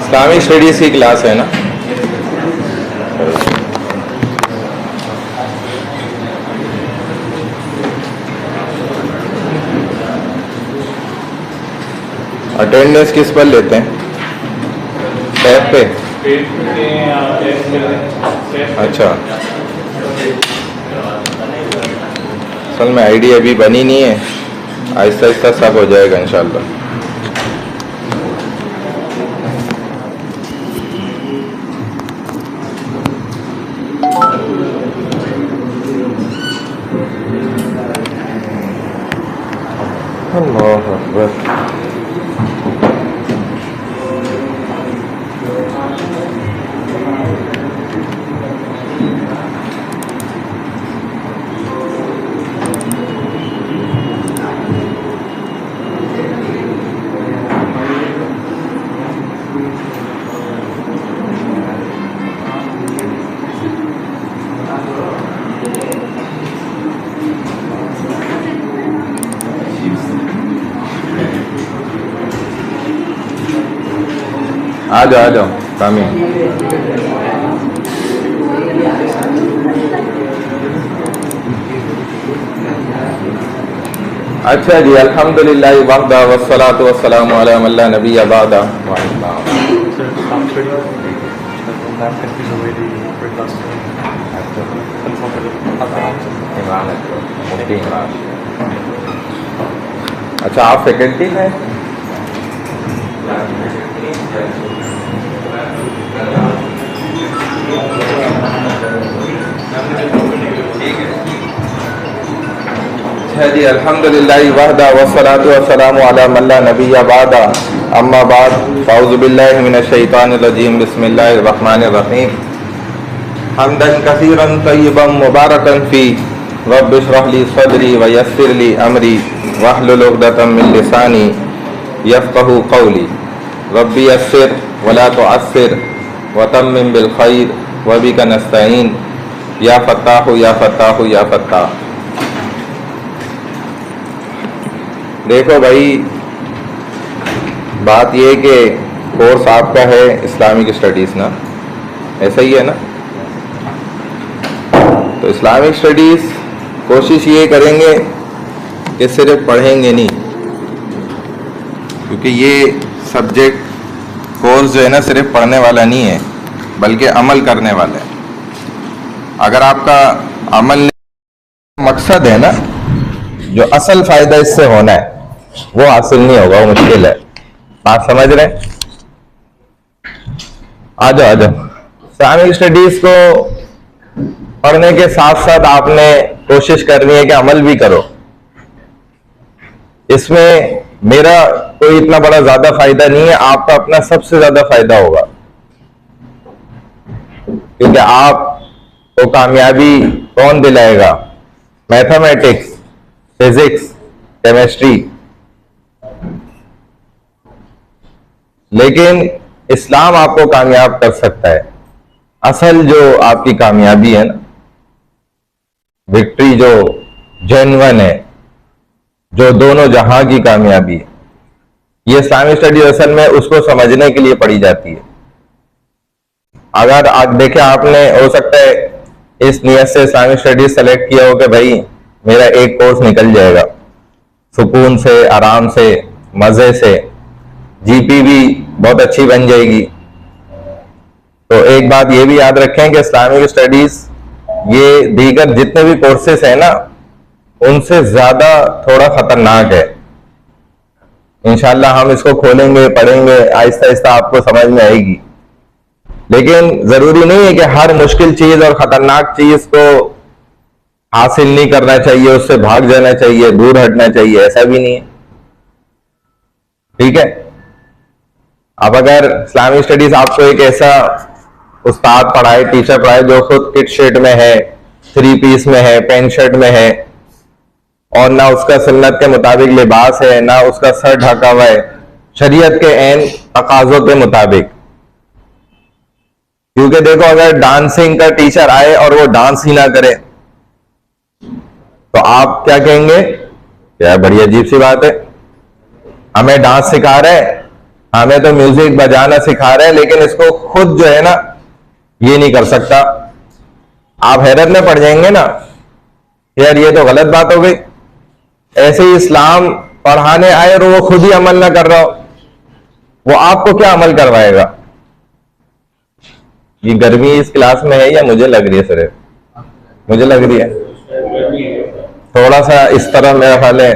Islamic studies की class है ना। अटेंडेंस किस पर लेते हैं? टैब पे? अच्छा, असल में आईडी अभी बनी नहीं है, आहिस्ता आहिस्ता सब हो जाएगा इंशाल्लाह। अल्लाह अकबर। आ जाओ कामी। अच्छा जी, अल्हम्दुलिल्लाह वहदा वस्सलातु वस्सलामु अला मन ला नबिय्य बअदा। अच्छा, आप फैकल्टी हैं? जी, अल्हम्दुलिल्लाह वहदा वस्सलातु वस्सलामु अला मन ला नबिय्य बअदा। अम्मा बाद, अऊज़ु बिल्लाहि मिनश शैतानिर रजीम, बिस्मिल्लाहिर रहमानिर रहीम। हम्दन कसीरन तय्यिबन मुबारकन फी, रब्बि इश्रह ली सदरी व यस्सिर ली अमरी वहलुल उक़दतम मिन लिसानी यफ़क़हू क़ौली। रब्बि यस्सिर वला तुअस्सिर वतम्मिम बिल खैर व बिका नस्तईन या फत्ताहु या फत्ताहु या फत्ताह। देखो भाई, बात ये कि कोर्स आपका है इस्लामिक स्टडीज़ ना, ऐसा ही है ना। तो इस्लामिक स्टडीज़ कोशिश ये करेंगे कि सिर्फ पढ़ेंगे नहीं, क्योंकि ये सब्जेक्ट कोर्स जो है ना सिर्फ पढ़ने वाला नहीं है, बल्कि अमल करने वाला है। अगर आपका अमल मकसद है ना, जो असल फ़ायदा इससे होना है वो हासिल नहीं होगा, वो मुश्किल है। आप समझ रहे हैं? आ जाओ इस्लामिक स्टडीज़ को पढ़ने के साथ साथ आपने कोशिश करनी है कि अमल भी करो। इसमें मेरा कोई इतना बड़ा ज्यादा फायदा नहीं है, आपका अपना सबसे ज्यादा फायदा होगा, क्योंकि आपको कामयाबी कौन दिलाएगा? Mathematics, physics, chemistry. लेकिन इस्लाम आपको कामयाब कर सकता है। असल जो आपकी कामयाबी है ना, विक्ट्री जो जेन्युइन है, जो दोनों जहां की कामयाबी है, ये इस्लामिक स्टडी असल में उसको समझने के लिए पढ़ी जाती है। अगर आज देखें, आपने हो सकता है इस नियत से इस्लामिक स्टडीज सेलेक्ट किया हो कि भाई मेरा एक कोर्स निकल जाएगा सुकून से, आराम से, मजे से, जीपी भी बहुत अच्छी बन जाएगी। तो एक बात ये भी याद रखें कि इस्लामिक स्टडीज ये दीगर जितने भी कोर्सेस हैं ना, उनसे ज्यादा थोड़ा खतरनाक है। इंशाल्लाह हम इसको खोलेंगे, पढ़ेंगे, आहिस्ता आहिस्ता आपको समझ में आएगी। लेकिन जरूरी नहीं है कि हर मुश्किल चीज और खतरनाक चीज को हासिल नहीं करना चाहिए, उससे भाग जाना चाहिए, दूर हटना चाहिए, ऐसा भी नहीं है। ठीक है। अब अगर इस्लामिक स्टडीज आपको एक ऐसा उस्ताद पढ़ाए, टीचर पढ़ाए जो खुद किट शेट में है, 3 पीस में है, पेन शर्ट में है, और ना उसका सुन्नत के मुताबिक लिबास है, ना उसका सर ढका हुआ है शरीयत के ऐन तकाजों के मुताबिक। क्योंकि देखो, अगर डांसिंग का टीचर आए और वो डांस ही ना करे तो आप क्या कहेंगे? यार बड़ी अजीब सी बात है, हमें डांस सिखा रहे हैं, हमें तो म्यूजिक बजाना सिखा रहे हैं, लेकिन इसको खुद जो है ना ये नहीं कर सकता। आप हैरत में पड़ जाएंगे ना, यार ये तो गलत बात हो गई। ऐसे ही इस्लाम पढ़ाने आए और वो खुद ही अमल ना कर रहा हो, वो आपको क्या अमल करवाएगा? ये गर्मी इस क्लास में है या मुझे लग रही है? सिर्फ मुझे लग रही है। थोड़ा सा इस तरह मेरा ख्याल है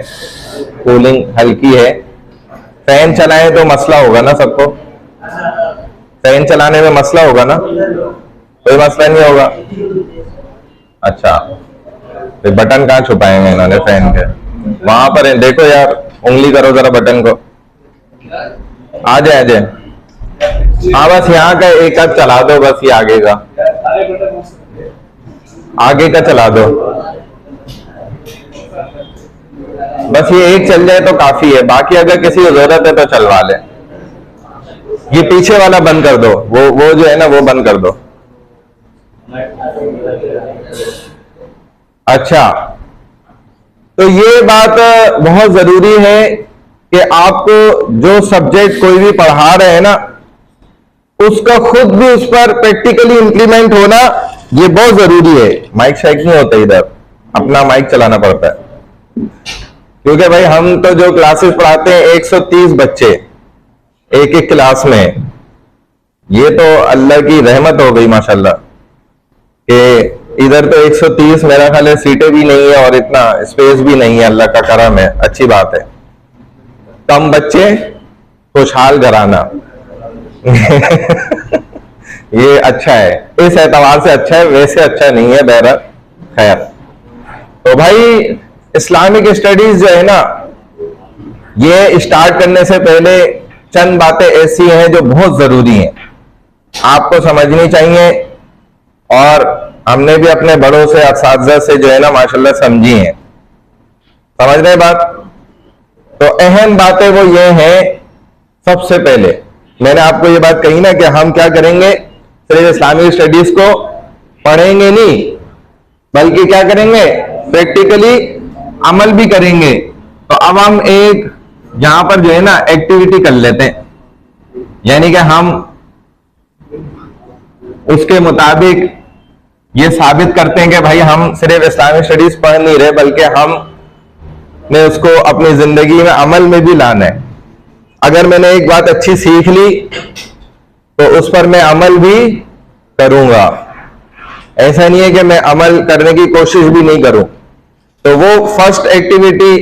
कूलिंग हल्की है। फैन चलाएं तो मसला होगा ना सबको? फैन चलाने में मसला होगा ना? कोई मसला नहीं होगा। अच्छा, तो बटन कहाँ छुपाएंगे इन्होंने फैन के? वहां पर है, देखो यार, उंगली करो जरा बटन को। आ जाए आ जाए। हाँ बस यहाँ का एक आध चला दो, बस ये आगे का, आगे का चला दो, बस ये एक चल जाए तो काफी है। बाकी अगर किसी को जरूरत है तो चलवा ले। ये पीछे वाला बंद कर दो, वो जो है ना वो बंद कर दो। अच्छा, तो ये बात बहुत जरूरी है कि आपको जो सब्जेक्ट कोई भी पढ़ा रहे हैं ना, उसका खुद भी उस पर प्रैक्टिकली इंप्लीमेंट होना ये बहुत जरूरी है। माइक शाइक नहीं होता इधर, अपना माइक चलाना पड़ता है। क्योंकि भाई हम तो जो क्लासेस पढ़ाते हैं 130 बच्चे एक एक क्लास में, ये तो अल्लाह की रहमत हो गई माशाल्लाह कि इधर तो 130 मेरा ख्याल है सीटें भी नहीं है और इतना स्पेस भी नहीं है। अल्लाह का करम है, अच्छी बात है। कम बच्चे खुशहाल घराना ये अच्छा है, इस एतबार से अच्छा है, वैसे अच्छा नहीं है। बहरहाल खैर, तो भाई इस्लामिक स्टडीज जो है ना, ये स्टार्ट करने से पहले चंद बातें ऐसी हैं जो बहुत जरूरी हैं, आपको समझनी चाहिए। और हमने भी अपने बड़ों से, असातिज़ा से जो है ना माशाल्लाह समझी हैं। समझ रहे बात? तो अहम बातें वो ये हैं, सबसे पहले मैंने आपको ये बात कही ना कि हम क्या करेंगे, सिर्फ इस्लामिक स्टडीज को पढ़ेंगे नहीं, बल्कि क्या करेंगे, प्रैक्टिकली अमल भी करेंगे। तो अब हम एक यहां पर जो है ना एक्टिविटी कर लेते हैं, यानी कि हम उसके मुताबिक ये साबित करते हैं कि भाई हम सिर्फ इस्लामिक स्टडीज पढ़ नहीं रहे, बल्कि हम ने उसको अपनी जिंदगी में अमल में भी लाना है। अगर मैंने एक बात अच्छी सीख ली तो उस पर मैं अमल भी करूंगा। ऐसा नहीं है कि मैं अमल करने की कोशिश भी नहीं करूं। तो वो फर्स्ट एक्टिविटी,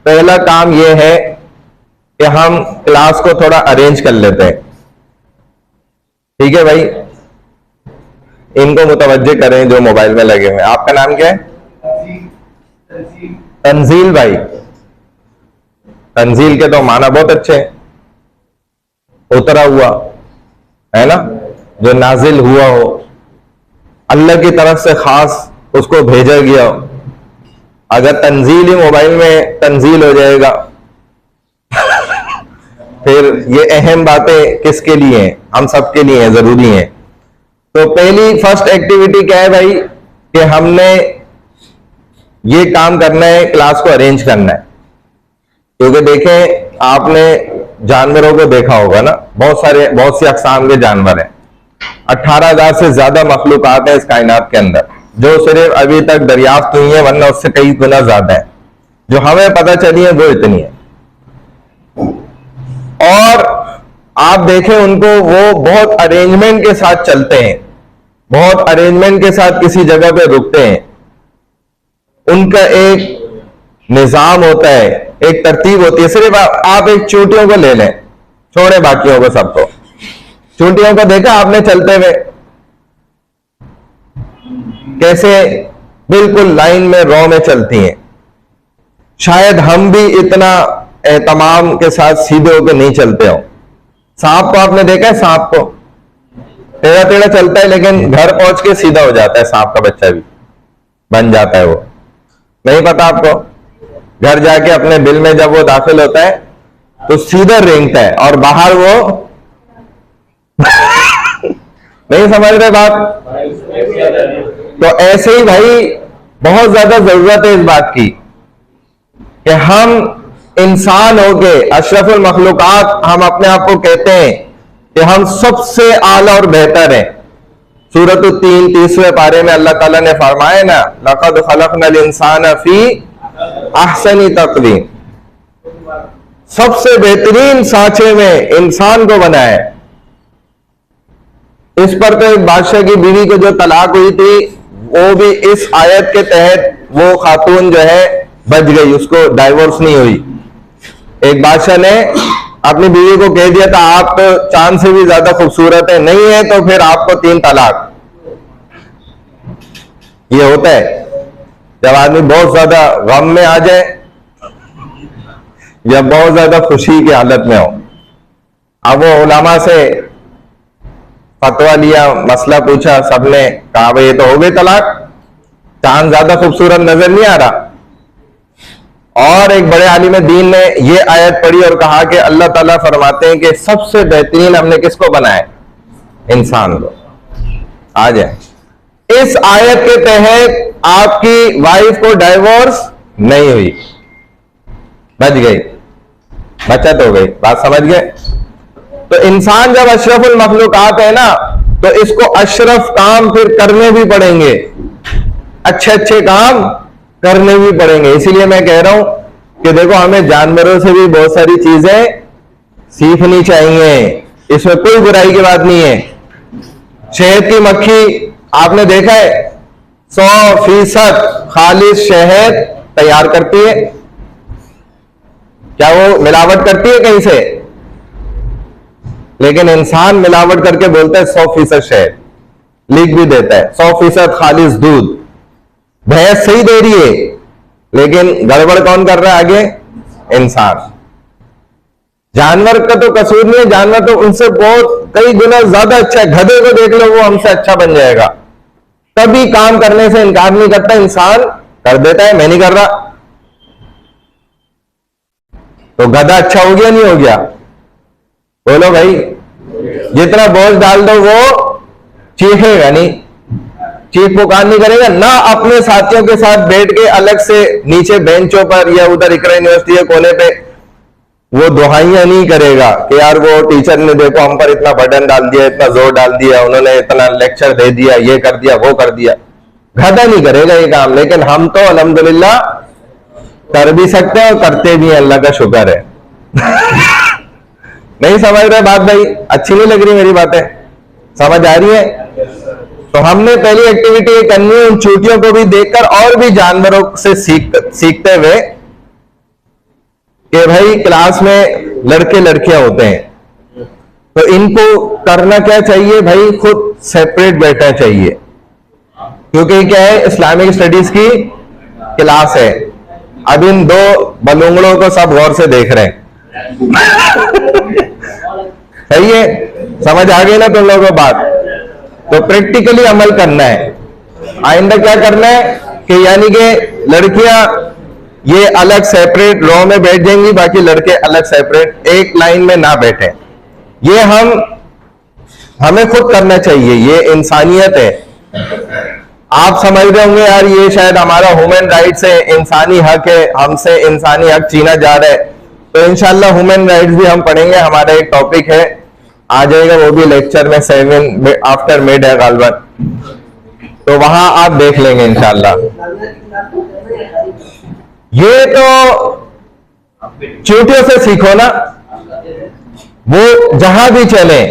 पहला काम ये है कि हम क्लास को थोड़ा अरेंज कर लेते हैं। ठीक है भाई, इनको मुतवज्जे करें जो मोबाइल में लगे हुए। आपका नाम क्या है? तंजील भाई। तंजील के तो माना बहुत अच्छे हैं, उतरा हुआ है ना, जो नाजिल हुआ हो, अल्लाह की तरफ से खास उसको भेजा गया हो। अगर तंजील ही मोबाइल में तंजील हो जाएगा फिर ये अहम बातें किसके लिए हैं? हम सबके लिए हैं, जरूरी हैं। तो पहली फर्स्ट एक्टिविटी क्या है भाई, कि हमने ये काम करना है, क्लास को अरेंज करना है। क्योंकि देखें, आपने जानवरों को देखा होगा ना, बहुत सी अक़साम के जानवर हैं। 18,000 से ज्यादा मखलूक़ात है इस कायनात के अंदर, जो सिर्फ अभी तक दरियाफ्त हुई है, वरना उससे कई गुना ज्यादा है। जो हमें पता चली है वो इतनी है। और आप देखें उनको, वो बहुत अरेंजमेंट के साथ चलते हैं, बहुत अरेंजमेंट के साथ किसी जगह पे रुकते हैं। उनका एक निजाम होता है, एक तरतीब होती है। सिर्फ आप एक चूंटियों को ले लें, छोड़े बाकियों को, सबको। चूंटियों को देखा आपने चलते हुए कैसे बिल्कुल लाइन में, रॉ में चलती हैं। शायद हम भी इतना एहतमाम के साथ सीधे होकर नहीं चलते हो। सांप को आपने देखा है? सांप को टेढ़ा टेढ़ा चलता है, लेकिन घर पहुंच के सीधा हो जाता है। सांप का बच्चा भी बन जाता है वो। नहीं पता आपको? घर जाके अपने बिल में जब वो दाखिल होता है तो सीधा रेंगता है और बाहर वो नहीं समझ रहे बात? तो ऐसे ही भाई बहुत ज्यादा जरूरत है इस बात की कि हम इंसान होके अशरफुल मखलूकात हम अपने आप को कहते हैं कि हम सबसे आला और बेहतर हैं। सूरत 3 तीसरे पारे में अल्लाह ताला ने फरमाया ना, लक़द खलक़नल इंसान फी अहसनी तक़वीम, सबसे बेहतरीन सांचे में इंसान को बनाया। इस पर तो एक बादशाह की बीवी को जो तलाक हुई थी वो भी इस आयत के तहत वो खातून जो है बच गई, उसको डाइवोर्स नहीं हुई। एक बादशाह ने अपनी बीवी को कह दिया था आप तो चांद से भी ज्यादा खूबसूरत है, नहीं है तो फिर आपको 3 तलाक। ये होता है जब आदमी बहुत ज्यादा गम में आ जाए या बहुत ज्यादा खुशी की हालत में हो। अब वो उलामा से फतवा लिया, मसला पूछा, सबने कहा भाई ये तो हो गई तलाक, चांद ज्यादा खूबसूरत नजर नहीं आ रहा। और एक बड़े आलिम दीन ने ये आयत पढ़ी और कहा कि अल्लाह ताला फरमाते हैं कि सबसे बेहतरीन हमने किसको बनाया? इंसान को। आ जाए, इस आयत के तहत आपकी वाइफ को डाइवोर्स नहीं हुई, बच गई, बचत हो गई। बात समझ गए? तो इंसान जब अशरफुल मखलूकात है ना, तो इसको अशरफ काम फिर करने भी पड़ेंगे, अच्छे अच्छे काम करने भी पड़ेंगे। इसीलिए मैं कह रहा हूं कि देखो हमें जानवरों से भी बहुत सारी चीजें सीखनी चाहिए, इसमें कोई बुराई की बात नहीं है। शहद की मक्खी आपने देखा है 100% खालिश शहद तैयार करती है, क्या वो मिलावट करती है कहीं से? लेकिन इंसान मिलावट करके बोलता है 100% शहद, लिख भी देता है 100% खालिश दूध। भैंस सही दे रही है लेकिन गड़बड़ कौन कर रहा है आगे? इंसान। जानवर का तो कसूर नहीं है, जानवर तो उनसे बहुत कई गुना ज्यादा अच्छा है। गधे को देख लो, वो हमसे अच्छा बन जाएगा, कभी काम करने से इनकार नहीं करता। इंसान कर देता है, मैं नहीं कर रहा। तो गधा अच्छा हो गया नहीं हो गया? बोलो भाई, जितना बोझ डाल दो वो चीखेगा नहीं, चीख पुकार नहीं करेगा ना। अपने साथियों के साथ बैठ के अलग से नीचे बेंचों पर या उधर इकरा यूनिवर्सिटी के कोने पे वो दुहाइयां नहीं करेगा कि यार वो टीचर ने देखो हम पर इतना बर्डन डाल दिया, इतना जोर डाल दिया, उन्होंने इतना लेक्चर दे दिया, ये कर दिया, वो कर दिया। गधा नहीं करेगा ये काम। लेकिन हम तो अल्हम्दुलिल्लाह कर भी सकते हैं और करते भी हैं, अल्लाह का शुक्र है। नहीं समझ रहे बात भाई? अच्छी नहीं लग रही मेरी बातें? समझ आ रही है? तो हमने पहली एक्टिविटी ये करनी है, उन चूतियों को भी देखकर और भी जानवरों से सीखते हुए कि भाई क्लास में लड़के लड़कियां होते हैं तो इनको करना क्या चाहिए भाई? खुद सेपरेट बैठना चाहिए, क्योंकि क्या है, इस्लामिक स्टडीज की क्लास है। अब इन 2 बलूंगड़ों को सब गौर से देख रहे हैं। सही है? समझ आ गई ना तुम लोगों को बात? तो प्रैक्टिकली अमल करना है। आइंदा क्या करना है कि यानी कि लड़कियां ये अलग सेपरेट रो में बैठ जाएंगी, बाकी लड़के अलग सेपरेट एक लाइन में ना बैठे। ये हमें खुद करना चाहिए, ये इंसानियत है। आप समझ रहे होंगे यार ये शायद हमारा ह्यूमन राइट्स है, इंसानी हक है, हमसे इंसानी हक छीना जा रहा है। तो इंशाल्लाह ह्यूमन राइट्स भी हम पढ़ेंगे, हमारा एक टॉपिक है, आ जाएगा वो भी लेक्चर में 7 आफ्टर मिड है गालबन, तो वहां आप देख लेंगे इंशाल्लाह। ये तो चींटियों से सीखो ना, वो जहां भी चले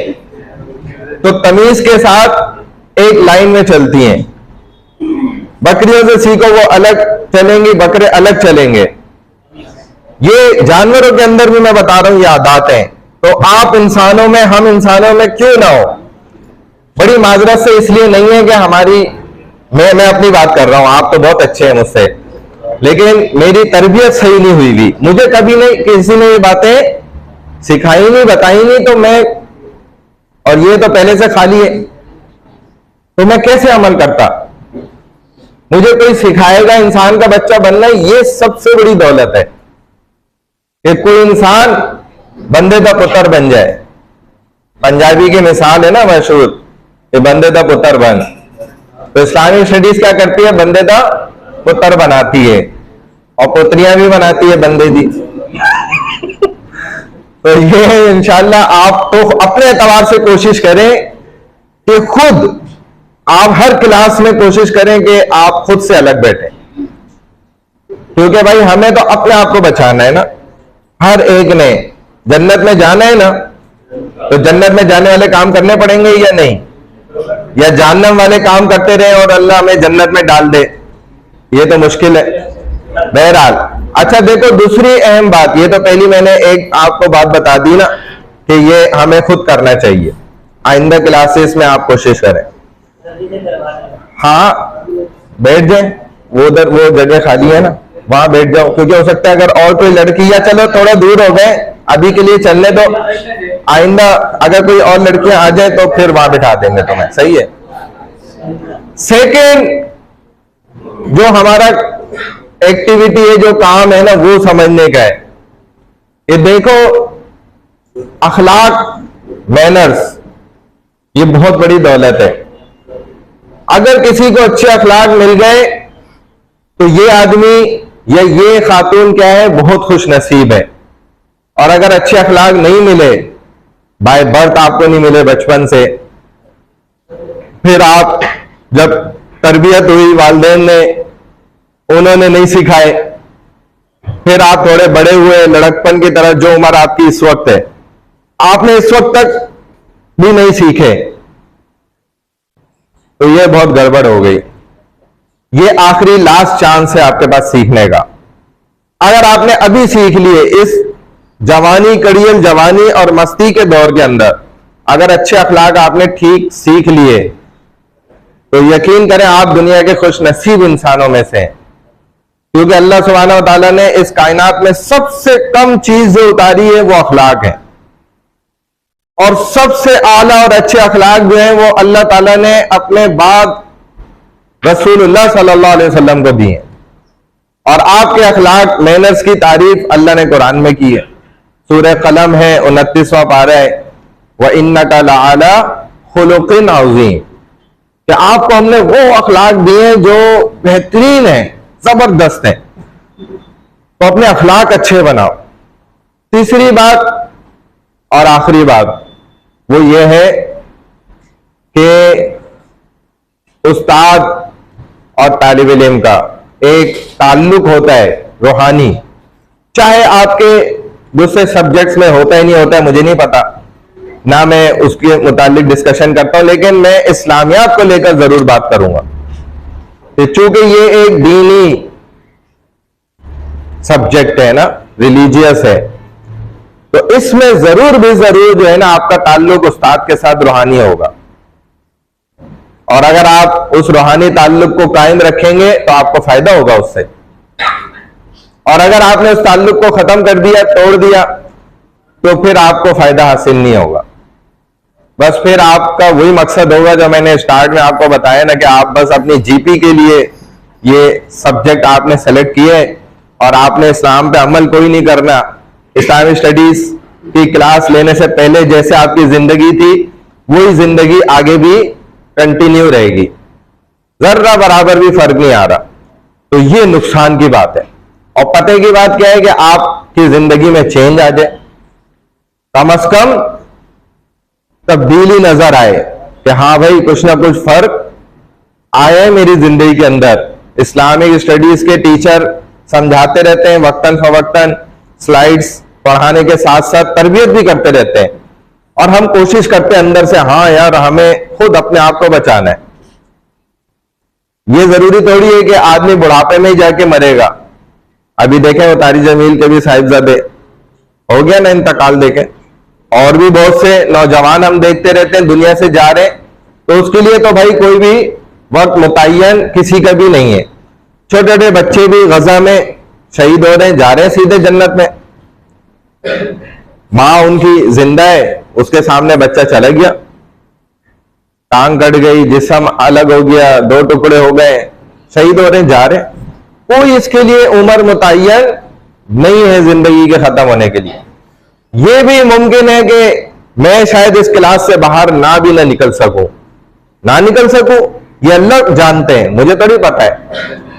तो तमीज के साथ एक लाइन में चलती हैं। बकरियों से सीखो, वो अलग चलेंगी, बकरे अलग चलेंगे। ये जानवरों के अंदर भी मैं बता रहा हूं ये आदत है। तो आप इंसानों में, हम इंसानों में क्यों ना हो? बड़ी माजरत से इसलिए नहीं है कि हमारी, मैं अपनी बात कर रहा हूं, आप तो बहुत अच्छे हैं मुझसे, लेकिन मेरी तरबियत सही नहीं हुई भी। मुझे कभी नहीं किसी ने ये बातें सिखाई नहीं, बताई नहीं, तो मैं, और ये तो पहले से खाली है, तो मैं कैसे अमल करता? मुझे कोई सिखाएगा इंसान का बच्चा बनना, ये सबसे बड़ी दौलत है कि कोई इंसान बंदे दा पुत्र बन जाए। पंजाबी की मिसाल है ना मशहूर कि बंदे दा पुत्र बन। तो इस्लामिक स्टडीज क्या करती है? बंदे दा पुत्र बनाती है और पुत्रियां भी बनाती है बंदे दी। तो ये इंशाल्लाह आप तो अपने एतबार से कोशिश करें कि खुद आप हर क्लास में कोशिश करें कि आप खुद से अलग बैठे, क्योंकि भाई हमें तो अपने आप को बचाना है ना। हर एक ने जन्नत में जाना है ना, तो जन्नत में जाने वाले काम करने पड़ेंगे या नहीं, या जहन्नम वाले काम करते रहे और अल्लाह हमें जन्नत में डाल दे, ये तो मुश्किल है। बहरहाल अच्छा देखो, दूसरी अहम बात, ये तो पहली मैंने एक आपको बात बता दी ना कि ये हमें खुद करना चाहिए। आइंदा क्लासेस में आप कोशिश करें। हाँ बैठ जाए, वो उधर वो जगह खाली है ना, वहां बैठ जाओ, क्योंकि हो सकता है अगर और कोई लड़की, या चलो थोड़ा दूर हो गए अभी के लिए चलने दो, आइंदा अगर कोई और लड़कियां आ जाए तो फिर वहां बिठा देंगे तुम्हें, सही है। सेकेंड जो हमारा एक्टिविटी है, जो काम है ना, वो समझने का है कि देखो अखलाक, मैनर्स, ये बहुत बड़ी दौलत है। अगर किसी को अच्छे अखलाक मिल गए तो ये आदमी या ये खातून क्या है, बहुत खुश नसीब है। और अगर अच्छे अखलाक नहीं मिले, बाय बर्थ आपको नहीं मिले बचपन से, फिर आप जब तरबियत हुई वालिदैन ने, उन्होंने नहीं सिखाए, फिर आप थोड़े बड़े हुए लड़कपन की तरह, जो उम्र आपकी इस वक्त है, आपने इस वक्त तक भी नहीं सीखे, तो ये बहुत गड़बड़ हो गई। ये आखिरी लास्ट चांस है आपके पास सीखने का। अगर आपने अभी सीख लिए, इस जवानी, कड़ियल जवानी और मस्ती के दौर के अंदर अगर अच्छे अखलाक आपने ठीक सीख लिए, तो यकीन करें आप दुनिया के खुश नसीब इंसानों में से हैं। क्योंकि अल्लाह सुब्हानहू व तआला ने इस कायनात में सबसे कम चीज जो उतारी है वो अखलाक है, और सबसे आला और अच्छे अखलाक जो हैं वो अल्लाह ताला ने अपने बाद रसूलुल्लाह सल्लल्लाहु अलैहि वसल्लम को दिए। और आपके अखलाक, मैनर्स की तारीफ अल्लाह ने कुरान में की है। सूरह कलम है 29वां पारा है, व इन्नका लअला खुलुकिन अज़ीम, कि आपको हमने वो अखलाक दिए जो बेहतरीन है, जबरदस्त है, तो अपने अखलाक अच्छे बनाओ। तीसरी बात और आखिरी बात वो ये है कि उस्ताद और तालिब इल्म का एक ताल्लुक होता है रूहानी, चाहे आपके दूसरे सब्जेक्ट्स में होता ही नहीं होता है, मुझे नहीं पता ना, मैं उसके मुतालिक डिस्कशन करता हूं, लेकिन मैं इस्लामियात को लेकर जरूर बात करूंगा कि चूंकि ये एक दीनी सब्जेक्ट है ना, रिलीजियस है, तो इसमें जरूर भी जरूर जो है ना आपका ताल्लुक उस्ताद के साथ रूहानी होगा। और अगर आप उस रूहानी ताल्लुक को कायम रखेंगे तो आपको फायदा होगा उससे, और अगर आपने उस ताल्लुक को खत्म कर दिया, तोड़ दिया, तो फिर आपको फायदा हासिल नहीं होगा। बस फिर आपका वही मकसद होगा जो मैंने स्टार्ट में आपको बताया ना, कि आप बस अपनी जीपी के लिए ये सब्जेक्ट आपने सेलेक्ट किए और आपने इस्लाम पे अमल कोई नहीं करना। इस्लामिक स्टडीज की क्लास लेने से पहले जैसे आपकी जिंदगी थी, वही जिंदगी आगे भी कंटिन्यू रहेगी, जर्रा बराबर भी फर्क नहीं आ रहा। तो ये नुकसान की बात है। और पते की बात क्या है कि आपकी जिंदगी में चेंज आ जाए, कम से कम तब्दीली नजर आए कि हाँ भाई कुछ ना कुछ फर्क आया है मेरी जिंदगी के अंदर। इस्लामिक स्टडीज के टीचर समझाते रहते हैं, वक्तन फवक्तन स्लाइड्स पढ़ाने के साथ साथ तरबियत भी करते रहते हैं, और हम कोशिश करते हैं अंदर से, हाँ यार हमें खुद अपने आप को बचाना है। ये जरूरी थोड़ी है कि आदमी बुढ़ापे में ही जाके मरेगा। अभी देखें वो तारी जमील के भी साहिबजादे हो गया ना इंतकाल, देखें, और भी बहुत से नौजवान हम देखते रहते हैं दुनिया से जा रहे हैं। तो उसके लिए तो भाई कोई भी वक्त मुतय्यन किसी का भी नहीं है। छोटे छोटे बच्चे भी गजा में शहीद हो रहे हैं, जा रहे हैं सीधे जन्नत में। माँ उनकी जिंदा है, उसके सामने बच्चा चला गया, टांग कट गई, जिस्म अलग हो गया, दो टुकड़े हो गए, शहीद हो रहे, जा रहे, कोई इसके लिए उम्र मुतय्यन नहीं है जिंदगी के खत्म होने के लिए। यह भी मुमकिन है कि मैं शायद इस क्लास से बाहर ना भी ना निकल सकूं, ये अल्लाह जानते हैं, मुझे थोड़ी पता है,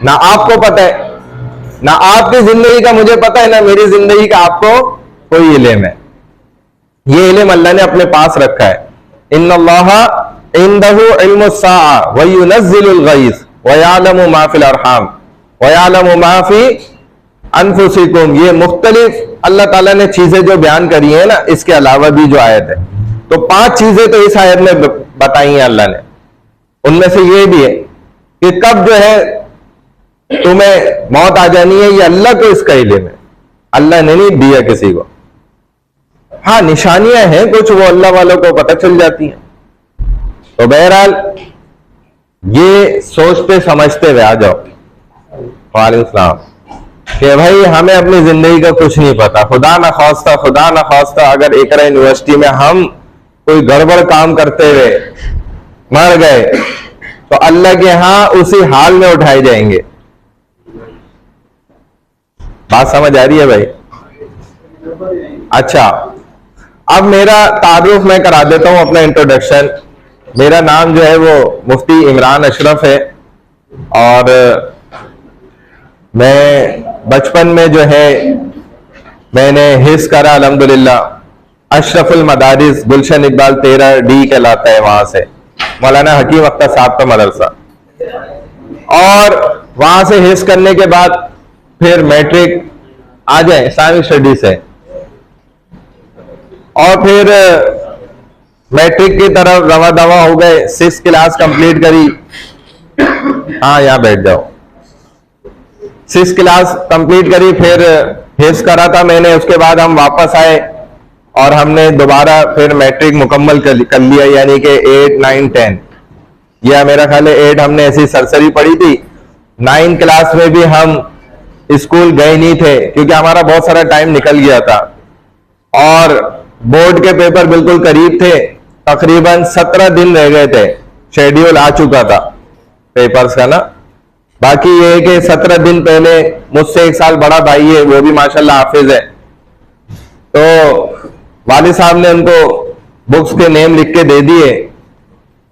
ना आपको पता है, ना आपकी जिंदगी का मुझे पता है, ना मेरी जिंदगी का आपको कोई इल्म है। ये इल्म अल्लाह ने अपने पास रखा है। इन्नल्लाहा इंदहु इल्मुस्साआ व युनज़्ज़िलुल गईस व यअलमु मा फिल अरहाम व यअलमु मा फी अनफुसिकुम। ये मुख्तलिफ अल्लाह ताला ने चीजें जो बयान करी है ना, इसके अलावा भी जो आयत है, तो 5 चीजें तो इस आयत में बताई हैं अल्लाह ने। उनमें से ये भी है कि कब जो है तुम्हें मौत आ जानी है, ये अल्लाह को इसका इल्म है, अल्लाह ने नहीं दिया किसी को। हाँ, निशानियां हैं कुछ, वो अल्लाह वालों को पता चल जाती हैं। तो बहरहाल ये सोचते समझते हुए आ जाओ वालेकुम सलाम कि भाई हमें अपनी जिंदगी का कुछ नहीं पता। खुदा न खास्ता अगर एकरा यूनिवर्सिटी में हम कोई गड़बड़ काम करते हुए मर गए तो अल्लाह के यहां उसी हाल में उठाए जाएंगे। बात समझ आ रही है भाई? अच्छा, अब मेरा तारुफ मैं करा देता हूं, अपना इंट्रोडक्शन। मेरा नाम जो है वो मुफ्ती इमरान अशरफ है और मैं बचपन में जो है मैंने हिस्स करा अल्हम्दुलिल्लाह। अशरफुल मदारिस गुलशन इकबाल 13D कहलाता है, वहां से मौलाना हकीम अख्तर साहब का मदरसा, और वहां से हिस्स करने के बाद फिर मैट्रिक आ जाए इस्लामिक स्टडी से, और फिर मैट्रिक की तरफ रवा दवा हो गए। 6th क्लास कंप्लीट करी, हाँ यहाँ बैठ जाओ। 6th क्लास कंप्लीट करी, फिर हिस्स करा था मैंने। उसके बाद हम वापस आए और हमने दोबारा फिर मैट्रिक मुकम्मल कर लिया, यानी कि 8, 9, 10, या मेरा ख्याल है 8 हमने ऐसी सरसरी पढ़ी थी। 9 क्लास में भी हम स्कूल गए नहीं थे क्योंकि हमारा बहुत सारा टाइम निकल गया था और बोर्ड के पेपर बिल्कुल करीब थे। तकरीबन 17 दिन रह गए थे, शेड्यूल आ चुका था पेपर्स का ना। बाकी ये है कि 17 दिन पहले मुझसे 1 साल बड़ा भाई है, वो भी माशाल्लाह हाफिज है, तो वालिद साहब ने उनको बुक्स के नेम लिख के दे दिए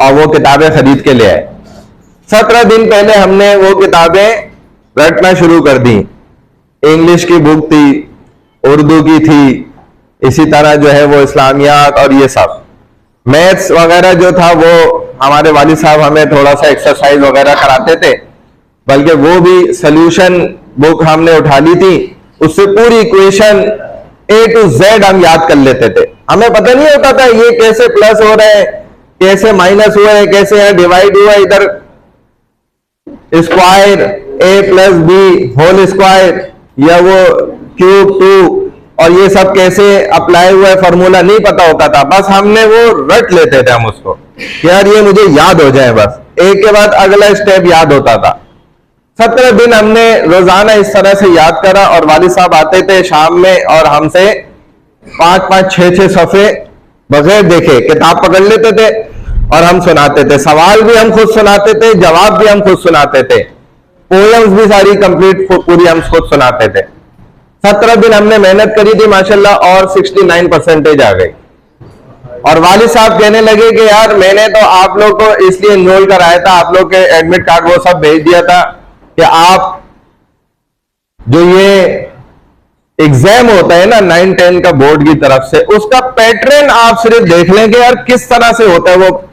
और वो किताबें खरीद के ले आए। 17 दिन पहले हमने वो किताबें रटना शुरू कर दी। इंग्लिश की बुक थी, उर्दू की थी, इसी तरह जो है वो इस्लामियात और ये सब। मैथ्स वगैरह जो था वो हमारे वालिद साहब हमें थोड़ा सा एक्सरसाइज वगैरह कराते थे, बल्कि वो भी सोल्यूशन बुक हमने उठा ली थी, उससे पूरी इक्वेशन A to Z हम याद कर लेते थे। हमें पता नहीं होता था ये कैसे प्लस हो रहा है, कैसे माइनस हुआ है, कैसे यहाँ डिवाइड हुआ है, इधर square A + B whole square या वो क्यूब 2 और ये सब कैसे अप्लाई हुआ है, फॉर्मूला नहीं पता होता था। बस हमने वो रट लेते थे हम उसको, यार ये मुझे याद हो जाए, बस एक के बाद अगला स्टेप याद होता था। 17 दिन हमने रोजाना इस तरह से याद करा और वालिद साहब आते थे शाम में और हमसे 5-5, 6-6 सफ़े बगैर देखे किताब पकड़ लेते थे और हम सुनाते थे। सवाल भी हम खुद सुनाते थे, जवाब भी हम खुद सुनाते थे, पोएम्स भी सारी कंप्लीट पूरी हम खुद सुनाते थे। 17 दिन हमने मेहनत करी थी माशाल्लाह और 69% आ गई। और वालिद साहब कहने लगे कि यार मैंने तो आप लोग को इसलिए एनरोल कराया था, आप लोग के एडमिट कार्ड वो सब भेज दिया था कि आप जो ये एग्जाम होता है ना 9, 10 का बोर्ड की तरफ से, उसका पैटर्न आप सिर्फ देख लेंगे यार किस तरह से होता है, वो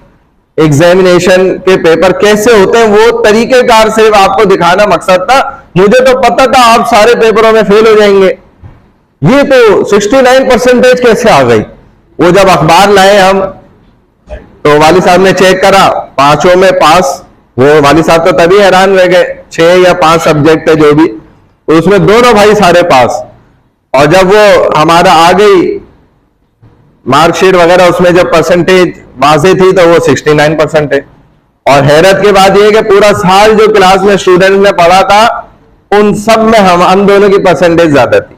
एग्जामिनेशन के पेपर कैसे होते हैं, वो तरीकेकार सिर्फ आपको दिखाना मकसद था। मुझे तो पता था आप सारे पेपरों में फेल हो जाएंगे। ये तो 69% कैसे आ गई? वो जब अखबार लाए हम तो वालिद साहब ने चेक करा, 5 में पास। वो वालिद साहब तो तभी हैरान रह गए, 6 या 5 सब्जेक्ट थे जो भी, उसमें दोनों भाई सारे पास। और जब वो हमारा आ गई मार्कशीट वगैरह, उसमें जब परसेंटेज वाज़ेह थी तो वो 69% है। और हैरत की बात यह कि पूरा साल जो क्लास में स्टूडेंट ने पढ़ा था उन सब में हम दोनों की परसेंटेज ज्यादा थी।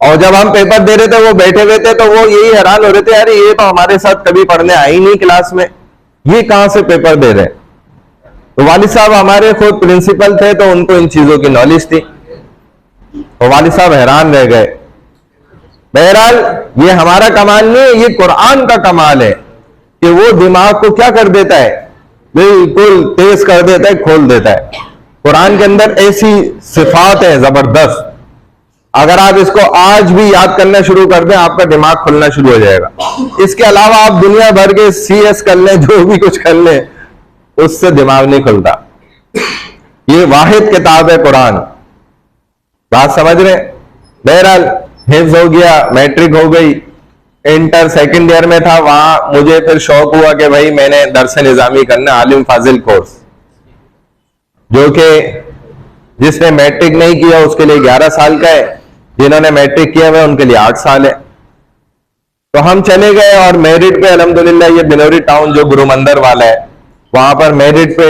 और जब हम पेपर दे रहे थे वो बैठे हुए थे तो वो यही हैरान हो रहे थे, यार ये तो हमारे साथ कभी पढ़ने आई नहीं क्लास में, ये कहां से पेपर दे रहे हैं। तो वालिद साहब हमारे खुद प्रिंसिपल थे, तो उनको इन चीजों की नॉलेज थी। तो वालिद साहब हैरान रह गए। बहरहाल ये हमारा कमाल नहीं है, ये कुरान का कमाल है कि वो दिमाग को क्या कर देता है, बिल्कुल तेज कर देता है, खोल देता है। कुरान के अंदर ऐसी सिफात है जबरदस्त, अगर आप इसको आज भी याद करना शुरू कर दें, आपका दिमाग खुलना शुरू हो जाएगा। इसके अलावा आप दुनिया भर के CS कर लें, जो भी कुछ कर लें, उससे दिमाग नहीं खुलता। ये वाहिद किताब है कुरान। बात समझ रहे? बहरहाल हिफ्ज हो गया, मैट्रिक हो गई, इंटर सेकंड ईयर में था, वहां मुझे फिर शौक हुआ कि भाई मैंने दरस निजामी करना, आलिम फाजिल कोर्स, जो कि जिसने मैट्रिक नहीं किया उसके लिए 11 साल का है, जिन्होंने मैट्रिक किया हुआ उनके लिए 8 साल है। तो हम चले गए और मेरिट पे अल्हम्दुलिल्लाह, ये बिनौरी टाउन जो गुरु मंदिर वाला है, वहां पर मेरिट पे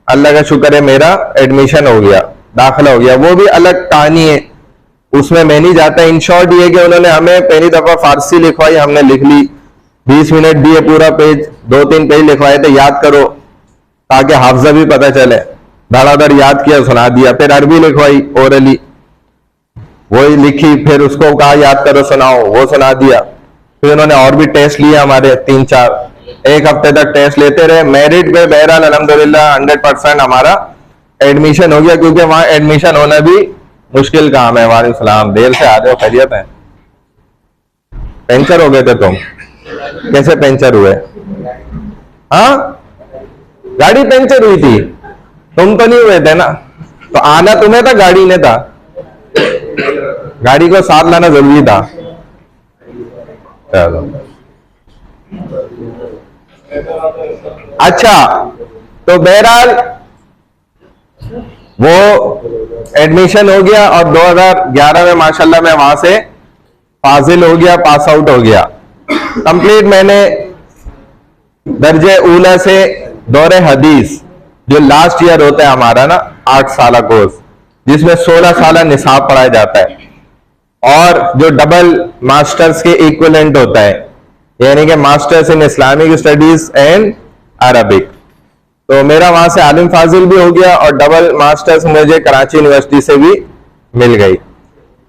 अल्लाह का शुक्र है मेरा एडमिशन हो गया, दाखिला हो गया। वो भी अलग कहानी है, उसमें मैं नहीं जाता। इन शॉर्ट ये कि उन्होंने हमें पहली दफा फारसी लिखवाई, हमने लिख ली, 20 मिनट दिए, पूरा पेज 2-3 पेज लिखवाए थे, याद करो, ताकि हाफजा भी पता चले। धड़ाधड़ याद किया, सुना दिया। फिर अरबी लिखवाई ओरली, वही लिखी, फिर उसको कहा याद करो, सुनाओ, वो सुना दिया। फिर उन्होंने और भी टेस्ट लिए हमारे 3-4, एक हफ्ते तक टेस्ट लेते रहे। मेरिट पे बहरहाल अल्हम्दुलिल्लाह 100% हमारा एडमिशन हो गया, क्योंकि वहां एडमिशन होना भी मुश्किल काम है। वालेकुम सलाम, देर से आ रहे हो, खैरियत है? पंचर हो गए थे तुम? कैसे पंचर हुए? हाँ, गाड़ी पंचर हुई थी, तुम तो नहीं हुए थे ना? तो आना तुम्हें था, गाड़ी ने था। गाड़ी को साथ लाना जरूरी था। चलो अच्छा, तो बहरहाल वो एडमिशन हो गया और 2011 में माशाल्लाह मैं वहां से फाजिल हो गया, पास आउट हो गया कंप्लीट। मैंने दर्जे ऊला से दौरे हदीस, जो लास्ट ईयर होता है हमारा ना, 8 साल कोर्स, जिसमें 16 साल निसाब पढ़ाया जाता है, और जो डबल मास्टर्स के इक्विवेलेंट होता है, यानी कि masters in Islamic studies and Arabic. तो मेरा वहां से आलिम फाजिल भी हो गया और डबल मास्टर्स मुझे कराची यूनिवर्सिटी से भी मिल गई।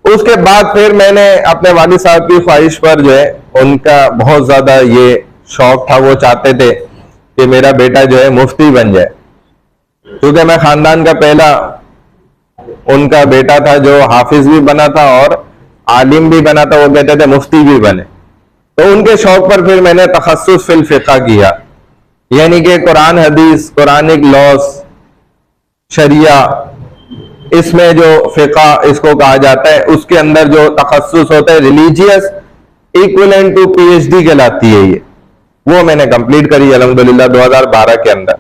उसके बाद फिर मैंने अपने वालिद साहब की ख्वाहिश पर जो है, उनका बहुत ज्यादा ये शौक था, वो चाहते थे कि मेरा बेटा जो है मुफ्ती बन जाए, क्योंकि मैं खानदान का पहला उनका बेटा था जो हाफिज भी बना था और आलिम भी बना था। वो कहते थे मुफ्ती भी बने। तो उनके शौक पर फिर मैंने तखस्सुस फिल फिक़्ह किया, यानी कि कुरान हदीस, कुरानिक लॉस, शरिया, इसमें जो फिक़्ह इसको कहा जाता है, उसके अंदर जो तखस्सुस होता है, रिलीजियस इक्विवेलेंट टू PhD कहलाती है ये, वो मैंने कंप्लीट करी अल्हम्दुलिल्लाह 2012 के अंदर,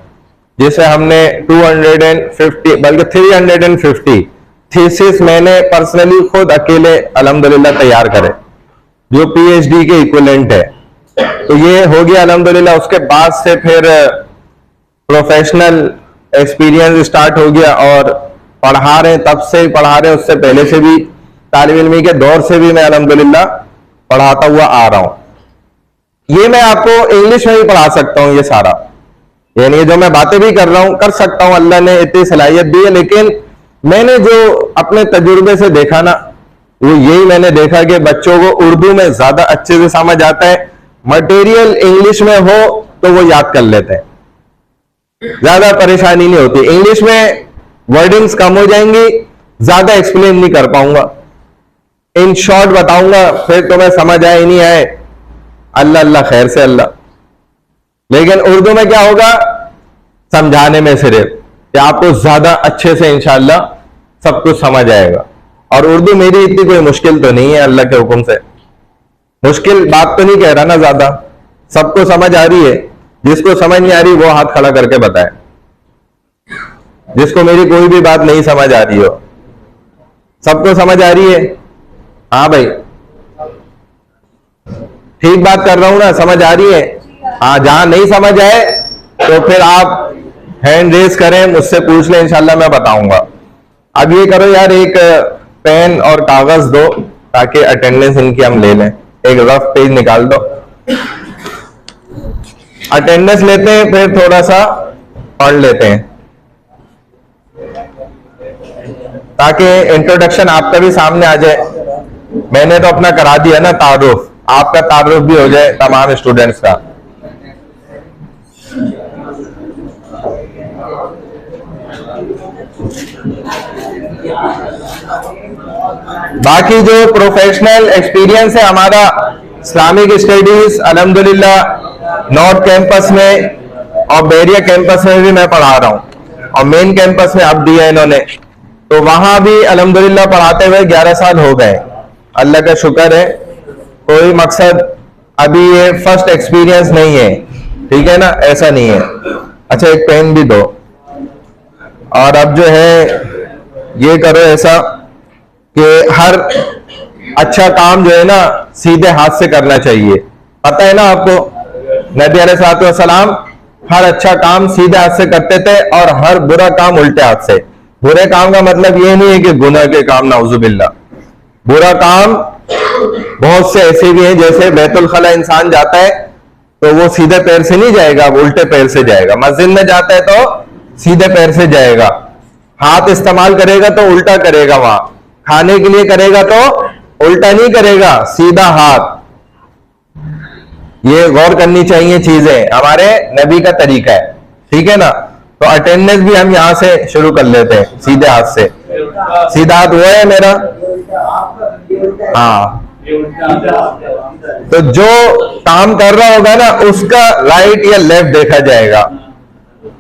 जिसे हमने 250 बल्कि 350 थीसिस मैंने पर्सनली खुद अकेले अल्हम्दुलिल्लाह तैयार करे, जो PhD के इक्विवेलेंट है। तो ये हो गया अल्हम्दुलिल्लाह। उसके बाद से फिर प्रोफेशनल एक्सपीरियंस स्टार्ट हो गया और पढ़ा रहे, तब से पढ़ा रहे, उससे पहले से भी तालिब इल्मी के दौर से भी मैं अल्हम्दुलिल्लाह पढ़ाता हुआ आ रहा हूं। ये मैं आपको इंग्लिश में भी पढ़ा सकता हूं, ये सारा, यानी जो मैं बातें भी कर रहा हूं कर सकता हूं, अल्लाह ने इतनी सलाहियत दी है। लेकिन मैंने जो अपने तजुर्बे से देखा ना, वो यही मैंने देखा कि बच्चों को उर्दू में ज्यादा अच्छे से समझ आता है, मटेरियल इंग्लिश में हो तो वो याद कर लेते हैं, ज्यादा परेशानी नहीं होती। इंग्लिश में वर्डिंग्स कम हो जाएंगी, ज्यादा एक्सप्लेन नहीं कर पाऊंगा, इन शॉर्ट बताऊंगा, फिर तुम्हें समझ आए नहीं आए, अल्लाह अल्लाह खैर से अल्लाह। लेकिन उर्दू में क्या होगा, समझाने में सिर्फ कि आपको ज्यादा अच्छे से इंशाअल्लाह सब कुछ समझ आएगा। और उर्दू मेरी इतनी कोई मुश्किल तो नहीं है, अल्लाह के हुक्म से मुश्किल बात तो नहीं कह रहा ना, ज्यादा सबको समझ आ रही है। जिसको समझ नहीं आ रही वो हाथ खड़ा करके बताए, जिसको मेरी कोई भी बात नहीं समझ आ रही हो। सबको समझ आ रही है? हाँ भाई, ठीक बात कर रहा हूं ना, समझ आ रही है? हाँ, जहां नहीं समझ आए तो फिर आप हैंड रेज करें, मुझसे पूछ लें, इंशाल्लाह मैं बताऊंगा। अब ये करो यार, एक पेन और कागज दो ताकि अटेंडेंस इनकी हम ले लें। एक रफ पेज निकाल दो, अटेंडेंस लेते हैं, फिर थोड़ा सा पढ़ लेते हैं। ताकि इंट्रोडक्शन आपका भी सामने आ जाए। मैंने तो अपना करा दिया ना तारुफ, आपका तारुफ भी हो जाए तमाम स्टूडेंट्स का। बाकी जो प्रोफेशनल एक्सपीरियंस है हमारा, इस्लामिक स्टडीज अल्हम्दुलिल्लाह नॉर्थ कैंपस में और बैरिया कैंपस में भी मैं पढ़ा रहा हूँ, और मेन कैंपस में अब दिया इन्होंने, तो वहां भी अल्हम्दुलिल्लाह पढ़ाते हुए 11 साल हो गए। अल्लाह का शुक्र है। कोई मकसद अभी ये फर्स्ट एक्सपीरियंस नहीं है, ठीक है ना, ऐसा नहीं है। अच्छा एक पेन भी दो। और अब जो है ये करो ऐसा कि हर अच्छा काम जो है ना सीधे हाथ से करना चाहिए। पता है ना आपको, नबी अलैहिस्सलाम हर अच्छा काम सीधे हाथ से करते थे और हर बुरा काम उल्टे हाथ से। बुरे काम का मतलब ये नहीं है कि गुनाह के काम, नाउजुबिल्लाह। बुरा काम बहुत से ऐसे भी हैं, जैसे बैतुल खला इंसान जाता है तो वो सीधे पैर से नहीं जाएगा, वो उल्टे पैर से जाएगा। मस्जिद में जाता है तो सीधे पैर से जाएगा। हाथ इस्तेमाल करेगा तो उल्टा करेगा, वहां खाने के लिए करेगा तो उल्टा नहीं करेगा, सीधा हाथ। ये गौर करनी चाहिए चीजें, हमारे नबी का तरीका है, ठीक है ना। तो अटेंडेंस भी हम यहां से शुरू कर लेते हैं, सीधे हाथ से। सीधा हाथ वो है मेरा, हाँ। तो जो काम कर रहा होगा ना उसका राइट या लेफ्ट देखा जाएगा,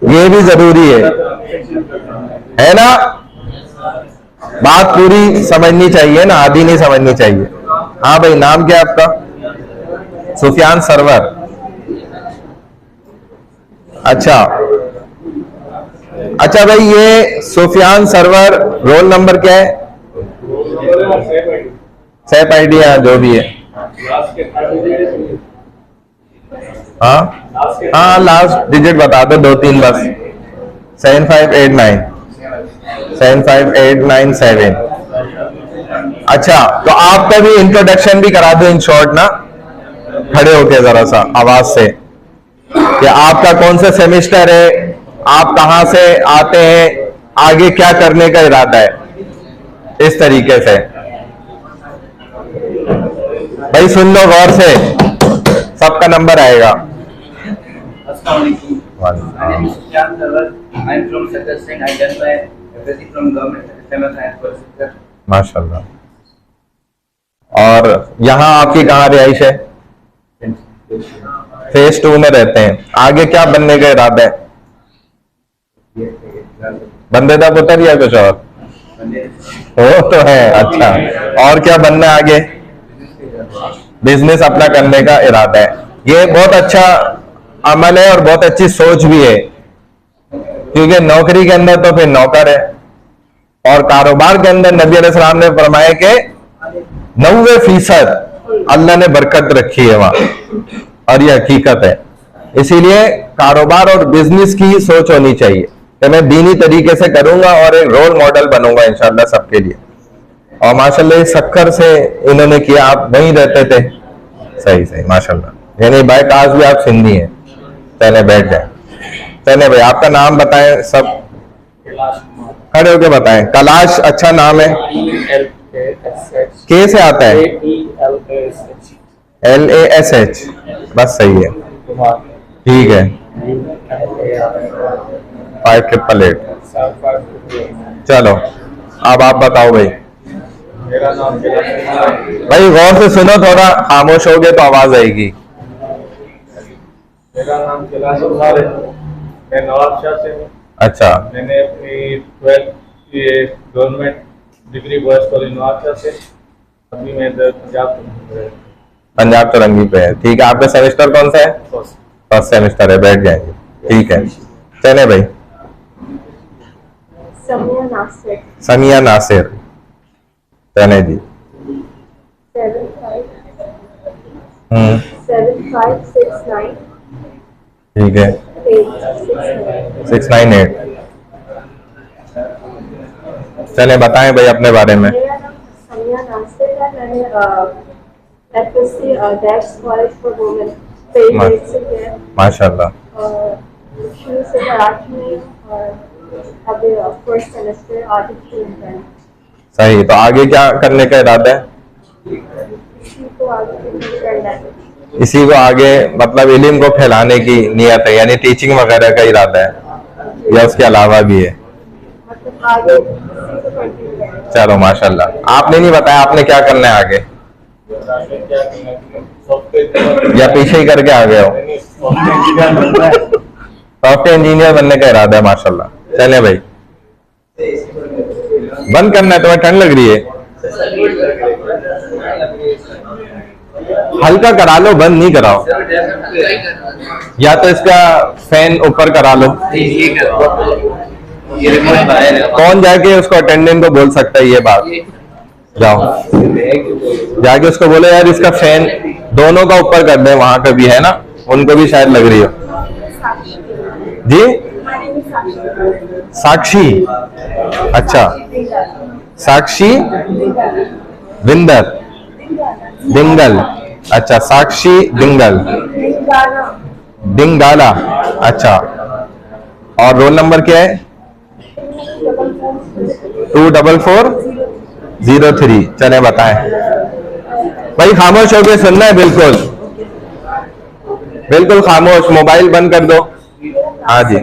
ये भी जरूरी है ना। बात पूरी समझनी चाहिए ना, आधी नहीं समझनी चाहिए। हाँ भाई, नाम क्या है आपका? सुफियान सरवर। अच्छा अच्छा भाई, ये सुफियान सरवर, रोल नंबर क्या है? सेफ आइडिया जो भी है। हाँ हाँ, लास्ट डिजिट बता दो, 2-3 बस। 7589 75897। अच्छा, तो आपका भी इंट्रोडक्शन भी करा दो इन शॉर्ट ना, खड़े होके जरा सा आवाज से, कि आपका कौन सा सेमेस्टर है, आप कहां से आते हैं, आगे क्या करने का इरादा है, इस तरीके से। भाई सुन लो गौर से, सबका नंबर आएगा। माशाल्लाह। और यहाँ आपकी कहाँ रिहाइश है? फेज 2 में रहते हैं। आगे क्या बनने का इरादा है? बंदे का पुत्र या कुछ और? वो तो है। अच्छा, और क्या बनना है आगे? बिजनेस अपना करने का इरादा है। ये बहुत अच्छा अमल है और बहुत अच्छी सोच भी है, क्योंकि नौकरी के अंदर तो फिर नौकर है, और कारोबार के अंदर नबी अलैहिस्सलाम ने फरमाया कि 90% अल्लाह ने बरकत रखी है वहां, और ये हकीकत है। इसीलिए कारोबार और बिजनेस की सोच होनी चाहिए कि मैं दीनी तरीके से करूंगा और एक रोल मॉडल बनूंगा इंशाल्लाह सबके लिए। और माशाल्लाह सक्कर से इन्होंने किया, आप वहीं रहते थे। सही सही, माशाल्लाह। यानी बाय काज भी आप सिंधी हैं। चले बैठ जाए। चले भाई, आपका नाम बताएं, सब खड़े होके बताएं। कैलाश अच्छा नाम है। के से आता है? LASH, बस सही है, ठीक है। 5888। चलो अब आप बताओ भाई। भाई गौर से सुनो, थोड़ा खामोश हो गए तो आवाज आएगी। मेरा नाम कैलाश कुमार है, मैं नवाबशाह से हूँ। अच्छा, मैंने अपनी 12th की government degree boys college Nawabshah से, अभी मैं इधर पंजाब तरंगी पे है, ठीक है। आपका सेमेस्टर कौन सा है? फर्स्ट सेमेस्टर है, बैठ जाएंगे, ठीक है। चले भाई। समिया नासिर। चले जी। 7569 ठीक है। 698। चले बताएं भाई अपने बारे में। मेरा नाम समिया नासिर है। मैंने FSC that's college for women से किया। माशाल्लाह। शुरू से मराठी में और अभी फर्स्ट सेमेस्टर आर्टिफिशियल इंटेलिजेंस सही, तो आगे क्या करने का इरादा है? इसी को आगे करना है। इसी को आगे मतलब इल्म को फैलाने की नियत है, यानी टीचिंग वगैरह का इरादा है, या उसके अलावा भी है? मतलब आगे इसी को कंटिन्यू करना है। चलो माशाल्लाह। आपने नहीं बताया आपने क्या करना है आगे, सॉफ्टवेयर या पीछे ही करके आ गए हो? सॉफ्टवेयर इंजीनियर बनने का इरादा है, माशाल्लाह। चले भाई, बंद करना है, तुम्हें ठंड लग रही है? हल्का करा लो, बंद नहीं कराओ, या तो इसका फैन ऊपर करा लो। कौन जाके उसको अटेंडेंट को बोल सकता है ये बात? जाओ जाके उसको बोलो यार इसका फैन दोनों का ऊपर कर दे, वहां का भी है ना, उनको भी शायद लग रही हो। जी साक्षी, अच्छा साक्षी विंदर दिंगल, अच्छा साक्षी दिंगल दिंगाला, अच्छा। और रोल नंबर क्या है? 24403। चले बताएं भाई, खामोश होके सुनना है, बिल्कुल बिल्कुल खामोश, मोबाइल बंद कर दो। हाँ जी,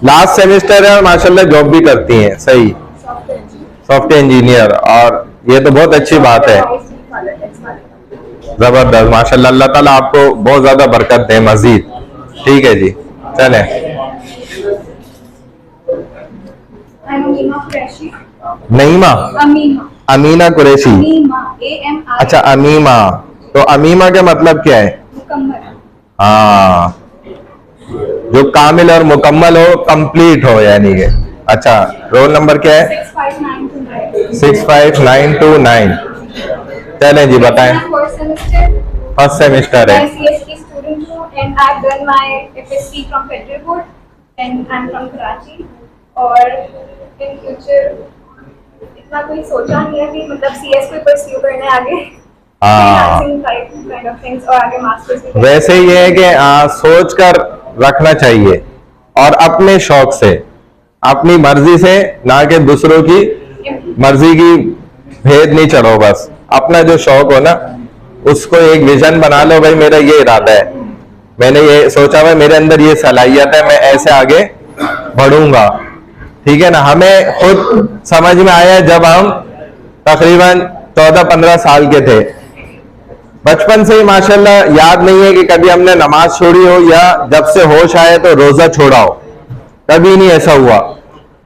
लास्ट सेमेस्टर है और माशाल्लाह जॉब भी करती हैं, सही, सॉफ्टवेयर इंजीनियर, और ये तो बहुत अच्छी बात है, जबरदस्त माशाल्लाह। अल्लाह ताला आपको बहुत ज्यादा बरकत दे मजीद। ठीक है जी, चले। नईमा, अमीना कुरैशी, अच्छा अमीमा, तो अमीमा का मतलब क्या है? हाँ, जो कामिल और मुकम्मल हो, कंप्लीट हो यानी कि। अच्छा, रोल नंबर क्या है? 65929। चलें जी बताएं। फर्स्ट सेमेस्टर है। और इन फ्यूचर इतना कोई सोचा नहीं है कि मतलब सीएस को परस्यू करना है आगे, काइंड ऑफ थिंग्स, और आगे मास्टर्स भी। वैसे ये है कि सोच कर रखना चाहिए, और अपने शौक से, अपनी मर्जी से, ना कि दूसरों की मर्जी की भेद नहीं चढ़ो, बस अपना जो शौक हो ना उसको एक विजन बना लो, भाई मेरा ये इरादा है, मैंने ये सोचा हुआ, मेरे अंदर ये सलाहियत है, मैं ऐसे आगे बढ़ूंगा। ठीक है ना। हमें खुद समझ में आया जब हम तकरीबन 14-15 साल के थे, बचपन से ही माशाल्लाह याद नहीं है कि कभी हमने नमाज छोड़ी हो, या जब से होश आए तो रोजा छोड़ा हो, कभी नहीं ऐसा हुआ।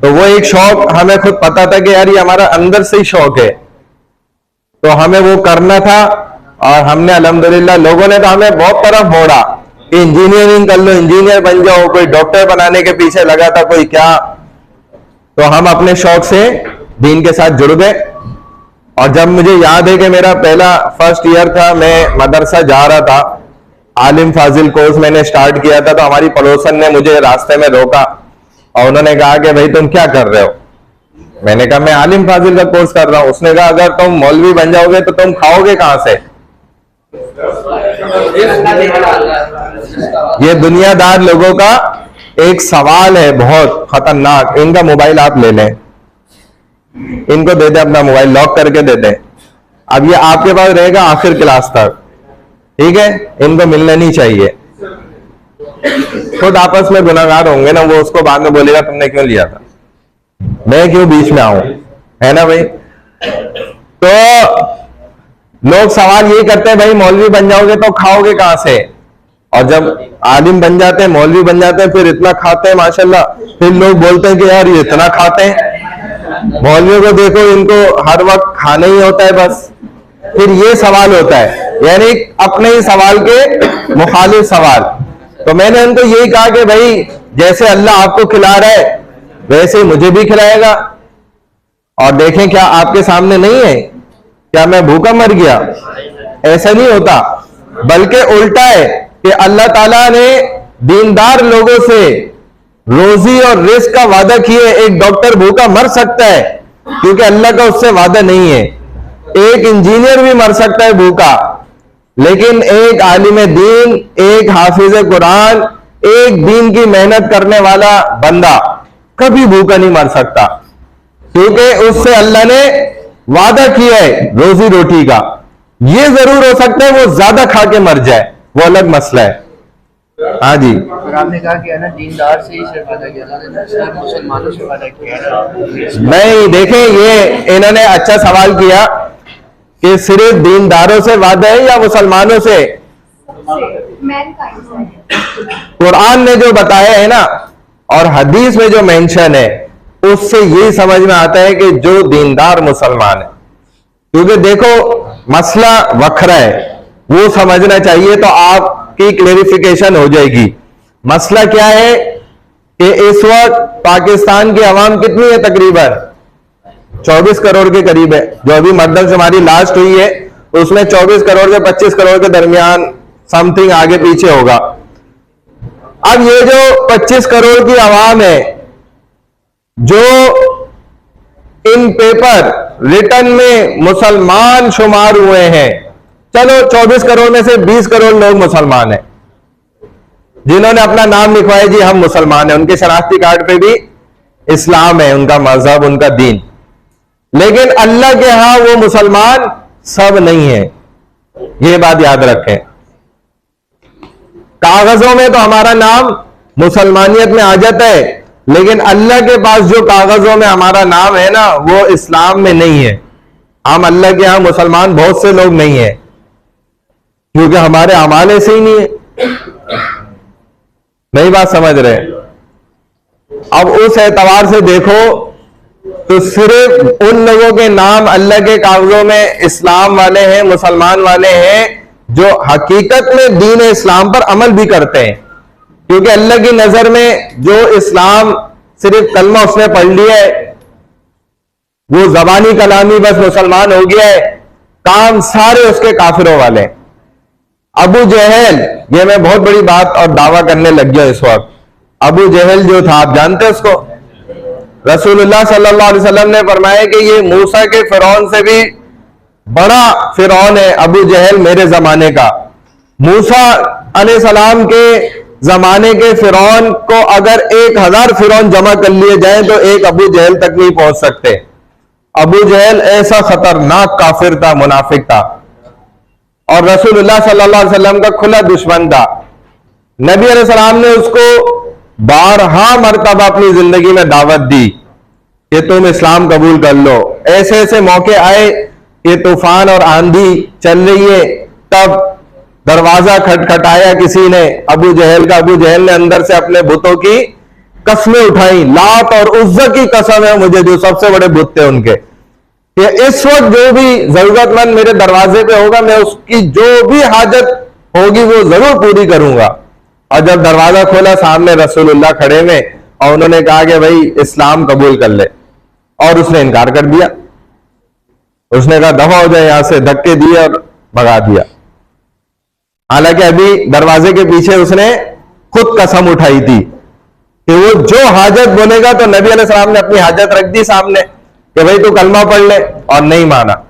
तो वो एक शौक हमें खुद पता था कि यार ये हमारा अंदर से ही शौक है, तो हमें वो करना था, और हमने अल्हम्दुलिल्लाह, लोगों ने तो हमें बहुत तरफ मोड़ा कि इंजीनियरिंग कर लो, इंजीनियर बन जाओ, कोई डॉक्टर बनाने के पीछे लगा था, कोई क्या। तो हम अपने शौक से दीन के साथ जुड़ गए। और जब मुझे याद है कि मेरा पहला फर्स्ट ईयर था, मैं मदरसा जा रहा था, आलिम फाजिल कोर्स मैंने स्टार्ट किया था, तो हमारी पड़ोसन ने मुझे रास्ते में रोका और उन्होंने कहा कि भाई तुम क्या कर रहे हो? मैंने कहा मैं आलिम फाजिल का कोर्स कर रहा हूं। उसने कहा अगर तुम मौलवी बन जाओगे तो तुम खाओगे कहां से? ये दुनियादार लोगों का एक सवाल है बहुत खतरनाक। इनका मोबाइल आप ले लें, इनको दे दे, अपना मोबाइल लॉक करके दे दे। अब ये आपके पास रहेगा आखिर क्लास तक, ठीक है? इनको मिलना नहीं चाहिए। खुद आपस में गुनाहगार होंगे ना, वो उसको बाद में बोलेगा तुमने क्यों लिया था, मैं क्यों बीच में आऊं, है ना भाई? तो लोग सवाल ये करते हैं भाई मौलवी बन जाओगे तो खाओगे कहां से? और जब आलिम बन जाते हैं, मौलवी बन जाते हैं, फिर इतना खाते हैं माशाल्लाह, फिर लोग बोलते हैं कि यार ये इतना खाते हैं। मौलवियों को देखो, इनको हर वक्त खाना ही होता है बस। फिर ये सवाल होता है, यानी अपने ही सवाल के मुखालिफ सवाल। तो मैंने उनको यही कहा कि भाई जैसे अल्लाह आपको खिला रहा है वैसे मुझे भी खिलाएगा। और देखें क्या आपके सामने नहीं है, क्या मैं भूखा मर गया? ऐसा नहीं होता, बल्कि उल्टा है कि अल्लाह ताला ने दीनदार लोगों से रोजी और रिस्क का वादा किए। एक डॉक्टर भूखा मर सकता है क्योंकि अल्लाह का उससे वादा नहीं है। एक इंजीनियर भी मर सकता है भूखा, लेकिन एक आलिम दीन, एक हाफिज कुरान, एक दिन की मेहनत करने वाला बंदा कभी भूखा नहीं मर सकता, क्योंकि उससे अल्लाह ने वादा किया है रोजी रोटी का। ये जरूर हो सकता है वो ज्यादा खा के मर जाए, वो अलग मसला है। हाँ जी, और आपने कहा कि है ना दीनदार से ही सिर्फ वादा किया, अल्लाह ने सिर्फ मुसलमानों से वादा किया है। नहीं, देखें, ये इन्होंने अच्छा सवाल किया कि सिर्फ दीनदारों से वादा है या मुसलमानों से। मैनकाइंड से। कुरान ने जो बताया है ना और हदीस में जो मेंशन है, उससे यही समझ में आता है कि जो दीनदार मुसलमान है, क्योंकि देखो मसला वखरा है, वो समझना चाहिए तो आपकी क्लेरिफिकेशन हो जाएगी। मसला क्या है कि इस वक्त पाकिस्तान की आवाम कितनी है? तकरीबन 24 करोड़ के करीब है। जो अभी मर्दमशुमारी लास्ट हुई है उसमें 24 करोड़ से 25 करोड़ के दरमियान समथिंग आगे पीछे होगा। अब ये जो 25 करोड़ की आवाम है जो इन पेपर रिटर्न में मुसलमान शुमार हुए हैं, चलो 24 करोड़ में से 20 करोड़ लोग मुसलमान हैं जिन्होंने अपना नाम लिखवाया जी हम मुसलमान हैं, उनके शनाख्ती कार्ड पे भी इस्लाम है, उनका मजहब, उनका दीन। लेकिन अल्लाह के यहां वो मुसलमान सब नहीं है, ये बात याद रखें। कागजों में तो हमारा नाम मुसलमानियत में आ जाता है, लेकिन अल्लाह के पास जो कागजों में हमारा नाम है ना, वो इस्लाम में नहीं है। हम अल्लाह के यहां मुसलमान बहुत से लोग नहीं है, क्योंकि हमारे अमाल ऐसे ही नहीं है। नई बात समझ रहे हैं? अब उस एतबार से देखो तो सिर्फ उन लोगों के नाम अल्लाह के कागजों में इस्लाम वाले हैं, मुसलमान वाले हैं, जो हकीकत में दीन इस्लाम पर अमल भी करते हैं। क्योंकि अल्लाह की नजर में जो इस्लाम सिर्फ कलमा उसने पढ़ लिया है, वो जबानी कलामी बस मुसलमान हो गया है, काम सारे उसके काफिरों वाले। अबू जहल, ये मैं बहुत बड़ी बात और दावा करने लग गया इस वक्त। अबू जहल जो था, आप जानते हैं उसको? रसूलुल्लाह सल्लल्लाहु अलैहि वसल्लम ने फरमाया कि ये मूसा के फिरौन से भी बड़ा फिरौन है अबू जहल मेरे जमाने का। मूसा अलैहिस्सलाम के जमाने के फिरौन को अगर 1000 फिरौन जमा कर लिए जाएं तो एक अबू जहल तक नहीं पहुंच सकते। अबू जहल ऐसा खतरनाक काफिर था, मुनाफिक था, और रसूलुल्लाह सल्लल्लाहु अलैहि वसल्लम का खुला दुश्मन था। नबी अलैहिस्सलाम ने उसको 12 मरतबा अपनी जिंदगी में दावत दी कि तुम इस्लाम कबूल कर लो। ऐसे ऐसे मौके आए कि तूफान और आंधी चल रही है, तब दरवाजा खटखटाया किसी ने अबू जहल का। अबू जहल ने अंदर से अपने बुतों की कस्में उठाई, लात और उज्जा की कसम है मुझे, जो सबसे बड़े बुत थे उनके, कि इस वक्त जो भी जरूरतमंद मेरे दरवाजे पे होगा मैं उसकी जो भी हाजत होगी वो जरूर पूरी करूंगा। और जब दरवाजा खोला सामने रसूलुल्लाह खड़े में, और उन्होंने कहा कि भाई इस्लाम कबूल कर ले, और उसने इनकार कर दिया। उसने कहा दफा हो जाए यहां से, धक्के दिए और भगा दिया। हालांकि अभी दरवाजे के पीछे उसने खुद कसम उठाई थी कि वो जो हाजत बोलेगा, तो नबी अलैहिस्सलाम ने अपनी हाजत रख दी सामने कि भाई तू कलमा पढ़ ले, और नहीं माना।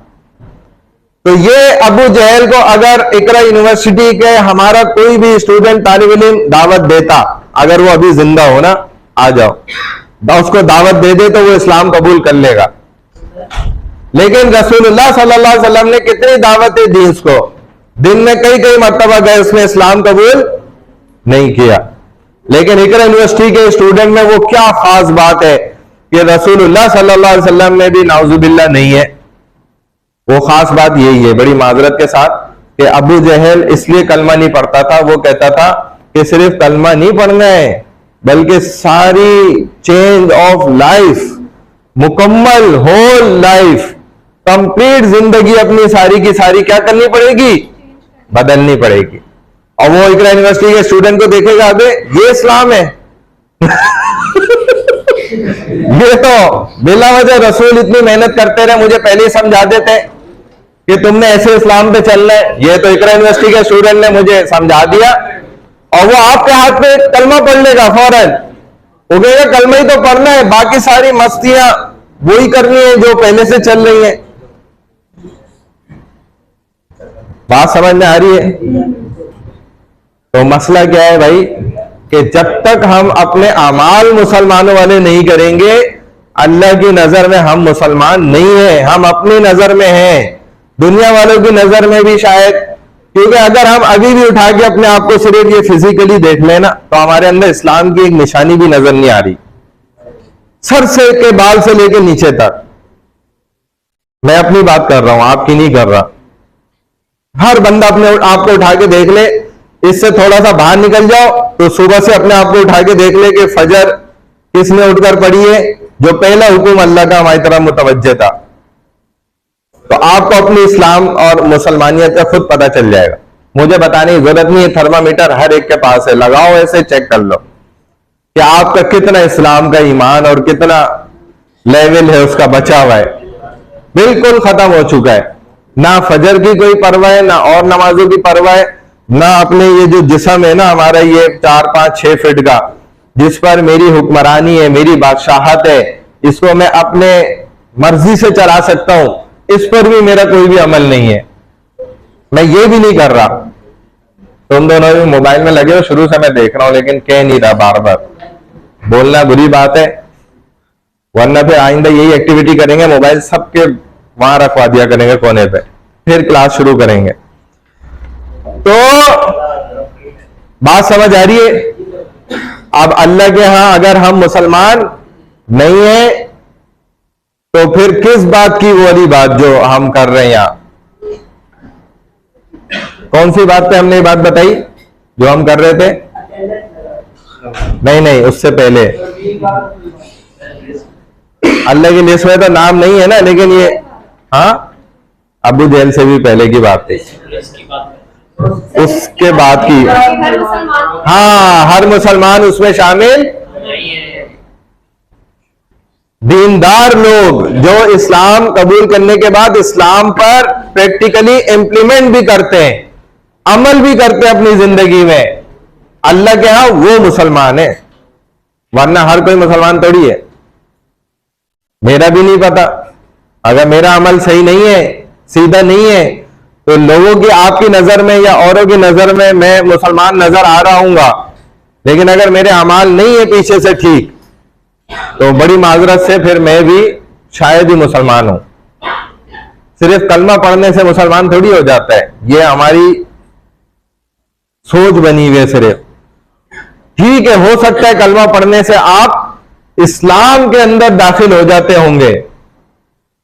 तो ये अबू जहल को अगर इकरा यूनिवर्सिटी के हमारा कोई भी स्टूडेंट तालिब इल्म दावत देता, अगर वो अभी जिंदा हो ना, आ जाओ, उसको दावत दे दे तो वो इस्लाम कबूल कर लेगा। लेकिन रसूलुल्लाह सल्लल्लाहु अलैहि वसल्लम ने कितनी दावतें दी उसको, दिन में कई कई मर्तबा गए, उसने इस्लाम कबूल नहीं किया। लेकिन इकरा यूनिवर्सिटी के स्टूडेंट में वो क्या खास बात है कि रसूलुल्लाह सल्लल्लाहु अलैहि वसल्लम में भी नाउजुबिल्लाह नहीं है। वो खास बात यही है, बड़ी माजरत के साथ, कि अबू जहल इसलिए कलमा नहीं पढ़ता था। वो कहता था कि सिर्फ कलमा नहीं पढ़ना है, बल्कि सारी चेंज ऑफ लाइफ, मुकम्मल होल लाइफ, कंप्लीट जिंदगी अपनी सारी की सारी क्या करनी पड़ेगी? बदलनी पड़ेगी। और वो इकरा यूनिवर्सिटी के स्टूडेंट को देखेगा, अबे ये इस्लाम है ये तो बिला वजह रसूल इतनी मेहनत करते रहे, मुझे पहले ही समझा देते कि तुमने ऐसे इस्लाम पे चलना है। ये तो इकरा यूनिवर्सिटी के स्टूडेंट ने मुझे समझा दिया, और वो आपके हाथ में कलमा पढ़ लेगा फौरन। वो कहेगा कलमा ही तो पढ़ना है, बाकी सारी मस्तियां वही करनी है जो पहले से चल रही है। बात समझ में आ रही है? तो मसला क्या है भाई कि जब तक हम अपने अमाल मुसलमानों वाले नहीं करेंगे, अल्लाह की नजर में हम मुसलमान नहीं हैं, हम अपनी नजर में हैं, दुनिया वालों की नजर में भी शायद। क्योंकि अगर हम अभी भी उठा के अपने आप को सिर्फ ये फिजिकली देख लेना, तो हमारे अंदर इस्लाम की एक निशानी भी नजर नहीं आ रही, सर से के बाल से लेकर नीचे तक। मैं अपनी बात कर रहा हूं, आपकी नहीं कर रहा। हर बंदा अपने आप को उठा के देख ले, इससे थोड़ा सा बाहर निकल जाओ तो सुबह से अपने आप को उठा के देख ले कि फजर किसने उठकर पढ़ी है, जो पहला हुक्म अल्लाह का हमारी तरफ मुतवज्जे था। तो आपको अपनी इस्लाम और मुसलमानियत का खुद पता चल जाएगा, मुझे बताने की जरूरत नहीं है। थर्मामीटर हर एक के पास है, लगाओ ऐसे चेक कर लो कि आपका कितना इस्लाम का ईमान और कितना लेवल है उसका बचा हुआ है। बिल्कुल खत्म हो चुका है, ना फजर की कोई परवाह है, ना और नमाजों की परवाह है, ना अपने ये जो जिस्म है ना हमारा, ये 4, 5, 6 फीट का, जिस पर मेरी हुक्मरानी है, मेरी बादशाहत है, इसको मैं अपने मर्जी से चला सकता हूं, इस पर भी मेरा कोई भी अमल नहीं है। मैं ये भी नहीं कर रहा। तुम दोनों भी मोबाइल में लगे हो, शुरू से मैं देख रहा हूं, लेकिन कह नहीं रहा, बार बार बोलना बुरी बात है, वरना फिर आइंदा यही एक्टिविटी करेंगे, मोबाइल सबके वहां रखवा दिया करेंगे कोने पे, फिर क्लास शुरू करेंगे। तो बात समझ आ रही है? अब अल्लाह के यहां अगर हम मुसलमान नहीं है, तो फिर किस बात की वो वाली बात जो हम कर रहे हैं यहां? कौन सी बात पे हमने ये बात बताई जो हम कर रहे थे? नहीं, उससे पहले अल्लाह की लिस्ट में तो नाम नहीं है ना, लेकिन ये हाँ अबू जहल से भी पहले की बात थी, उसके बाद की। हाँ, हर मुसलमान उसमें शामिल। दीनदार लोग जो इस्लाम कबूल करने के बाद इस्लाम पर प्रैक्टिकली इंप्लीमेंट भी करते हैं, अमल भी करते हैं अपनी जिंदगी में, अल्लाह के यहां वो मुसलमान है। वरना हर कोई मुसलमान थोड़ी है। मेरा भी नहीं पता, अगर मेरा अमल सही नहीं है, सीधा नहीं है, तो लोगों की, आपकी नजर में या औरों की नजर में मैं मुसलमान नजर आ रहा हूंगा, लेकिन अगर मेरे अमाल नहीं है पीछे से ठीक, तो बड़ी माजरत से फिर मैं भी शायद ही मुसलमान हूं। सिर्फ कलमा पढ़ने से मुसलमान थोड़ी हो जाता है, ये हमारी सोच बनी हुई है सिर्फ। ठीक है, हो सकता है कलमा पढ़ने से आप इस्लाम के अंदर दाखिल हो जाते होंगे,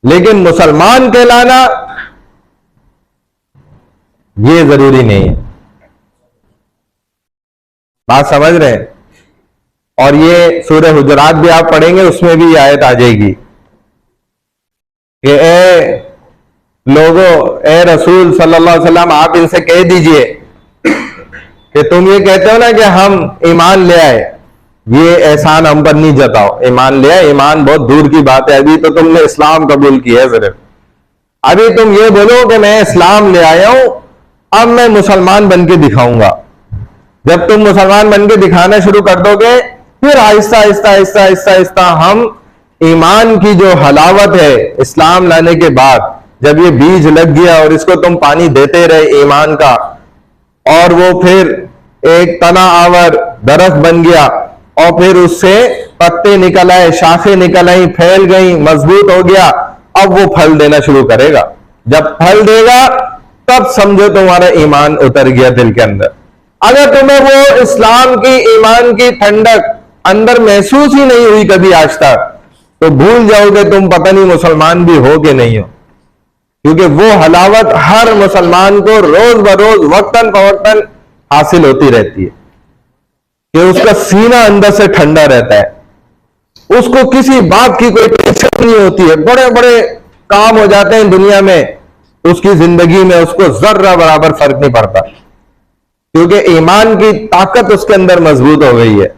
लेकिन मुसलमान कहलाना ये जरूरी नहीं है। बात समझ रहे हैं? और ये सूरह हुजरात भी आप पढ़ेंगे, उसमें भी ये आयत आ जाएगी कि ए लोगों, ए रसूल सल्लल्लाहु अलैहि वसल्लम, आप इनसे कह दीजिए कि तुम ये कहते हो ना कि हम ईमान ले आए, ये एहसान हम पर नहीं जताओ। ईमान ले आए, ईमान बहुत दूर की बात है, अभी तो तुमने इस्लाम कबूल किया है सिर्फ। अभी तुम ये बोलो कि मैं इस्लाम ले आया हूं, अब मैं मुसलमान बन के दिखाऊंगा। जब तुम मुसलमान बन के दिखाना शुरू कर दोगे, फिर आहिस्ता आहिस्ता आहिस्ता आहिस्ता आहिस्ता हम ईमान की जो हलावत है इस्लाम लाने के बाद, जब ये बीज लग गया और इसको तुम पानी देते रहे ईमान का, और वो फिर एक तना आवर दरख्त बन गया, और फिर उससे पत्ते निकल आए, शाखें निकल आई, फैल गई, मजबूत हो गया, अब वो फल देना शुरू करेगा। जब फल देगा तब समझो तुम्हारा ईमान उतर गया दिल के अंदर। अगर तुम्हें वो इस्लाम की, ईमान की ठंडक अंदर महसूस ही नहीं हुई कभी आज तक, तो भूल जाओगे तुम पता नहीं मुसलमान भी हो कि नहीं हो। क्योंकि वो हलावत हर मुसलमान को रोज बरोज वक्तन फवक्तन हासिल होती रहती है कि उसका सीना अंदर से ठंडा रहता है, उसको किसी बात की कोई टेंशन नहीं होती है। बड़े बड़े काम हो जाते हैं दुनिया में, उसकी जिंदगी में उसको जर्रा बराबर फर्क नहीं पड़ता, क्योंकि ईमान की ताकत उसके अंदर मजबूत हो गई है।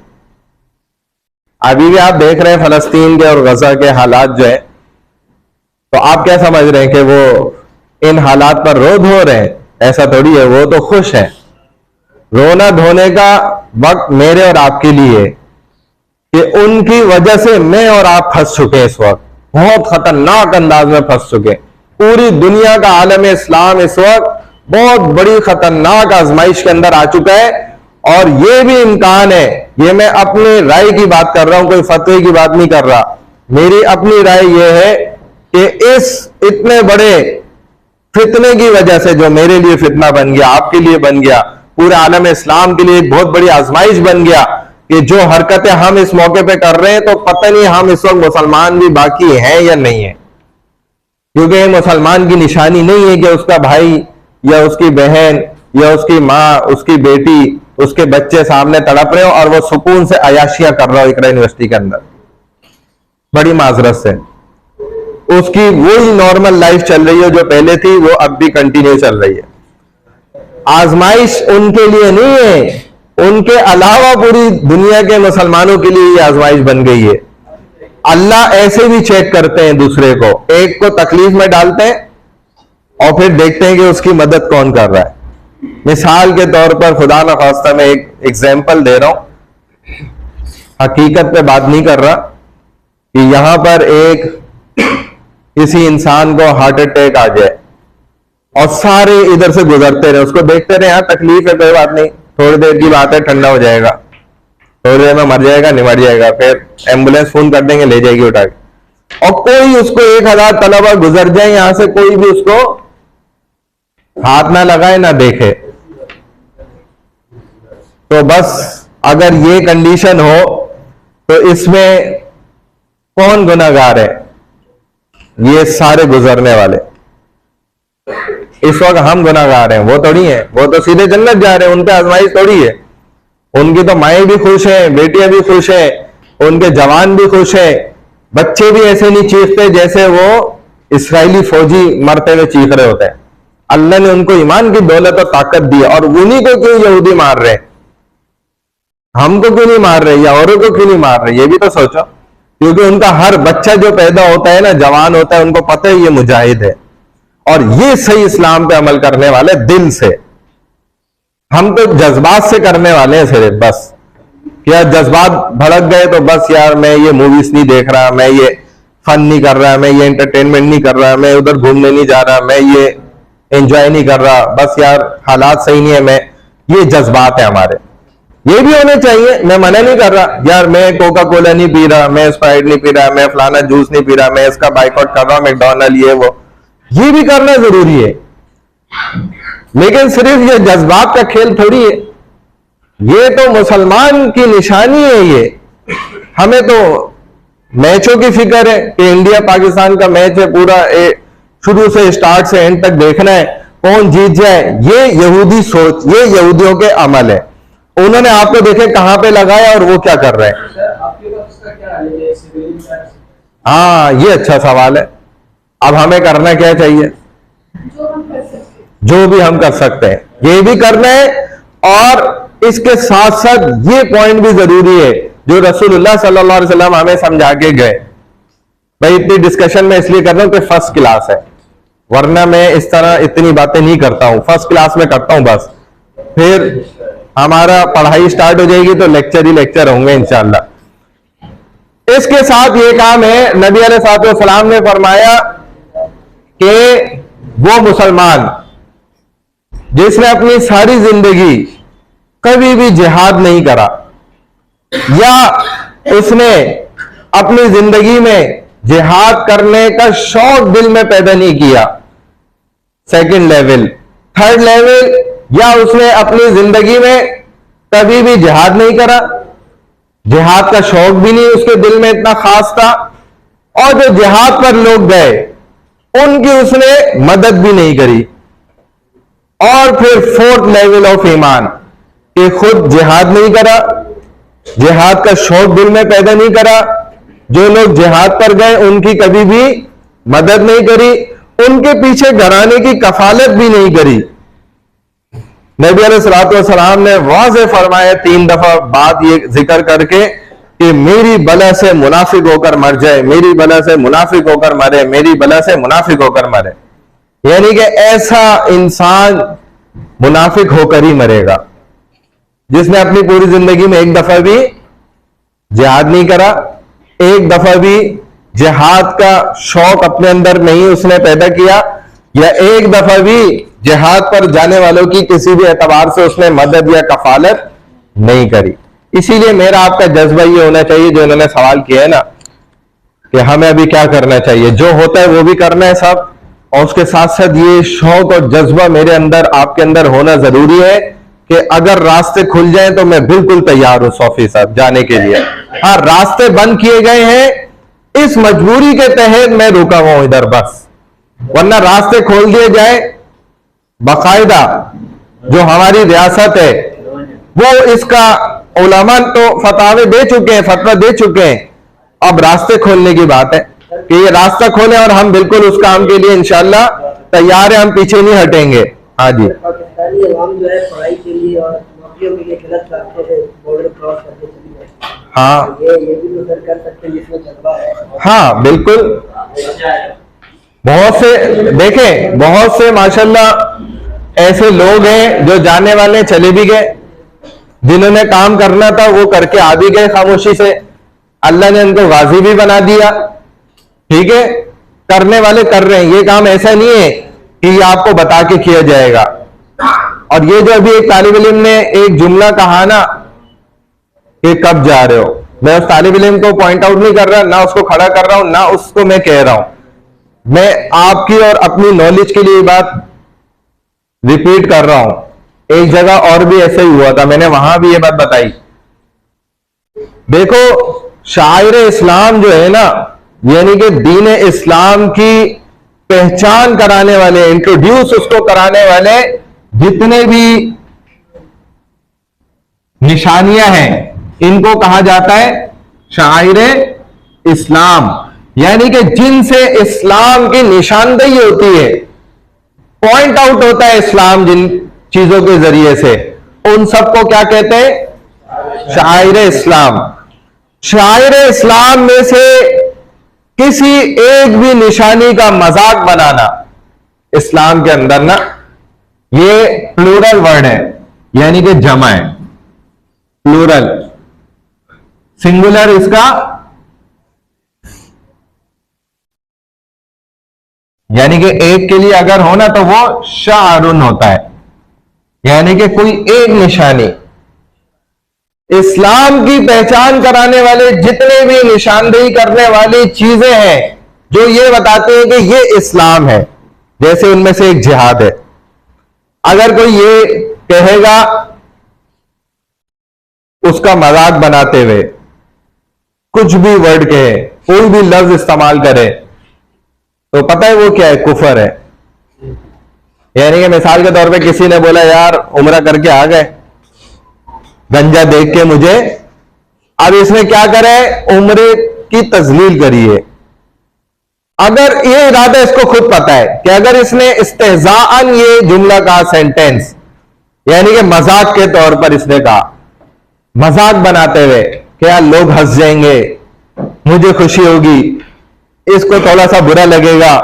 अभी भी आप देख रहे हैं फलस्तीन के और गजा के हालात जो है, तो आप क्या समझ रहे हैं कि वो इन हालात पर रो धो रहे हैं? ऐसा थोड़ी है, वो तो खुश है। रोना धोने का वक्त मेरे और आपके लिए कि उनकी वजह से मैं और आप फंस चुके हैं, इस वक्त बहुत खतरनाक अंदाज में फंस चुके। पूरी दुनिया का आलम इस्लाम इस वक्त बहुत बड़ी खतरनाक आजमाइश के अंदर आ चुका है, और ये भी इम्कान है, ये मैं अपनी राय की बात कर रहा हूं, कोई फतवे की बात नहीं कर रहा, मेरी अपनी राय ये है कि इस इतने बड़े फितने की वजह से, जो मेरे लिए फितना बन गया, आपके लिए बन गया, पूरे आलम इस्लाम के लिए एक बहुत बड़ी आजमाइश बन गया, कि जो हरकतें हम इस मौके पे कर रहे हैं तो पता नहीं हम इस वक्त मुसलमान भी बाकी हैं या नहीं है, क्योंकि मुसलमान की निशानी नहीं है कि उसका भाई या उसकी बहन या उसकी माँ, उसकी बेटी, उसके बच्चे सामने तड़प रहे हो और वो सुकून से अयाशियां कर रहा हो इकरा यूनिवर्सिटी के अंदर, बड़ी माजरत से उसकी वही नॉर्मल लाइफ चल रही है जो पहले थी, वो अब भी कंटिन्यू चल रही है। आजमाइश उनके लिए नहीं है, उनके अलावा पूरी दुनिया के मुसलमानों के लिए ये आजमाइश बन गई है। अल्लाह ऐसे भी चेक करते हैं दूसरे को, एक को तकलीफ में डालते हैं और फिर देखते हैं कि उसकी मदद कौन कर रहा है। मिसाल के तौर पर, खुदा न खास्ता मैं एक एग्जाम्पल दे रहा हूं, हकीकत पे बात नहीं कर रहा, कि यहां पर एक किसी इंसान को हार्ट अटैक आ जाए और सारे इधर से गुजरते रहे, उसको देखते रहे, हाँ तकलीफ है कोई बात नहीं, थोड़ी देर की बात है, ठंडा हो जाएगा, थोड़ी देर में मर जाएगा, निमट जाएगा, फिर एम्बुलेंस फोन कर देंगे, ले जाएगी उठा के। और कोई उसको 1000 तलबा गुजर जाए यहां से, कोई भी उसको हाथ ना लगाए ना देखे, तो बस अगर ये कंडीशन हो तो इसमें कौन गुनाहगार है? ये सारे गुजरने वाले। इस वक्त हम गुनाहगार हैं, वो थोड़ी हैं, वो तो सीधे जन्नत जा रहे हैं, उन पे आजमाइश थोड़ी है। उनकी तो माएँ भी खुश हैं, बेटियां भी खुश हैं, उनके जवान भी खुश हैं, बच्चे भी ऐसे नहीं चीखते जैसे वो इस्राएली फौजी मरते हुए चीख रहे होते हैं। अल्लाह ने उनको ईमान की दौलत और ताकत दी, और उन्हीं को क्यों यहूदी मार रहे हैं, हमको क्यों नहीं मार रहे, या औरों को क्यों नहीं मार रहे? ये भी तो सोचो, क्योंकि उनका हर बच्चा जो पैदा होता है ना, जवान होता है, उनको पता है ये मुजाहिद है, और ये सही इस्लाम पे अमल करने वाले दिल से। हम तो जज्बात से करने वाले हैं सिर्फ, बस क्या जज्बात भड़क गए तो बस यार मैं ये मूवीज नहीं देख रहा, मैं ये फन नहीं कर रहा, मैं ये एंटरटेनमेंट नहीं कर रहा, मैं उधर घूमने नहीं जा रहा, मैं ये एंजॉय नहीं कर रहा, बस यार हालात सही नहीं है, मैं, ये जज्बात है हमारे, ये भी होने चाहिए, मैं मना नहीं कर रहा, यार मैं कोका कोला नहीं पी रहा, मैं स्प्राइट नहीं पी रहा, मैं फलाना जूस नहीं पी रहा, मैं इसका बाइकआउट कर रहा हूं, मैकडॉनल्ड ये वो, ये भी करना जरूरी है, लेकिन सिर्फ ये जज्बात का खेल थोड़ी है। ये तो मुसलमान की निशानी है। ये हमें तो मैचों की फिक्र है कि इंडिया पाकिस्तान का मैच है, पूरा शुरू से स्टार्ट से एंड तक देखना है, कौन जीत जाए। ये यहूदी सोच, ये यहूदियों के अमल है। उन्होंने आपको देखे कहां पे लगाया और वो क्या कर रहे हैं। हाँ, ये अच्छा सवाल है। अब हमें करना क्या चाहिए? जो भी हम कर सकते हैं ये भी करना है, और इसके साथ साथ ये पॉइंट भी जरूरी है जो रसूलुल्लाह सल्लल्लाहु अलैहि वसल्लम हमें समझा के गए। भाई इतनी डिस्कशन में इसलिए कर रहा हूं कि फर्स्ट क्लास है, वरना मैं इस तरह इतनी बातें नहीं करता हूं, फर्स्ट क्लास में करता हूं बस। फिर हमारा पढ़ाई स्टार्ट हो जाएगी तो लेक्चर ही लेक्चर होंगे इंशाअल्लाह। इसके साथ ये काम है, नबी अलैहिस्सलाम ने फरमाया कि वो मुसलमान जिसने अपनी सारी जिंदगी कभी भी जिहाद नहीं करा, या उसने अपनी जिंदगी में जिहाद करने का शौक दिल में पैदा नहीं किया, सेकंड लेवल, थर्ड लेवल, या उसने अपनी जिंदगी में कभी भी जिहाद नहीं करा, जिहाद का शौक भी नहीं उसके दिल में इतना खास था, और जो जिहाद पर लोग गए उनकी उसने मदद भी नहीं करी। और फिर फोर्थ लेवल ऑफ ईमान कि खुद जिहाद नहीं करा, जिहाद का शौक दिल में पैदा नहीं करा, जो लोग जिहाद पर गए उनकी कभी भी मदद नहीं करी, उनके पीछे घराने की कफालत भी नहीं करी। नबी अलैहिस्सलाम ने वाज़ेह फरमाया 3 दफा बात ये जिक्र करके कि मेरी बला से मुनाफिक होकर मर जाए, मेरी बला से मुनाफिक होकर मरे, मेरी बला से मुनाफिक होकर मरे, यानी कि ऐसा इंसान मुनाफिक होकर ही मरेगा जिसने अपनी पूरी जिंदगी में एक दफा भी जिहाद नहीं करा, एक दफा भी जिहाद का शौक अपने अंदर नहीं उसने पैदा किया, या एक दफा भी जिहाद पर जाने वालों की किसी भी एतबार से उसने मदद या कफालत नहीं करी। इसीलिए मेरा आपका जज्बा ये होना चाहिए, जो इन्होंने सवाल किया है ना कि हमें अभी क्या करना चाहिए, जो होता है वो भी करना है सब, और उसके साथ साथ ये शौक और जज्बा मेरे अंदर आपके अंदर होना जरूरी है कि अगर रास्ते खुल जाएं तो मैं बिल्कुल तैयार हूं 100% जाने के लिए। हाँ, रास्ते बंद किए गए हैं, इस मजबूरी के तहत मैं रुका हुआ हूं इधर बस, वरना रास्ते खोल दिए जाए बाकायदा जो हमारी रियासत है वो इसका उलमा तो फतावे दे चुके हैं, फतवा दे चुके हैं। अब रास्ते खोलने की बात है कि ये रास्ता खोले और हम बिल्कुल उस काम के लिए इंशाल्लाह तैयार है, हम पीछे नहीं हटेंगे। हाँ जी, पाकिस्तानी अवाम जो है पढ़ाई के लिए और नौकरियों के लिए गलत रास्ते से बॉर्डर क्रॉस करके चली जाए। हाँ ये भी तो सर कर सकते हैं जिसमें जज्बा है। हाँ बिल्कुल, बहुत से देखें, बहुत से माशाल्लाह ऐसे लोग हैं जो जाने वाले चले भी गए, जिन्होंने काम करना था वो करके आ भी गए खामोशी से, अल्लाह ने उनको गाजी भी बना दिया। ठीक है, करने वाले कर रहे हैं, ये काम ऐसा नहीं है कि ये आपको बता के किया जाएगा। और ये जो अभी एक तालिब इल्म ने एक जुमला कहा ना कि कब जा रहे हो, मैं उस तालिब इल्म को पॉइंट आउट नहीं कर रहा, ना उसको खड़ा कर रहा हूं, ना उसको मैं कह रहा हूं, मैं आपकी और अपनी नॉलेज के लिए बात रिपीट कर रहा हूं। एक जगह और भी ऐसे ही हुआ था, मैंने वहां भी ये बात बताई। देखो, शायर इस्लाम जो है ना, यानी कि दीन इस्लाम की पहचान कराने वाले, इंट्रोड्यूस उसको कराने वाले जितने भी निशानियां हैं, इनको कहा जाता है शायर इस्लाम, यानी कि जिनसे इस्लाम की निशानदेही होती है, पॉइंट आउट होता है इस्लाम जिन चीजों के जरिए से, उन सबको क्या कहते हैं? शायर इस्लाम। शायर इस्लाम में से किसी एक भी निशानी का मजाक बनाना इस्लाम के अंदर ना, ये प्लूरल वर्ड है, यानी कि जमा है, प्लूरल। सिंगुलर इसका यानी कि एक के लिए अगर हो ना तो वो शारुन होता है, यानी कि कोई एक निशानी। इस्लाम की पहचान कराने वाले जितने भी निशानदेही करने वाली चीजें हैं जो ये बताते हैं कि ये इस्लाम है, जैसे उनमें से एक जिहाद है। अगर कोई ये कहेगा उसका मजाक बनाते हुए, कुछ भी वर्ड कहे, कोई भी लफ्ज इस्तेमाल करे, तो पता है वो क्या है? कुफर है। यानी कि मिसाल के तौर पे किसी ने बोला यार उम्रा करके आ गए, गंजा देख के मुझे, अब इसने क्या करे? उम्रे की तजलील करी है। अगर ये इरादा इसको खुद पता है कि अगर इसने इस्तेज़ाअन ये जुमला कहा, सेंटेंस, यानी कि मजाक के तौर पर इसने कहा, मजाक बनाते हुए कि यार लोग हंस जाएंगे, मुझे खुशी होगी, इसको थोड़ा सा बुरा लगेगा,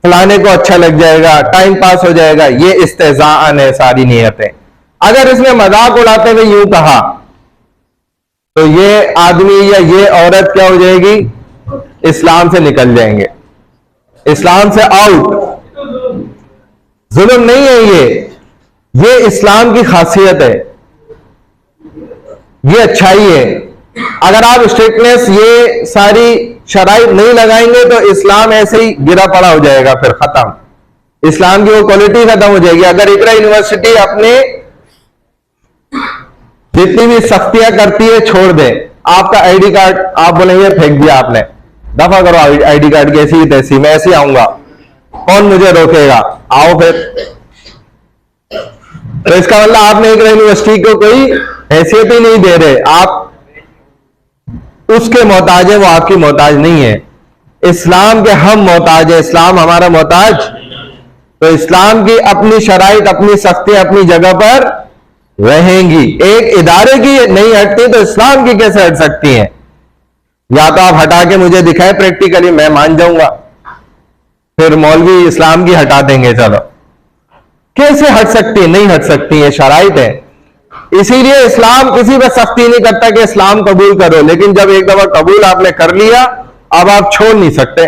फलाने को अच्छा लग जाएगा, टाइम पास हो जाएगा, ये इस्तेज़ाअन है सारी नियतें। अगर इसने मजाक उड़ाते हुए यूं कहा तो ये आदमी या ये औरत क्या हो जाएगी? इस्लाम से निकल जाएंगे, इस्लाम से आउट। जुल्म नहीं है ये इस्लाम की खासियत है, ये अच्छाई है। अगर आप स्ट्रिक्टनेस ये सारी शराइत नहीं लगाएंगे तो इस्लाम ऐसे ही गिरा पड़ा हो जाएगा, फिर खत्म, इस्लाम की वो क्वालिटी खत्म हो जाएगी। अगर इकरा यूनिवर्सिटी अपने जितनी भी सख्तियां करती है छोड़ दे, आपका आईडी कार्ड आप बोलेंगे फेंक दिया आपने, दफा करो आईडी कार्ड की ऐसी ही तैसी, मैं ऐसे आऊंगा, कौन मुझे रोकेगा, आओ फिर। तो इसका मतलब आपने एक यूनिवर्सिटी को कोई हैसियत ही नहीं दे रहे, आप उसके मोहताज है, वो आपकी मोहताज नहीं है। इस्लाम के हम मोहताज है, इस्लाम हमारा मोहताज। तो इस्लाम की अपनी शराइत, अपनी सख्तियां अपनी जगह पर रहेंगी। एक इदारे की नहीं हटती तो इस्लाम की कैसे हट सकती हैं? या तो आप हटा के मुझे दिखाए प्रैक्टिकली, मैं मान जाऊंगा, फिर मौलवी इस्लाम की हटा देंगे, चलो। कैसे हट सकती है? नहीं हट सकती है, शराइत है। इसीलिए इस्लाम किसी पर सख्ती नहीं करता कि इस्लाम कबूल करो, लेकिन जब एक दफा कबूल आपने कर लिया, अब आप छोड़ नहीं सकते।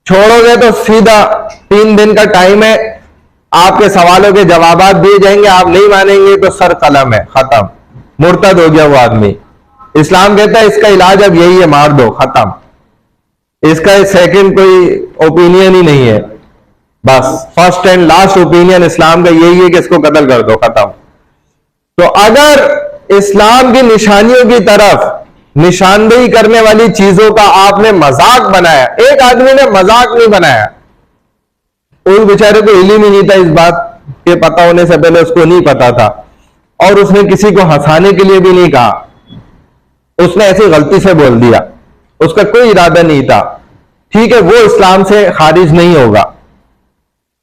छोड़ोगे तो सीधा 3 दिन का टाइम है, आपके सवालों के जवाब दिए जाएंगे, आप नहीं मानेंगे तो सर कलम है, खत्म, मुर्तद हो गया वो आदमी। इस्लाम कहता है इसका इलाज अब यही है, मार दो, खत्म। इसका सेकंड कोई ओपिनियन ही नहीं है, बस फर्स्ट एंड लास्ट ओपिनियन इस्लाम का यही है कि इसको कत्ल कर दो, खत्म। तो अगर इस्लाम की निशानियों की तरफ निशानदेही करने वाली चीजों का आपने मजाक बनाया, एक आदमी ने मजाक नहीं बनाया, उस बेचारे को इल्म ही नहीं था, इस बात के पता होने से पहले उसको नहीं पता था, और उसने किसी को हंसाने के लिए भी नहीं कहा, उसने ऐसी गलती से बोल दिया, उसका कोई इरादा नहीं था, ठीक है, वो इस्लाम से खारिज नहीं होगा।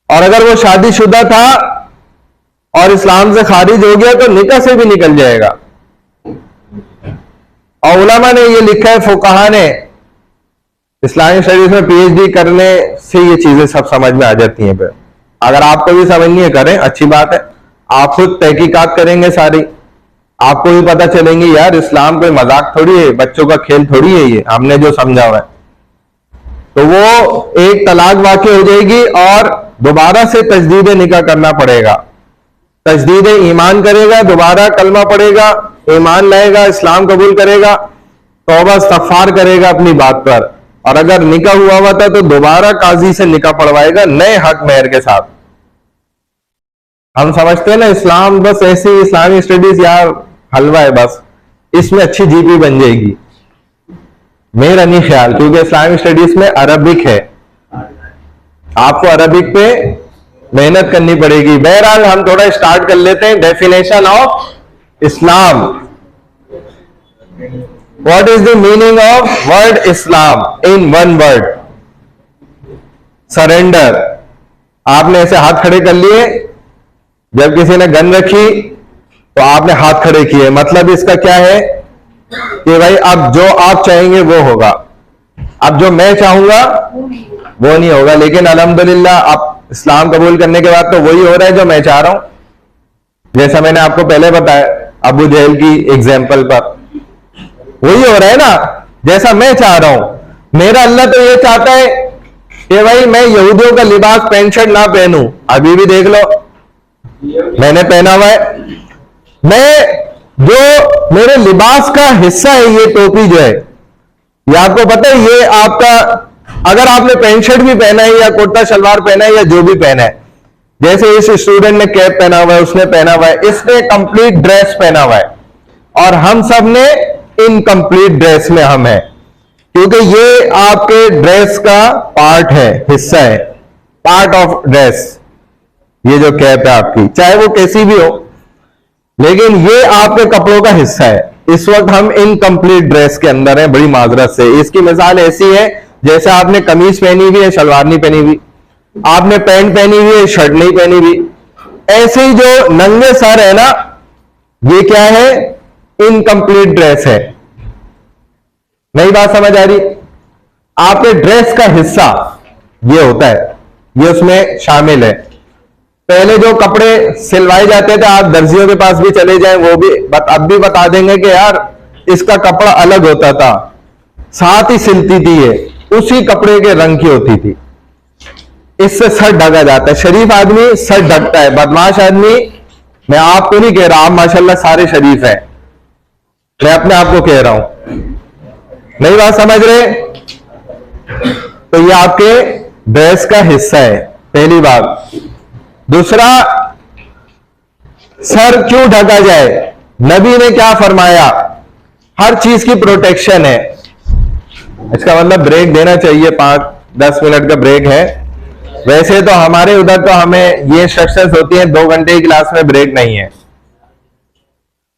और अगर वो शादीशुदा था और इस्लाम से खारिज हो गया तो निकाह से भी निकल जाएगा। और उलमा ने ये लिखा है, फुकाहा ने, इस्लामिक स्टडीज में पीएचडी करने से ये चीजें सब समझ में आ जाती हैं। फिर अगर आपको भी समझनी है करें, अच्छी बात है, आप खुद तहकीकात करेंगे सारी, आपको भी पता चलेंगे यार इस्लाम कोई मजाक थोड़ी है, बच्चों का खेल थोड़ी है ये, हमने जो समझा हुआ है। तो वो एक तलाक वाक़ई हो जाएगी और दोबारा से तजदीद निकाह करना पड़ेगा, तजदीद ईमान करेगा, दोबारा कलमा पड़ेगा, ईमान लाएगा, इस्लाम कबूल करेगा, तौबा इस्तग़फ़ार करेगा अपनी बात पर, और अगर निकाह हुआ था तो दोबारा काजी से निकाह पढ़वाएगा नए हक मेहर के साथ। हम समझते हैं ना इस्लाम बस ऐसी इस्लामिक स्टडीज यार हलवा है, बस इसमें अच्छी जीपी बन जाएगी, मेरा नहीं ख्याल, क्योंकि इस्लामिक स्टडीज में अरबिक है, आपको अरबिक पे मेहनत करनी पड़ेगी। बहरहाल हम थोड़ा स्टार्ट कर लेते हैं। Definition of Islam, what is the meaning of word Islam in one word? Surrender. आपने ऐसे हाथ खड़े कर लिए, जब किसी ने गन रखी तो आपने हाथ खड़े किए, मतलब इसका क्या है कि भाई अब जो आप चाहेंगे वो होगा, अब जो मैं चाहूंगा वो नहीं होगा। लेकिन अल्हम्दुलिल्लाह आप इस्लाम कबूल करने के बाद तो वही हो रहा है जो मैं चाह रहा हूं। जैसा मैंने आपको पहले बताया अबू जहल की एग्जाम्पल पर, वही हो रहा है ना, जैसा मैं चाह रहा हूं। मेरा अल्लाह तो ये चाहता है कि भाई मैं यहूदियों का लिबास पैंट शर्ट ना पहनूं, अभी भी देख लो मैंने पहना हुआ है। मैं जो मेरे लिबास का हिस्सा है, ये टोपी जो है, ये आपको पता है, ये आपका, अगर आपने पैंट शर्ट भी पहना है या कुर्ता शलवार पहना है या जो भी पहना है, जैसे इस स्टूडेंट ने कैप पहना हुआ है, उसने पहना हुआ है, इसने कंप्लीट ड्रेस पहना हुआ है, और हम सब ने इनकम्प्लीट ड्रेस में हम हैं, क्योंकि ये आपके ड्रेस का पार्ट है, हिस्सा है, पार्ट ऑफ ड्रेस। ये जो कैप है आपकी, चाहे वो कैसी भी हो, लेकिन ये आपके कपड़ों का हिस्सा है। इस वक्त हम इनकम्प्लीट ड्रेस के अंदर हैं, बड़ी माजरत से। इसकी मिसाल ऐसी है जैसे आपने कमीज पहनी हुई है, शलवार नहीं पहनी हुई, आपने पैंट पहनी हुई है, शर्ट नहीं पहनी हुई। ऐसे ही जो नंगे सर है ना, ये क्या है? इनकम्प्लीट ड्रेस है। नई बात समझ आ रही? आपके ड्रेस का हिस्सा ये होता है, ये उसमें शामिल है। पहले जो कपड़े सिलवाए जाते थे, आप दर्जियों के पास भी चले जाएं, वो भी अब भी बता देंगे कि यार इसका कपड़ा अलग होता था, साथ ही सिलती थी, ये उसी कपड़े के रंग की होती थी। इससे सर ढका जाता है। शरीफ आदमी सर ढकता है, बदमाश आदमी, मैं आपको नहीं कह रहा, आप माशाल्लाह सारे शरीफ हैं, मैं अपने आप को कह रहा हूं। नई बात समझ रहे? तो ये आपके ड्रेस का हिस्सा है, पहली बात। दूसरा, सर क्यों ढका जाए? नबी ने क्या फरमाया? हर चीज की प्रोटेक्शन है। इसका मतलब ब्रेक देना चाहिए, 5-10 मिनट का ब्रेक है। वैसे तो हमारे उधर तो हमें ये इंस्ट्रक्शंस होती हैं 2 घंटे की क्लास में ब्रेक नहीं है,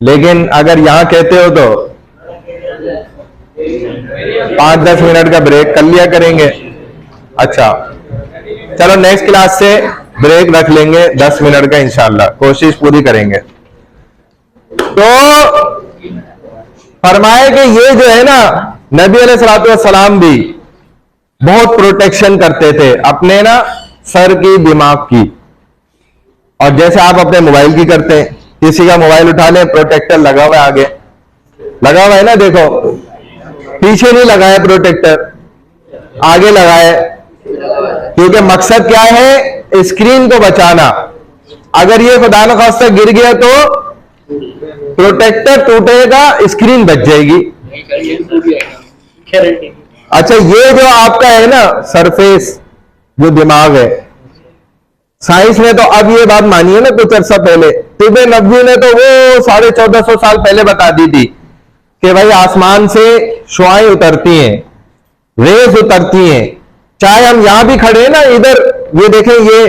लेकिन अगर यहां कहते हो तो 5-10 मिनट का ब्रेक कर लिया करेंगे। अच्छा चलो, नेक्स्ट क्लास से ब्रेक रख लेंगे 10 मिनट का, इंशाल्लाह कोशिश पूरी करेंगे। तो फरमाए कि ये जो है ना, नबी अलैहिस्सलाम भी बहुत प्रोटेक्शन करते थे अपने ना सर की, दिमाग की। और जैसे आप अपने मोबाइल की करते हैं, किसी का मोबाइल उठा लें, प्रोटेक्टर लगा हुआ है, आगे लगा हुआ है ना, देखो पीछे नहीं लगा है प्रोटेक्टर, आगे लगा है, क्योंकि मकसद क्या है? स्क्रीन को बचाना। अगर ये खुदा न खास्ता गिर गया तो प्रोटेक्टर टूटेगा, स्क्रीन बच जाएगी। नहीं करिए, तो भी आएगा, गारंटी। अच्छा, ये जो आपका है ना सरफेस, जो दिमाग है, साइंस ने तो अब ये बात मानी है ना कुछ अर्सा पहले, तिब्बे नबवी ने तो वो 1450 साल पहले बता दी थी कि भाई आसमान से शुआएं उतरती हैं, रेज उतरती हैं। चाहे हम यहां भी खड़े हैं ना, इधर ये देखें, ये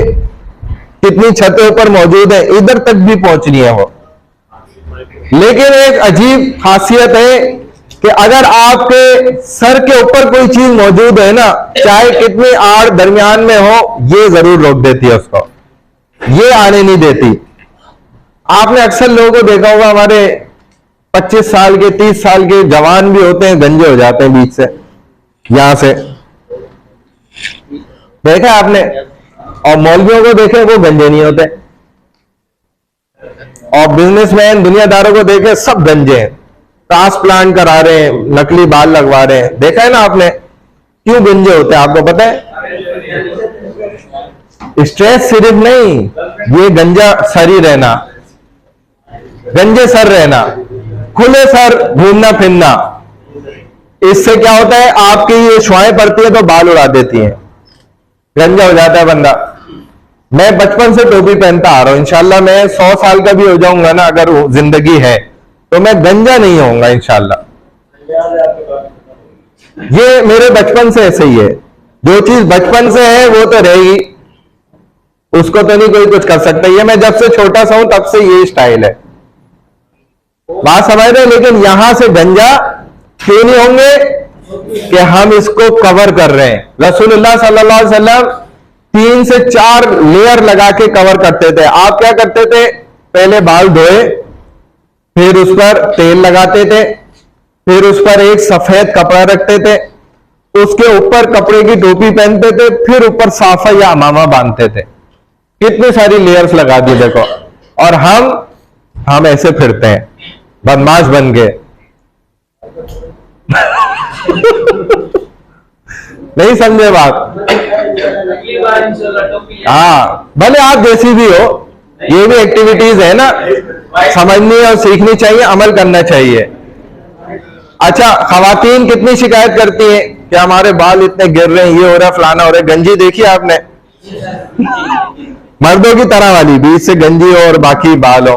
कितनी छतें ऊपर मौजूद है, इधर तक भी पहुंच रही है वो। लेकिन एक अजीब खासियत है कि अगर आपके सर के ऊपर कोई चीज मौजूद है ना, चाहे कितनी आड़ दरमियान में हो, ये जरूर रोक देती है उसको, ये आने नहीं देती। आपने अक्सर लोगों को देखा होगा, हमारे 25 साल के 30 साल के जवान भी होते हैं, गंजे हो जाते हैं बीच से, यहां से देखा आपने। और मौलवियों को देखे, वो गंजे नहीं होते। और बिजनेसमैन दुनियादारों को देखे, सब गंजे हैं, ट्रांसप्लांट करा रहे हैं, नकली बाल लगवा रहे हैं, देखा है ना आपने। क्यों गंजे होते हैं आपको पता है? स्ट्रेस सिर्फ नहीं, ये गंजा सर ही रहना, गंजे सर रहना, खुले सर घूमना फिरना, इससे क्या होता है, आपकी ये शुआएं पड़ती है तो बाल उड़ा देती हैं, गंजा हो जाता है बंदा। मैं बचपन से टोपी पहनता आ रहा हूं, इंशाल्लाह मैं 100 साल का भी हो जाऊंगा ना, अगर जिंदगी है तो मैं गंजा नहीं होऊंगा इंशाल्लाह। ये मेरे बचपन से ऐसे ही है, जो चीज बचपन से है वो तो रहेगी, उसको तो नहीं कोई कुछ कर सकता। ये मैं जब से छोटा सा हूं तब से ये स्टाइल है, बात समझ रहे। लेकिन यहां से गंजा क्यों नहीं होंगे कि हम इसको कवर कर रहे हैं। रसूलुल्लाह सल्लल्लाहु अलैहि वसल्लम 3 से 4 लेयर लगा के कवर करते थे। आप क्या करते थे, पहले बाल धोए, फिर उस पर तेल लगाते थे, फिर उस पर एक सफेद कपड़ा रखते थे, उसके ऊपर कपड़े की टोपी पहनते थे, फिर ऊपर साफा या अमामा बांधते थे। कितनी सारी लेयर्स लगा दी देखो। और हम ऐसे फिरते हैं बदमाश बन के। नहीं समझे बात? हाँ, भले आप जैसी भी हो, ये भी एक्टिविटीज है ना, समझनी और सीखनी चाहिए, अमल करना चाहिए। अच्छा, खवातीन कितनी शिकायत करती हैं कि हमारे बाल इतने गिर रहे हैं, ये हो रहा है, फलाना हो रहा है। गंजी देखी आपने, मर्दों की तरह वाली, बीच से गंजी हो और बाकी बाल हो।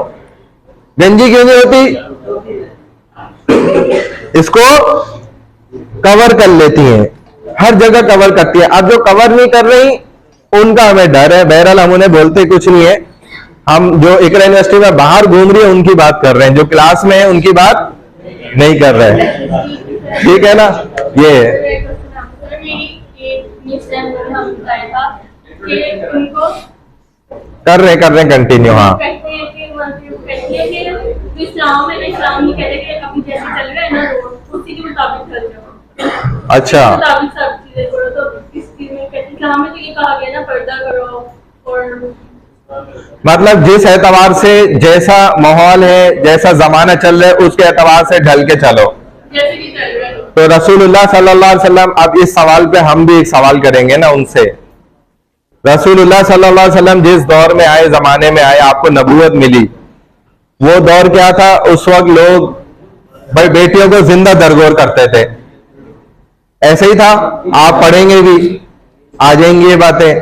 गंजी क्यों नहीं होती? इसको कवर कर लेती हैं, हर जगह कवर करती है। अब जो कवर नहीं कर रही उनका हमें डर है। बहरहाल हम उन्हें बोलते कुछ नहीं है, हम जो इकरा यूनिवर्सिटी में बाहर घूम रही है उनकी बात कर रहे हैं, जो क्लास में है उनकी बात नहीं कर रहे हैं, ठीक है ना। ये कर रहे हैं कंटिन्यू। हाँ, अच्छा, मतलब जिस एतबार से जैसा माहौल है, जैसा जमाना चल रहा है, उसके एतबार से ढल के चलो। तो रसूलुल्लाह सल्लल्लाहु अलैहि वसल्लम, अब इस सवाल पे हम भी एक सवाल करेंगे ना उनसे। रसूलुल्लाह सल्लल्लाहु अलैहि वसल्लम जिस दौर में आए, जमाने में आए, आपको नबूवत मिली, वो दौर क्या था? उस वक्त लोग भाई बेटियों को जिंदा दरगोर करते थे, ऐसे ही था। आप पढ़ेंगे भी, आ जाएंगी ये बातें।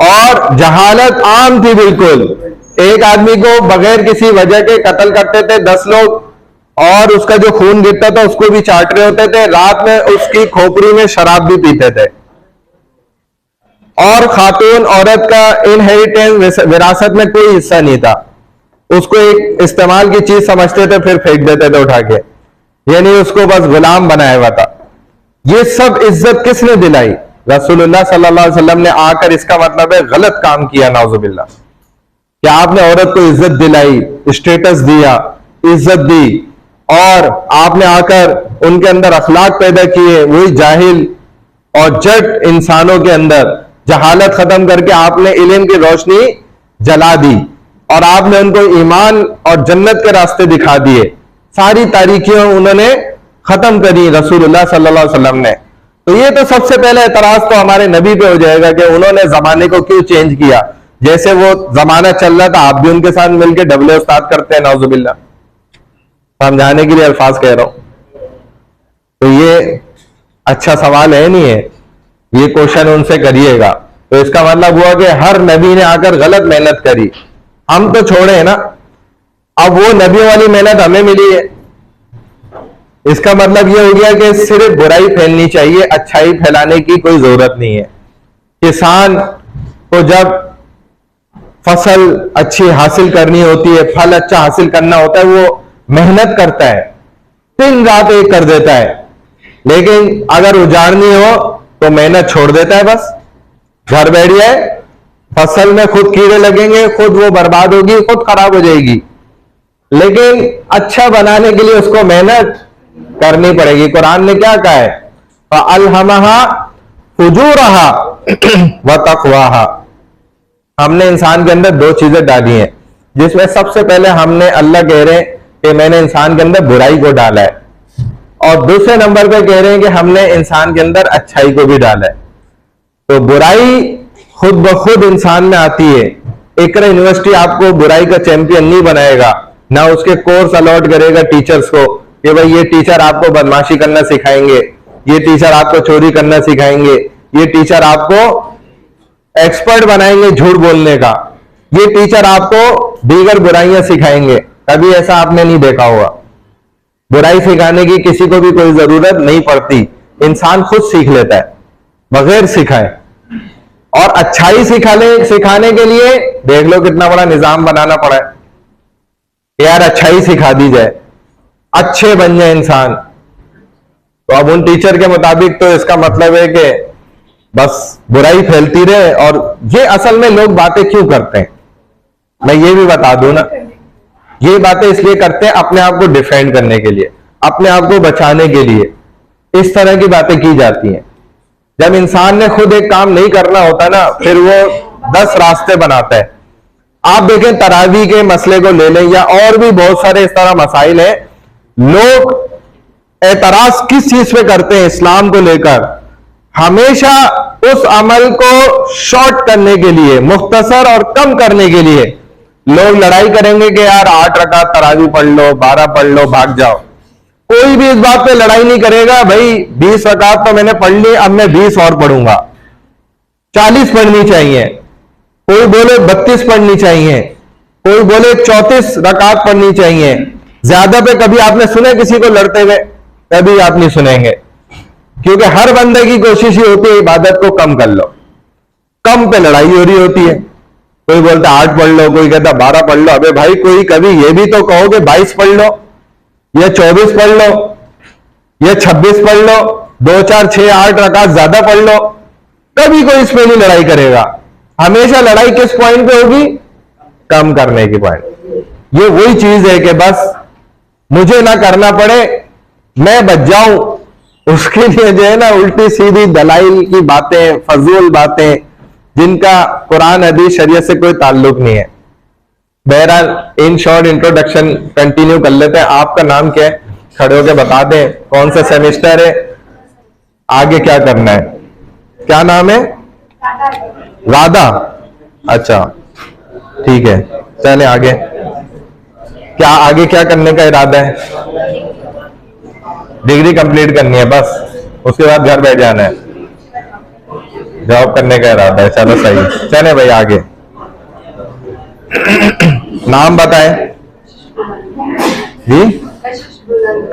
और जहालत आम थी बिल्कुल, एक आदमी को बगैर किसी वजह के कत्ल करते थे 10 लोग, और उसका जो खून गिरता था उसको भी चाट रहे होते थे। रात में उसकी खोपड़ी में शराब भी पीते थे। और खातून औरत का इनहेरिटेंस, विरासत में कोई हिस्सा नहीं था, उसको एक इस्तेमाल की चीज समझते थे, फिर फेंक देते थे उठा के, यानी उसको बस गुलाम बनाया हुआ था। ये सब इज्जत किसने दिलाई? रसूलुल्लाह सल्लल्लाहु अलैहि वसल्लम ने आकर इसका मतलब है गलत काम किया, नाउजुबिल्लाह। कि आपने औरत को इज्जत दिलाई, स्टेटस दिया, इज्जत दी, और आपने आकर उनके अंदर अखलाक पैदा किए, वही जाहिल और जट इंसानों के अंदर जहालत खत्म करके आपने इल्म की रोशनी जला दी, और आपने उनको ईमान और जन्नत के रास्ते दिखा दिए। सारी तारीकियां उन्होंने खत्म करी रसूलुल्लाह सल्लल्लाहु अलैहि वसल्लम ने। तो ये तो सबसे पहले एतराज तो हमारे नबी पे हो जाएगा कि उन्होंने जमाने को क्यों चेंज किया। जैसे वो जमाना चल रहा था, आप भी उनके साथ मिलकर डबले उस्ताद करते हैं, नाउजुबिल्लाह। समझाने के लिए अल्फाज कह रहा हूं। तो ये अच्छा सवाल है नहीं है, ये क्वेश्चन उनसे करिएगा। तो इसका मतलब हुआ कि हर नबी ने आकर गलत मेहनत करी, हम तो छोड़े ना, अब वो नबियों वाली मेहनत हमें मिली है। इसका मतलब ये हो गया कि सिर्फ बुराई फैलनी चाहिए, अच्छाई फैलाने की कोई जरूरत नहीं है। किसान को जब फसल अच्छी हासिल करनी होती है, फल अच्छा हासिल करना होता है, वो मेहनत करता है, दिन रात एक कर देता है। लेकिन अगर उजाड़नी हो तो मेहनत छोड़ देता है, बस घर बैठ जाए, फसल में खुद कीड़े लगेंगे, खुद वो बर्बाद होगी, खुद खराब हो जाएगी। लेकिन अच्छा बनाने के लिए उसको मेहनत करनी पड़ेगी। कुरान ने क्या कहा है? फअल्हमहा फुजूरहा व तक़वाहा। हमने इंसान के अंदर दो चीजें डाली हैं, जिसमें सबसे पहले हमने, अल्लाह कह रहे हैं कि मैंने इंसान के अंदर बुराई को डाला है, और दूसरे नंबर पे कह रहे हैं कि हमने इंसान के अंदर अच्छाई को भी डाला है। तो बुराई खुद ब खुद इंसान में आती है। इकरा यूनिवर्सिटी आपको बुराई का चैंपियन नहीं बनाएगा, ना उसके कोर्स अलॉट करेगा टीचर्स को कि भाई ये टीचर आपको बदमाशी करना सिखाएंगे, ये टीचर आपको चोरी करना सिखाएंगे, ये टीचर आपको एक्सपर्ट बनाएंगे झूठ बोलने का, ये टीचर आपको दीगर बुराइयां सिखाएंगे। कभी ऐसा आपने नहीं देखा होगा। बुराई सिखाने की किसी को भी कोई जरूरत नहीं पड़ती, इंसान खुद सीख लेता है बगैर सिखाए। और अच्छाई सिखाने के लिए देख लो कितना बड़ा निजाम बनाना पड़ा है, यार अच्छाई सिखा दी जाए, अच्छे बन जाए इंसान। तो अब उन टीचर के मुताबिक तो इसका मतलब है कि बस बुराई फैलती रहे। और ये असल में लोग बातें क्यों करते हैं, मैं ये भी बता दूं ना, ये बातें इसलिए करते हैं अपने आप को डिफेंड करने के लिए, अपने आप को बचाने के लिए इस तरह की बातें की जाती हैं। जब इंसान ने खुद एक काम नहीं करना होता ना, फिर वो 10 रास्ते बनाता है। आप देखें तरावी के मसले को ले लें, या और भी बहुत सारे इस तरह मसाइल हैं, लोग एतराज किस चीज पे करते हैं इस्लाम को लेकर, हमेशा उस अमल को शॉर्ट करने के लिए, मुख्तसर और कम करने के लिए लोग लड़ाई करेंगे कि यार 8 रकात तरावी पढ़ लो, 12 पढ़ लो, भाग जाओ। कोई भी इस बात पे लड़ाई नहीं करेगा, भाई 20 रकात तो मैंने पढ़ ली, अब मैं 20 और पढ़ूंगा, 40 पढ़नी चाहिए। कोई बोले 32 पढ़नी चाहिए, कोई बोले 34 रकात पढ़नी चाहिए। ज्यादा पे कभी आपने सुने किसी को लड़ते हुए? कभी आप नहीं सुनेंगे, क्योंकि हर बंदे की कोशिश ही होती है इबादत को कम कर लो। कम पे लड़ाई हो रही होती है। कोई बोलता 8 पढ़ लो, कोई कहता 12 पढ़ लो। अबे भाई कोई कभी ये भी तो कहो कि 22 पढ़ लो, या 24 पढ़ लो, या 26 पढ़ लो, 2 4 6 8 रकात ज्यादा पढ़ लो। कभी कोई इस पे नहीं लड़ाई करेगा। हमेशा लड़ाई किस पॉइंट पे होगी? कम करने की पॉइंट। ये वही चीज है कि बस मुझे ना करना पड़े, मैं बच जाऊं, उसके लिए जो है ना उल्टी सीधी दलाइल की बातें, फजूल बातें, जिनका कुरान हदीस शरीयत से कोई ताल्लुक नहीं है। बहरहाल इन शॉर्ट इंट्रोडक्शन कंटिन्यू कर लेते हैं। आपका नाम क्या है? खड़े होकर बता दें कौन सा सेमेस्टर है, आगे क्या करना है। क्या नाम है? राधा। अच्छा ठीक है, चले आगे। क्या आगे क्या करने का इरादा है? डिग्री कंप्लीट करनी है बस, उसके बाद घर बैठ जाना है, जॉब करने का इरादा है। चलो सही, चले भाई आगे। नाम बताएं जी।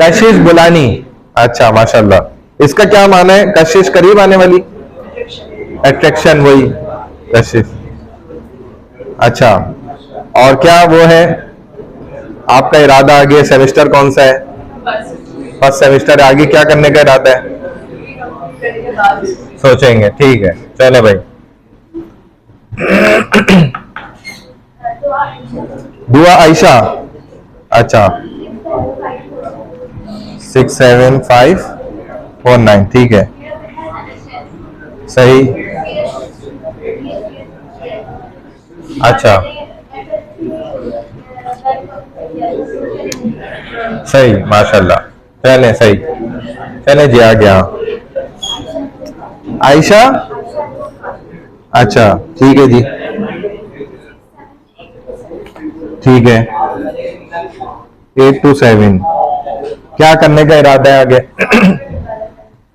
कशिश बुलानी। अच्छा माशाल्लाह। इसका क्या माना है? कशिश करीब आने वाली, अट्रैक्शन, वही कशिश। अच्छा, और क्या वो है आपका इरादा? आगे सेमेस्टर कौन सा है? First semester. आगे क्या करने का इरादा है? सोचेंगे, ठीक है। चले भाई। दुआ आयशा। अच्छा 67549, ठीक है, सही। अच्छा सही, माशाल्लाह। चले सही, चले जी आ गया आयशा। अच्छा ठीक है जी, ठीक है। 8 to 7 क्या करने का इरादा है आगे?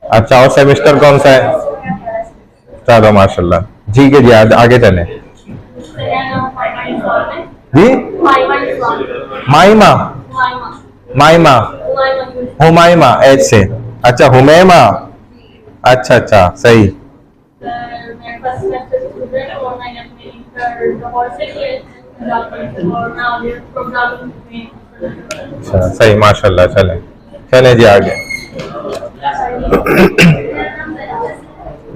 अच्छा, और सेमेस्टर कौन सा है? चलो माशाल्लाह, जी के जी, आगे चले जी। माइमा, माइमा, हुमाइमा, एच से। अच्छा, हुमैमा, अच्छा अच्छा, सही। अच्छा, सही, माशाल्लाह। चले चले जी आगे।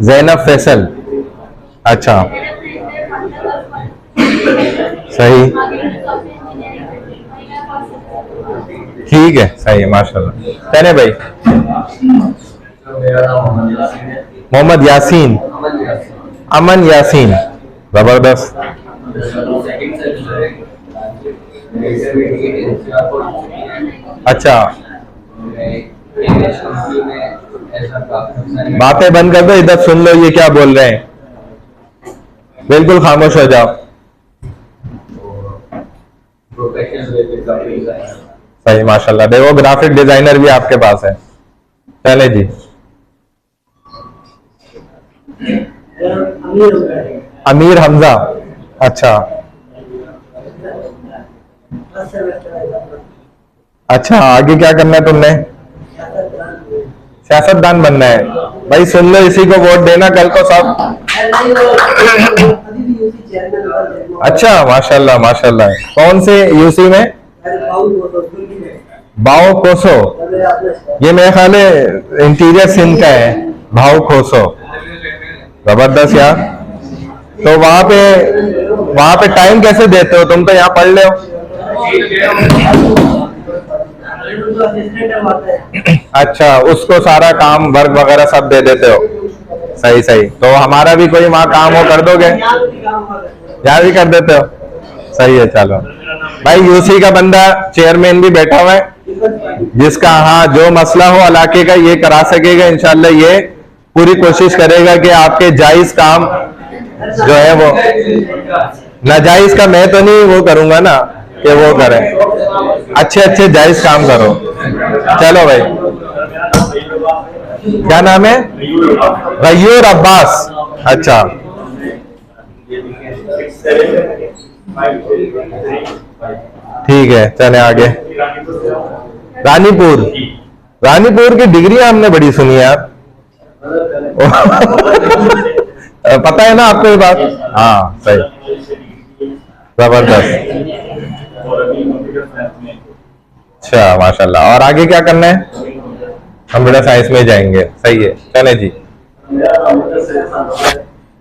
जैनब फैसल, अच्छा, सही, ठीक है, सही है, माशाल्लाह। चले भाई। मोहम्मद यासीन, अमन यासीन, जबरदस्त। अच्छा, बातें बंद कर दो, इधर सुन लो ये क्या बोल रहे हैं, बिल्कुल खामोश हो जाओ। सही, माशाल्लाह। देखो, ग्राफिक डिजाइनर भी आपके पास है। चले जी। अमीर हमजा, अच्छा अच्छा, आगे क्या करना है तुमने? सियासतदान बनना है। भाई सुन लो, इसी को वोट देना कल को सब। अच्छा, माशाल्लाह माशाल्लाह। कौन से यूसी में? भाव कोसो, ये मेरे ख्याल है इंटीरियर सिंध का है, भाव कोसो, जबरदस्त यार। तो वहां पे टाइम कैसे देते हो तुम? तो यहाँ पढ़ ले हो। अच्छा, उसको सारा काम, वर्क वगैरह सब दे देते हो। सही सही। तो हमारा भी कोई वहाँ काम हो कर दोगे? यहाँ भी कर देते हो। सही है, चलो भाई। यूसी का बंदा चेयरमैन भी बैठा हुआ है, जिसका हाँ जो मसला हो इलाके का ये करा सकेगा इंशाल्लाह। ये पूरी कोशिश करेगा कि आपके जायज काम जो है वो, नाजायज का मैं तो नहीं वो करूंगा ना कि वो करें, अच्छे अच्छे जायज काम करो। चलो भाई, क्या नाम है? गयूर अब्बास, अच्छा ठीक है, चले आगे। रानीपुर, रानीपुर की डिग्री हमने बड़ी सुनी है यार। पता है ना आपको ये बात? हाँ, सही, जबरदस्त। अच्छा, माशाल्लाह। और आगे क्या करना है? कंप्यूटर साइंस में जाएंगे, सही है। चले जी।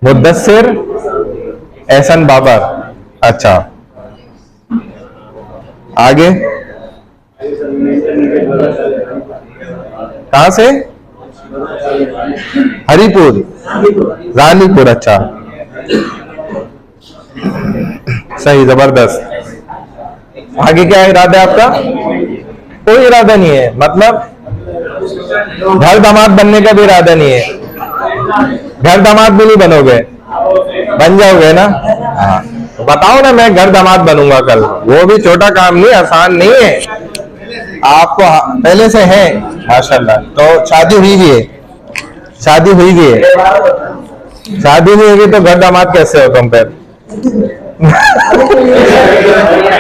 मुद्दस्सिर एहसन बाबर, अच्छा, आगे कहां से? हरिपुर, रानीपुर, अच्छा सही, जबरदस्त। आगे क्या इरादा है आपका? कोई इरादा नहीं है, मतलब घर दामाद बनने का भी इरादा नहीं है? घर दामाद भी नहीं बनोगे? बन जाओगे ना? हाँ, तो बताओ ना, मैं घर दामाद बनूंगा कल। वो भी छोटा काम नहीं, आसान नहीं है। आपको पहले से है माशाल्लाह। तो शादी हुई भी है? शादी हुई भी है? शादी नहीं होगी तो घर दामाद कैसे हो तुम? फिर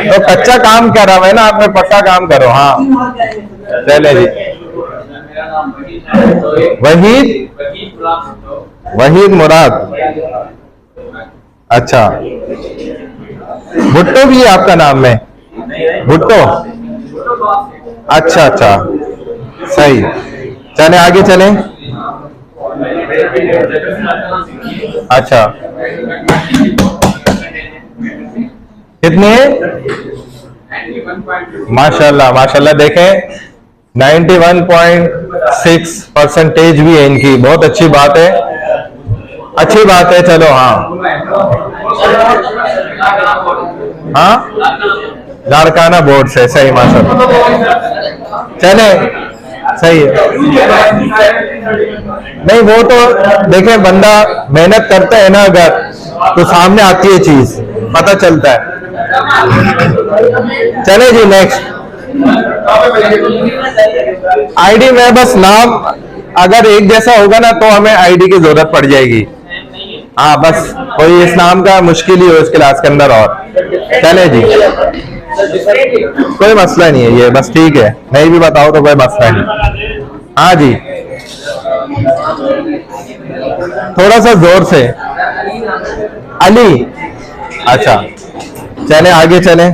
तो कच्चा काम कर रहा है ना, आपने पक्का काम करो। हाँ, चले जी। वहीद मुराद, अच्छा, भुट्टो भी है आपका नाम में? भुट्टो, अच्छा अच्छा, सही। चले आगे चलें। अच्छा, कितने? माशाल्लाह माशाल्लाह। देखें 91.6% भी है इनकी, बहुत अच्छी बात है, अच्छी बात है। चलो, हाँ हाँ, लाड़काना बोर्ड से, सही, माशाल्लाह। चले, सही है। नहीं, वो तो देखें, बंदा मेहनत करता है ना अगर, तो सामने आती है चीज, पता चलता है। चले जी, नेक्स्ट। आईडी में बस नाम अगर एक जैसा होगा ना तो हमें आईडी की जरूरत पड़ जाएगी। हाँ बस कोई इस नाम का मुश्किल ही हो इस क्लास के अंदर। और चले जी, कोई मसला नहीं है, ये बस ठीक है, नहीं भी बताओ तो कोई मसला नहीं। हाँ जी, थोड़ा सा जोर से। अली, अच्छा चले आगे चले।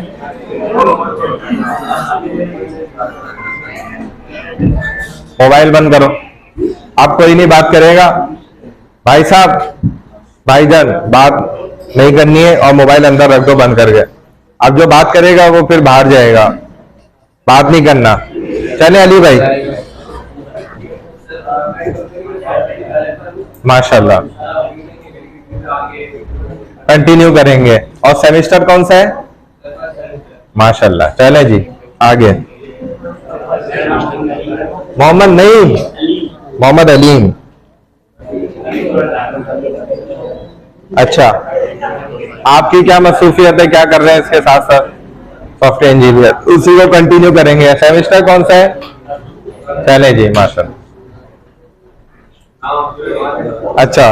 मोबाइल बंद करो, अब कोई नहीं बात करेगा। भाई साहब, भाईजान, बात नहीं करनी है और मोबाइल अंदर रख दो बंद करके। अब जो बात करेगा वो फिर बाहर जाएगा, बात नहीं करना। चले अली भाई, माशाल्लाह कंटिन्यू करेंगे। और सेमेस्टर कौन सा है? माशाल्लाह। चले जी आगे। मोहम्मद नहीं, मोहम्मद अलीम। अच्छा, आपकी क्या मसरूफियत है, क्या कर रहे हैं इसके साथ साथ? सॉफ्टवेयर इंजीनियर, उसी को कंटिन्यू करेंगे। सेमेस्टर कौन सा है? चले जी माशाल्लाह। अच्छा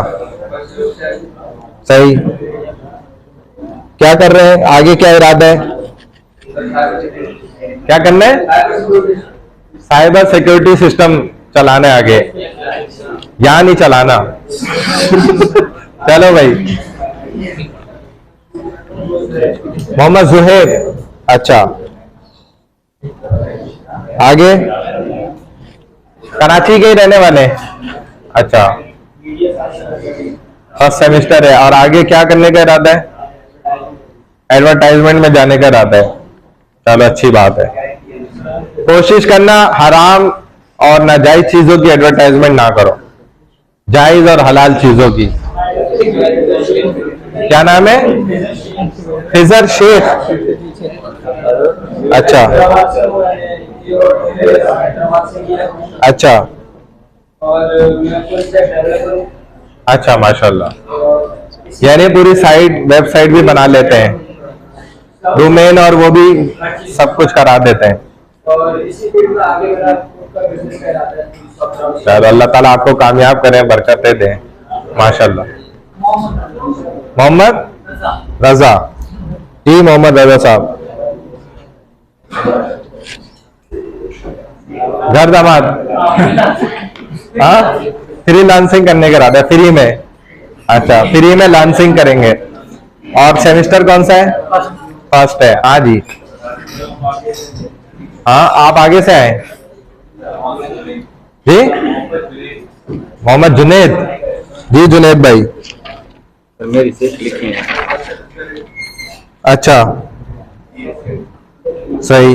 सही, क्या कर रहे हैं आगे, क्या इरादा है, क्या करना है? साइबर सिक्योरिटी सिस्टम चलाना है आगे, यहाँ नहीं चलाना। चलो भाई, मोहम्मद जुहैब। अच्छा आगे, कराची के ही रहने वाले? अच्छा, फर्स्ट सेमेस्टर है। और आगे क्या करने का इरादा है? एडवर्टाइजमेंट में जाने का इरादा है। चलो अच्छी बात है, कोशिश करना हराम और नाजायज चीजों की एडवर्टाइजमेंट ना करो, जायज और हलाल चीजों की। क्या नाम है? खिजर शेख। अच्छा अच्छा अच्छा, माशाल्लाह। यानी पूरी साइट, वेबसाइट भी बना लेते हैं, डोमेन और वो भी सब कुछ करा देते हैं। शायद अल्लाह ताला आपको कामयाब करें, बरकतें दें, माशाल्लाह। मोहम्मद रजा जी, मोहम्मद रजा साहब, घर दामाद। हाँ, फ्री लांसिंग करने का इरादा है, फ्री में? अच्छा, फ्री में लांसिंग करेंगे। और सेमेस्टर कौन सा है? फर्स्ट है। हाँ जी, हाँ आप आगे से आए जी? मोहम्मद जुनेद जी, जुनेद भाई। मेरी सीट लिखी है। अच्छा सही,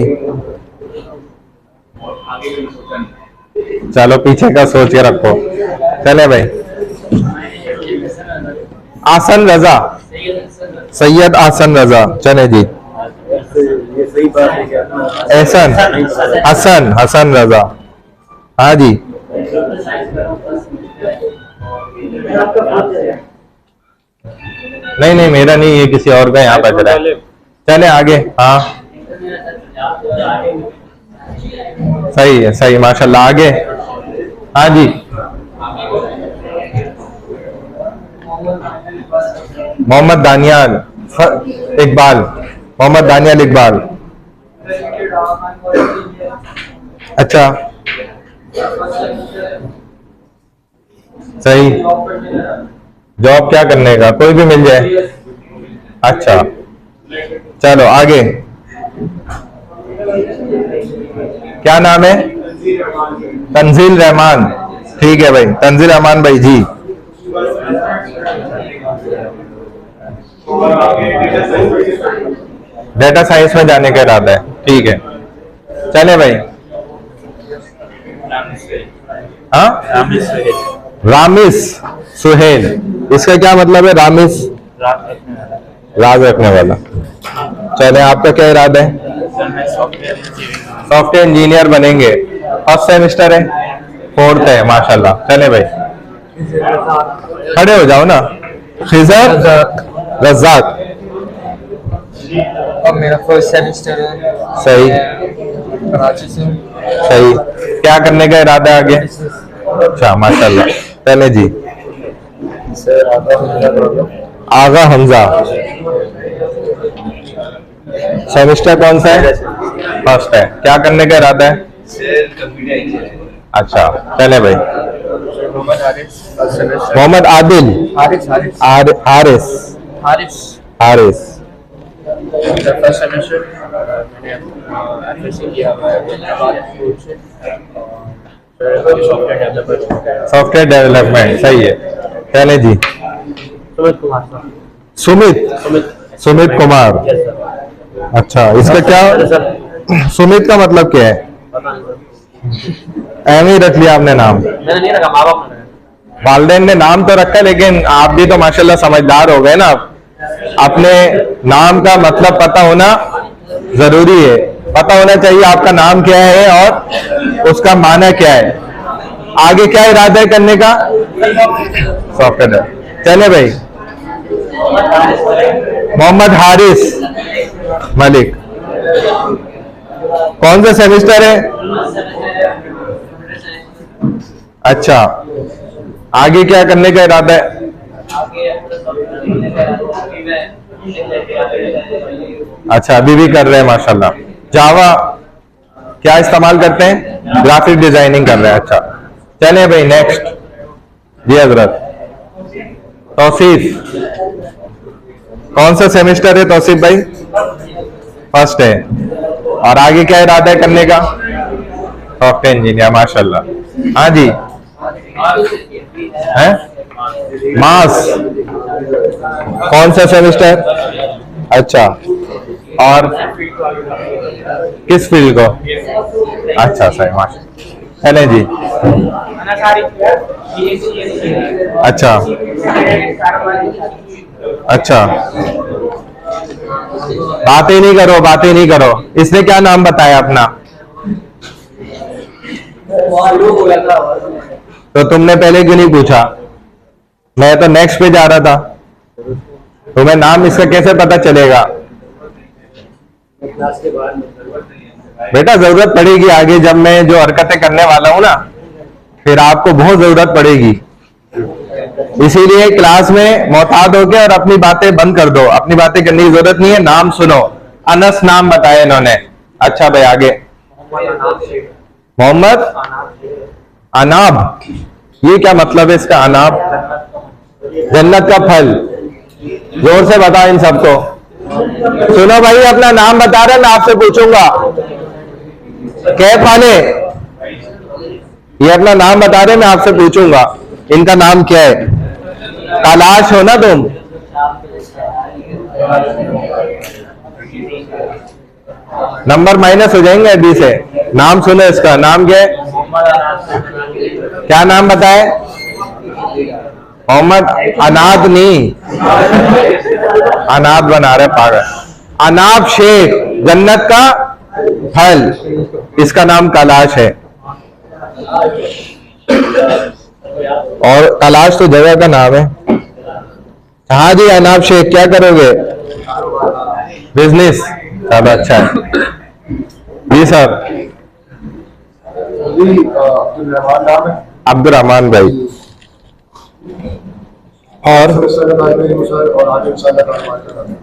चलो पीछे का सोच के रखो। चले भाई, आसन रजा, सैयद आसन रजा। चले जी, ये सही बात है क्या? एहसन हसन, हसन रजा। हाँ जी, नहीं नहीं मेरा नहीं, ये किसी और का यहाँ पर चला है। चले आगे। हाँ सही है, सही, माशाल्लाह। आगे। हाँ जी, मोहम्मद दानियाल इकबाल, मोहम्मद दानियाल इकबाल। अच्छा सही, जॉब क्या करने का, कोई भी मिल जाए। अच्छा चलो आगे, क्या नाम है? तंजील रहमान। ठीक है भाई, तंजील रहमान भाई जी। डेटा साइंस में जाने का इरादा है, ठीक है। चले भाई। हाँ, रामिस सुहेल, इसका क्या मतलब है? रामिस राज रखने वाला। चले, आपका क्या इरादा है? सॉफ्टवेयर इंजीनियर बनेंगे। फर्स्ट सेमेस्टर है, फोर्थ है, माशाल्लाह। चले भाई, खड़े हो जाओ ना। खिजर रज़ाक, और मेरा फर्स्ट सेमेस्टर है। सही। कराची से। सही, क्या करने का इरादा है आगे? अच्छा माशाल्लाह। चले जी, सर आगा हमजा। सेमेस्टर कौन सा है? फर्स्ट है। क्या करने का इरादा है? अच्छा चले भाई। मोहम्मद आदिल। हारिस हारिस हारिस हारिस हारिस। फर्स्ट सेमेस्टर मैंने एफएससी किया हुआ है सॉफ्टवेयर डेवलपर। सॉफ्टवेयर डेवलपमेंट, सही है। चले जी, सुमित कुमार सर। सुमित सुमित कुमार। अच्छा, इसका क्या, सुमित का मतलब क्या है? ऐਵੇਂ ही रख लिया आपने नाम? मैंने नहीं रखा, माँ बाप ने। वालदेन ने नाम तो रखा, लेकिन आप भी तो माशाल्लाह समझदार हो गए ना। अपने नाम का मतलब पता होना जरूरी है। पता होना चाहिए आपका नाम क्या है और उसका माना क्या है। आगे क्या इरादा है करने का? सॉफ्टवेयर। चले भाई, मोहम्मद हारिस मलिक। कौन सा सेमेस्टर है? अच्छा, आगे क्या करने का इरादा है? अच्छा, अभी भी कर रहे हैं माशाल्लाह। जावा क्या इस्तेमाल करते हैं? ग्राफिक डिजाइनिंग कर रहे हैं। अच्छा चले भाई, नेक्स्ट जी हजरत। तौसीफ, कौन सा सेमेस्टर है तौसीफ भाई? फर्स्ट है। और आगे क्या इरादा है करने का? सॉफ्टवेयर इंजीनियर, माशाल्लाह। हाँ जी, है मास। कौन सा सेमेस्टर? अच्छा, और किस फील्ड को? अच्छा सही, माशाल्लाह। चले जी, अच्छा अच्छा, बातें नहीं करो, बातें नहीं करो। इसने क्या नाम बताया अपना? तो तुमने पहले क्यों नहीं पूछा? मैं तो नेक्स्ट पे जा रहा था। तुम्हें नाम इसका कैसे पता चलेगा? क्लास के बाद बेटा जरूरत पड़ेगी आगे, जब मैं जो हरकतें करने वाला हूं ना, फिर आपको बहुत जरूरत पड़ेगी। इसीलिए क्लास में मोहतात होके और अपनी बातें बंद कर दो। अपनी बातें करने की जरूरत नहीं है, नाम सुनो। अनस नाम बताया इन्होंने। अच्छा भाई आगे, मोहम्मद अनाब। ये क्या मतलब है इसका? अनाब जन्नत का फल। जोर से बताओ इन सबको। सुनो भाई, अपना नाम बता रहे, मैं आपसे पूछूंगा। कैफ वाले, ये अपना नाम बता रहे, मैं आपसे पूछूंगा इनका नाम क्या है। तलाश हो ना तुम। नंबर माइनस हो जाएंगे अभी से। नाम सुनो इसका, नाम क्या है? क्या नाम बताए? मोहम्मद अनाद नहीं, अनाद बना रहे पागल। अनाब शेख, जन्नत का फल, इसका नाम तलाश है। और तलाश तो जगह का नाम है। हाँ जी अनाब शेख, क्या करोगे? बिजनेस। चलो अच्छा है जी सर। अब्दुल रहमान भाई। और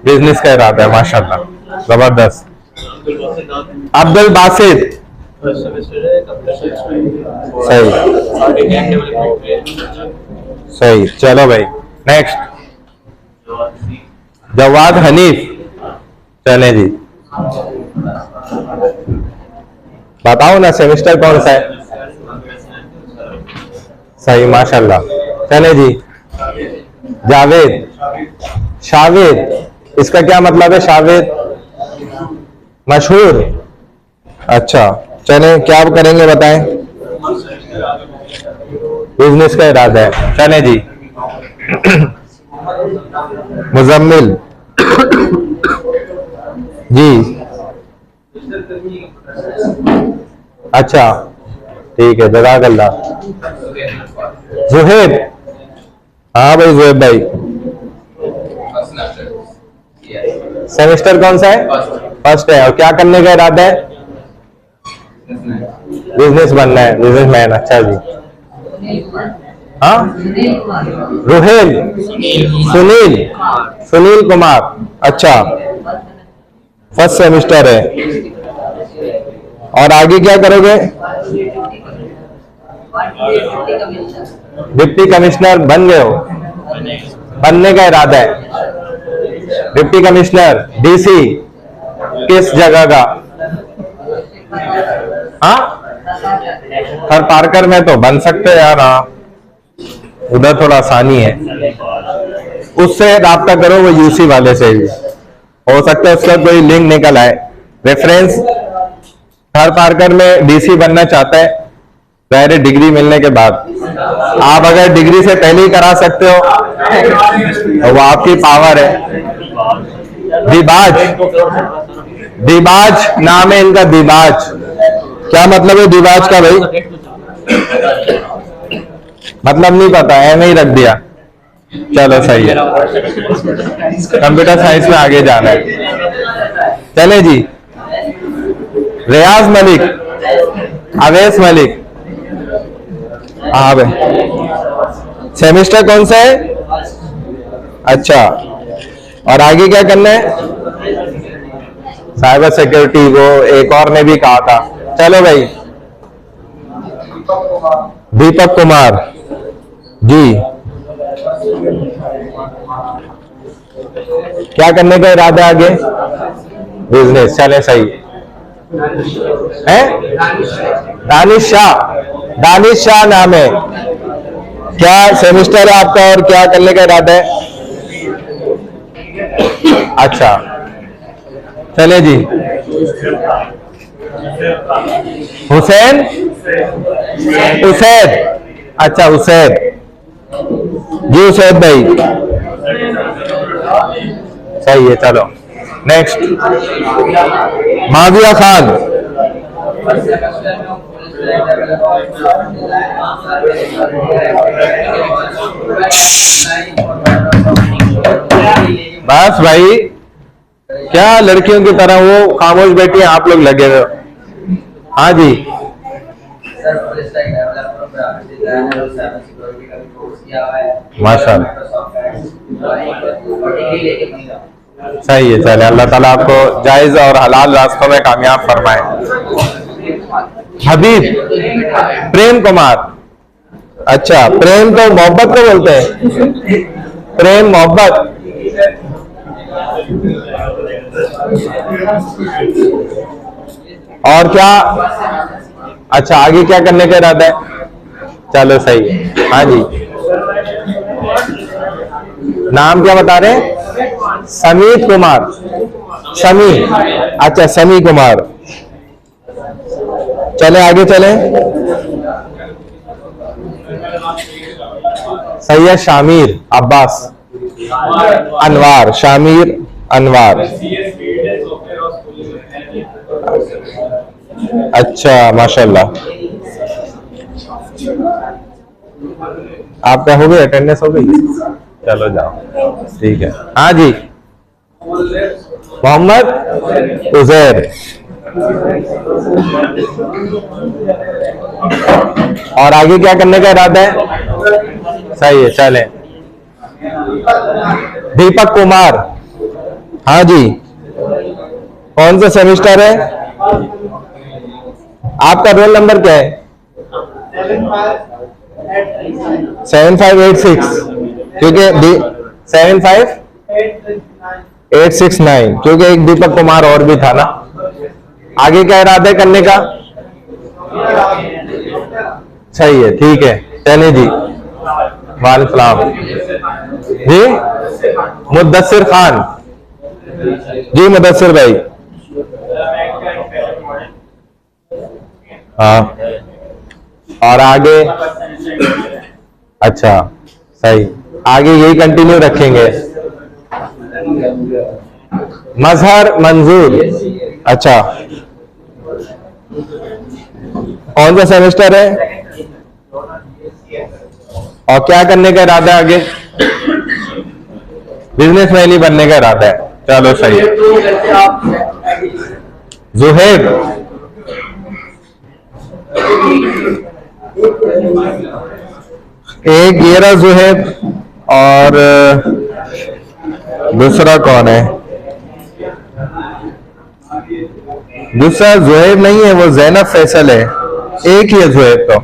बिजनेस का इरादा है, माशाल्लाह जबरदस्त। अब्दुल बासित, सही सही। चलो भाई नेक्स्ट, जवाद हनीफ। चले जी, बताओ ना सेमेस्टर कौन सा है? सही माशाल्लाह। चले जी, जावेद, शावेद, इसका क्या मतलब है? शावेद मशहूर। अच्छा चले, क्या करेंगे बताएं? बिजनेस का इरादा है। चले जी, मुजम्मिल जी। अच्छा ठीक है, जज़ाकल्लाह। जुहेब, हाँ भाई जुहेब भाई। सेमेस्टर कौन सा है? फर्स्ट है। और क्या करने का इरादा है? बिजनेस बनना है, बिजनेसमैन। अच्छा जी। हाँ, रोहेल, सुनील, सुनील कुमार। अच्छा, फर्स्ट सेमेस्टर है। और आगे क्या करोगे? डिप्टी कमिश्नर बन गए हो? बनने का इरादा है? डिप्टी कमिश्नर, डीसी किस जगह का? हाँ, थर पार्कर में तो बन सकते हैं यार। हाँ, उधर थोड़ा आसानी है। उससे राब्ता करो, वो यूसी वाले से भी हो सकता है उसका कोई लिंक निकल आए। रेफरेंस थर पार्कर में डीसी बनना चाहता है, डायरेक्ट डिग्री मिलने के बाद। आप अगर डिग्री से पहले ही करा सकते हो तो वो आपकी पावर है। दिबाज, दिबाज नाम है इनका, दिबाज। क्या मतलब है दिबाज का भाई? मतलब नहीं पता, ऐसे ही रख दिया। चलो सही है, कंप्यूटर साइंस में आगे जाना है। चले जी। रियाज मलिक, अवैस मलिक। हाँ भाई, सेमेस्टर कौन सा है? अच्छा, और आगे क्या करना है? साइबर सिक्योरिटी, वो एक और ने भी कहा था। चलो भाई, दीपक कुमार जी, क्या करने का इरादा आगे? बिजनेस। चले सही है। दानिश शाह, दानिश शाह नाम है। क्या सेमेस्टर है आपका और क्या करने का इरादा है? अच्छा, चले जी। हुसैन, हुसैन। अच्छा, हुसैन जी, हुसैन भाई सही है। चलो नेक्स्ट, माविया खान। बस भाई, क्या लड़कियों की तरह वो खामोश बैठी हैं, आप लोग लगे हुए हो। हाँ जी, माशाल्लाह सही है। चले, अल्लाह ताला आपको जायज और हलाल रास्तों में कामयाब फरमाए। हबीब, प्रेम कुमार। अच्छा, प्रेम तो मोहब्बत को बोलते हैं, प्रेम मोहब्बत। और क्या? अच्छा, आगे क्या करने का इरादा है? चलो सही है। हाँ जी, नाम क्या बता रहे हैं? समीर कुमार, समी। अच्छा, समी कुमार। चले आगे चले। सैयद शामिर अब्बास, अनवार, शामिर अनवार। अच्छा, माशाल्लाह। आपका हो गई, अटेंडेंस हो गई? चलो जाओ, ठीक है। हाँ जी, मोहम्मद उजैर। और आगे क्या करने का इरादा है? सही है, चले। दीपक कुमार। हाँ जी, कौन सा सेमेस्टर है? आपका रोल नंबर क्या है? 7586। क्योंकि 75869, क्योंकि एक दीपक कुमार और भी था ना। आगे क्या इरादा है करने का? सही है, ठीक है। चलिए जी, वालेकुम सलाम जी। मुद्दस्सिर खान जी, मुद्दस्सिर भाई। हाँ, और आगे? अच्छा, सही, आगे यही कंटिन्यू रखेंगे। मजहर मंजूर। अच्छा, कौन सा सेमेस्टर है और क्या करने का इरादा है आगे? बिजनेसमैन ही बनने का इरादा है। चलो सही है। जुहैब, एक ये रहा ज़ुहैब और दूसरा कौन है? दूसरा ज़ुहैब नहीं है, वो ज़ैनब फैसल है। एक ही है ज़ुहैब तो।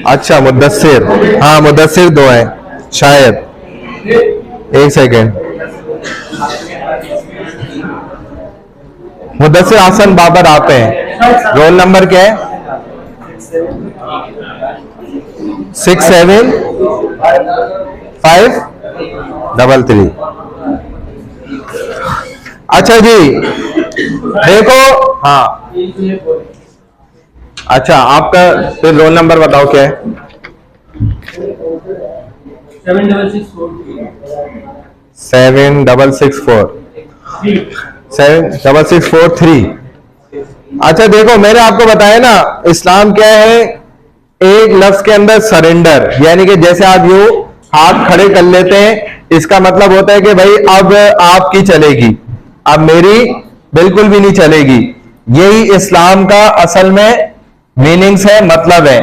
अच्छा मुद्दस्सिर, हाँ मुद्दस्सिर दो है शायद। एक सेकेंड, मुद्दस्सिर हसन बाबर आप हैं। रोल नंबर क्या है? 67533। अच्छा जी देखो, हाँ अच्छा आपका फिर रोल नंबर बताओ क्या है? 7663। अच्छा देखो, मैंने आपको बताया ना इस्लाम क्या है। एक लफ्ज के अंदर सरेंडर, यानी कि जैसे आप यूं हाथ खड़े कर लेते हैं, इसका मतलब होता है कि भाई अब आपकी चलेगी, अब मेरी बिल्कुल भी नहीं चलेगी। यही इस्लाम का असल में मीनिंग्स है, मतलब है।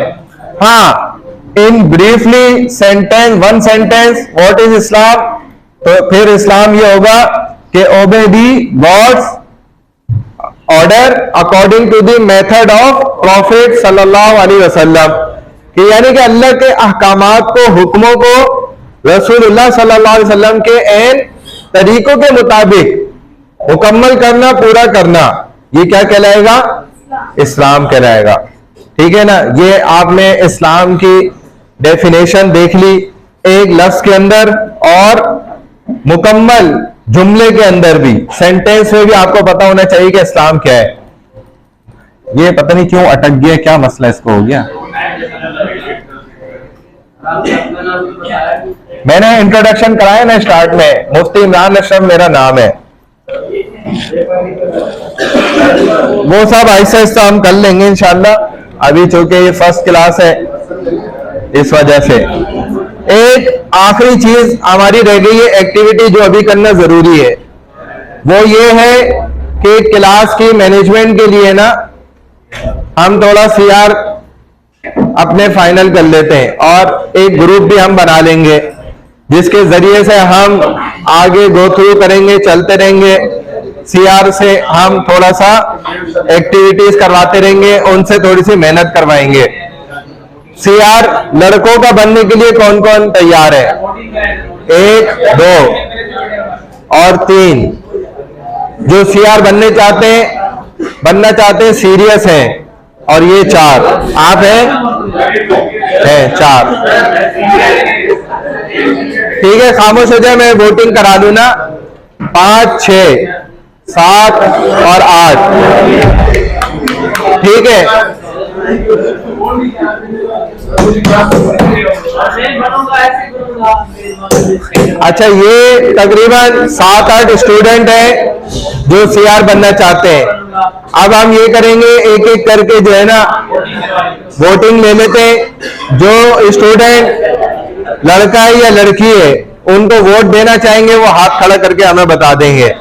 हाँ, in briefly sentence, one sentence, what is Islam? तो फिर इस्लाम ये होगा कि obey the God's order according to the method of prophet सल्लल्लाहु अलैहि वसल्लम, कि यानी कि अल्लाह के अहकामात को, हुक्मों को रसूलुल्लाह सल्लल्लाहु अलैहि वसल्लम के ऐन तरीकों के मुताबिक मुकम्मल करना, पूरा करना, ये क्या कहलाएगा? इस्लाम कहलाएगा। ठीक है ना? ये आपने इस्लाम की डेफिनेशन देख ली एक लफ्ज के अंदर, और मुकम्मल जुमले के अंदर भी, सेंटेंस में भी आपको पता होना चाहिए कि इस्लाम क्या है। ये पता नहीं क्यों अटक गया, क्या मसला इसको हो गया। मैंने इंट्रोडक्शन कराया ना स्टार्ट में, मुफ्ती इमरान अशरफ मेरा नाम है। वो सब आहिस्ता आहिस्ता हम कर लेंगे इंशाल्लाह, अभी चूंकि ये फर्स्ट क्लास है इस वजह से। एक आखिरी चीज हमारी रह गई है, एक्टिविटी जो अभी करना जरूरी है, वो ये है कि क्लास की मैनेजमेंट के लिए ना हम थोड़ा सीआर अपने फाइनल कर लेते हैं, और एक ग्रुप भी हम बना लेंगे जिसके जरिए से हम आगे गो थ्रू करेंगे, चलते रहेंगे। सीआर से हम थोड़ा सा एक्टिविटीज करवाते रहेंगे, उनसे थोड़ी सी मेहनत करवाएंगे। सीआर लड़कों का बनने के लिए कौन कौन तैयार है? 1, 2 और 3। जो सीआर बनना चाहते हैं, सीरियस हैं, और ये 4 आप हैं, 4। ठीक है, खामोश हो जाए, मैं वोटिंग करा दूं ना। 5, 6, 7 और 8। ठीक है, अच्छा ये तकरीबन 7-8 स्टूडेंट हैं जो सीआर बनना चाहते हैं। अब हम ये करेंगे, एक एक करके जो है ना वोटिंग ले लेते हैं। जो स्टूडेंट लड़का है या लड़की है उनको वोट देना चाहेंगे, वो हाथ खड़ा करके हमें बता देंगे।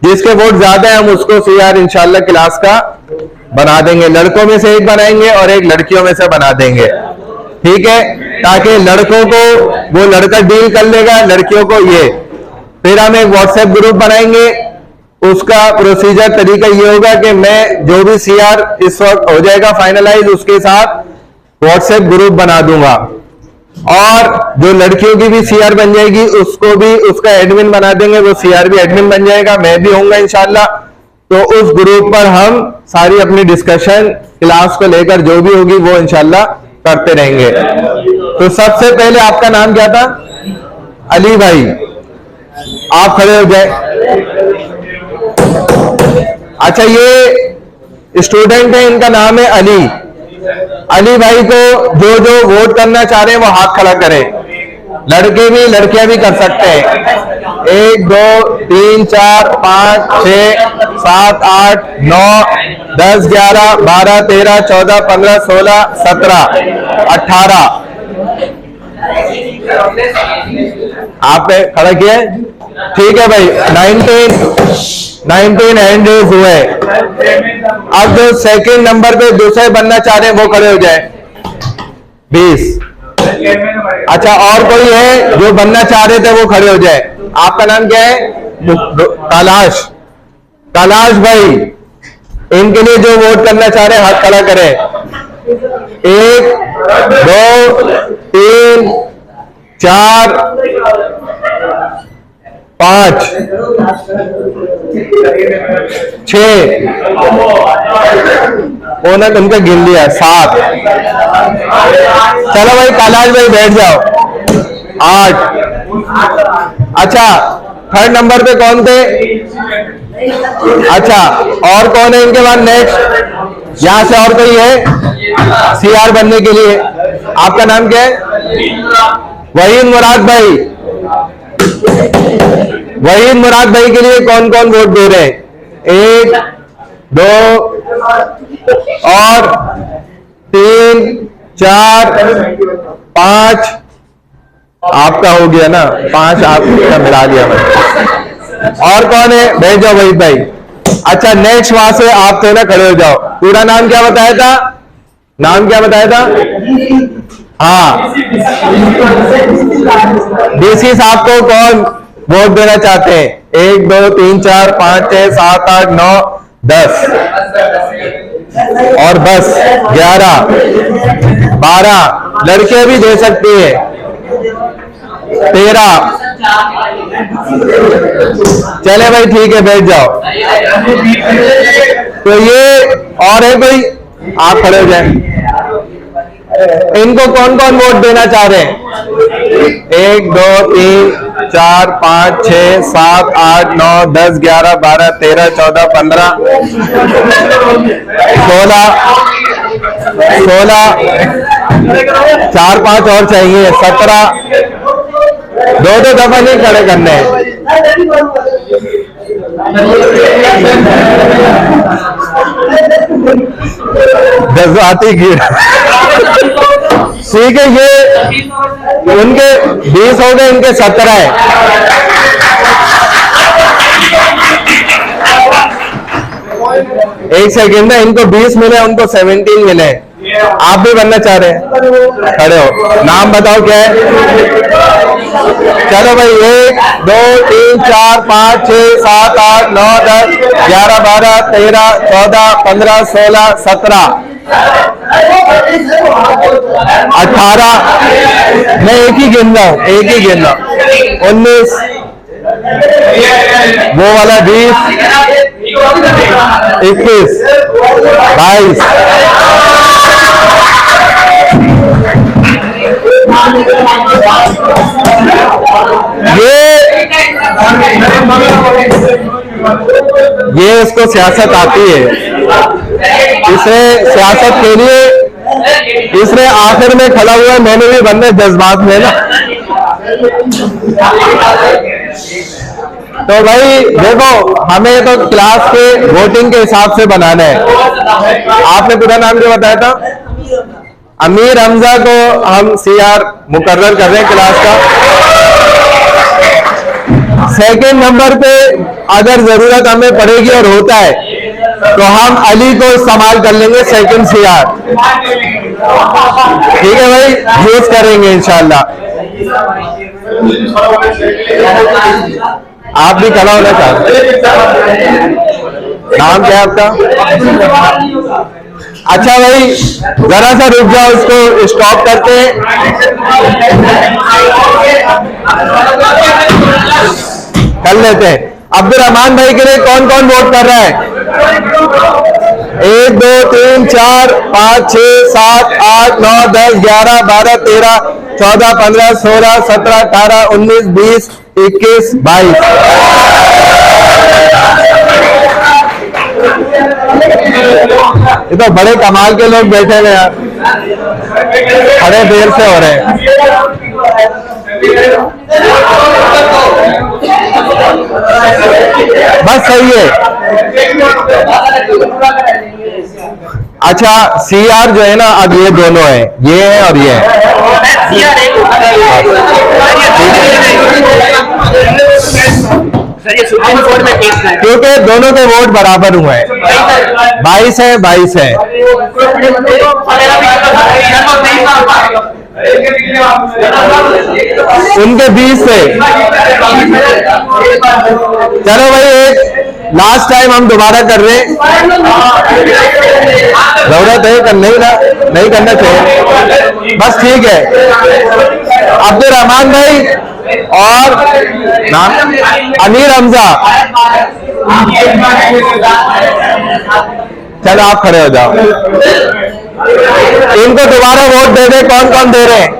जिसके वोट ज्यादा है हम उसको सीआर इंशाल्लाह क्लास का बना देंगे। लड़कों में से एक बनाएंगे और एक लड़कियों में से बना देंगे। ठीक है, ताकि लड़कों को वो लड़का डील कर लेगा, लड़कियों को ये। फिर हम एक व्हाट्सएप ग्रुप बनाएंगे। उसका प्रोसीजर तरीका ये होगा कि मैं जो भी सीआर इस वक्त हो जाएगा फाइनलाइज, उसके साथ व्हाट्सएप ग्रुप बना दूंगा, और जो लड़कियों की भी सीआर बन जाएगी उसको भी उसका एडमिन बना देंगे, वो सीआर भी एडमिन बन जाएगा, मैं भी होऊंगा इंशाल्लाह। तो उस ग्रुप पर हम सारी अपनी डिस्कशन क्लास को लेकर जो भी होगी वो इंशाल्लाह करते रहेंगे। तो सबसे पहले आपका नाम क्या था? अली भाई, आप खड़े हो जाए। अच्छा, ये स्टूडेंट है, इनका नाम है अली। अली भाई को जो जो वोट करना चाह रहे हैं वो हाथ खड़ा करें। लड़के भी लड़कियां भी कर सकते हैं। 1, 2, 3, 4, 5, 6, 7, 8, 9, 10, 11, 12, 13, 14, 15, 16, 17, 18 आपने खड़ा किया है। ठीक है भाई, 19 19 हैंड रेज हुए। अब जो सेकंड नंबर पे दूसरे बनना चाह रहे हैं वो खड़े हो जाए। 20। अच्छा, और कोई है जो बनना चाह रहे थे वो खड़े हो जाए। आपका नाम क्या है? कैलाश। कैलाश भाई, इनके लिए जो वोट करना चाह रहे हैं हाथ खड़ा करें। 1 2 3 4 5 6 उन्होंने तुमको गिन लिया। 7। चलो भाई कैलाश भाई बैठ जाओ। 8। अच्छा, थर्ड नंबर पे कौन थे? अच्छा, और कौन है इनके बाद नेक्स्ट? यहां से और कोई है सीआर बनने के लिए? आपका नाम क्या है? वहीद मुराद भाई। वहीद मुराद भाई के लिए कौन कौन वोट दे रहे हैं? 1 2 और 3 4 5। आपका हो गया ना? 5 आपका मिला लिया मैंने। और कौन है? बैठ जाओ वहीद भाई। अच्छा, नेक्स्ट वहां से आप थे ना, खड़े हो जाओ। पूरा नाम क्या बताया था? नाम क्या बताया था? हाँ, डीसी साहब को कौन वोट देना चाहते हैं? 1 2 3 4 5 6 7 8 9 10 और बस 11 12। लड़के भी दे सकती है। 13। चले भाई, ठीक है, बैठ जाओ। तो ये और है कोई? आप खड़े हो जाए। इनको कौन कौन वोट देना चाह रहे हैं? 1 2 3 4 5 6 7 8 9 10 11 12 13 14 15 16 4 5 और चाहिए 17। दो दफा नहीं खड़े करने हैं। जज्बाती गिर। ठीक है, ये उनके 20 हो गए, इनके 17 है। एक सेकेंड ना, इनको 20 मिले, उनको 17 मिले। आप भी बनना चाह रहे हैं? खड़े हो, नाम बताओ क्या है? चलो भाई, 1 2 3 4 5 6 7 8 9 10 11 12 13 14 15 16 17 18। मैं एक ही गिन रहा हूँ, एक ही गिन रहा हूँ। 19, वो वाला 20, 21, 22। ये इसको सियासत आती है। इसे सियासत के लिए इसने आखिर में खड़ा हुआ। मैंने भी बनने जज्बात में ना। तो भाई देखो, हमें तो क्लास के वोटिंग के हिसाब से बनाना है। आपने पूरा नाम क्या बताया था? अमीर हमजा को हम सीआर मुकर्रर कर रहे हैं क्लास का। सेकंड नंबर पे अगर जरूरत हमें पड़ेगी और होता है तो हम अली को इस्तेमाल कर लेंगे सेकंड सीआर। ठीक है भाई, यूज करेंगे इंशाल्लाह। आप भी खड़ा होना चाहते हैं? नाम क्या है आपका? अच्छा भाई, जरा सा रुक जाओ, इसको स्टॉप करते हैं। कर लेते हैं। अब्दुल रहमान भाई के लिए कौन कौन वोट कर रहा है? 1 2 3 4 5 6 7 8 9 10 11 12 13 14 15 16 17 18 19 20 21 22। ये तो बड़े कमाल के लोग बैठे हुए यार, बड़े देर से हो रहे हैं। बस सही है। अच्छा, सीआर जो है ना, अब ये दोनों है, ये है और ये है। सर, ये सुप्रीम कोर्ट में क्योंकि दोनों के वोट बराबर हुए हैं, 22 है 22 है। उनके 20 थे। चलो भाई, एक लास्ट टाइम हम दोबारा कर रहे हैं। जरूरत है करने ही ना, नहीं करना चाहिए, बस ठीक है। अब्दुल रहमान भाई और नाम अमीर हमजा, चलो आप खड़े हो जाओ। इनको दोबारा वोट दे दे, कौन कौन दे रहे हैं?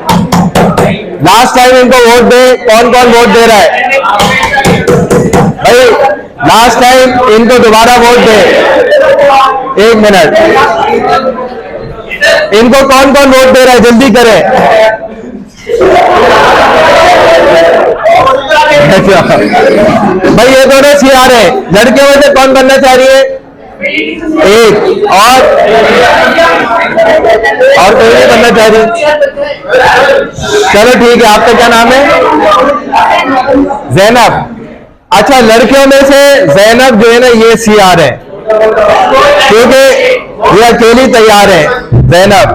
लास्ट टाइम इनको वोट दे, कौन कौन वोट दे रहा है भाई? लास्ट टाइम इनको दोबारा वोट दे। 1 मिनट, इनको कौन कौन वोट दे रहा है, जल्दी करें। भाई ये दोनों सीआर है, लड़कियों में से कौन बनना चाह रही है? एक और कोई नहीं बनना चाह रही? चलो ठीक है, आपका क्या नाम है? जैनब। अच्छा, लड़कियों में से जैनब जो है ना, ये सीआर है, क्योंकि ये अकेली तैयार है जैनब।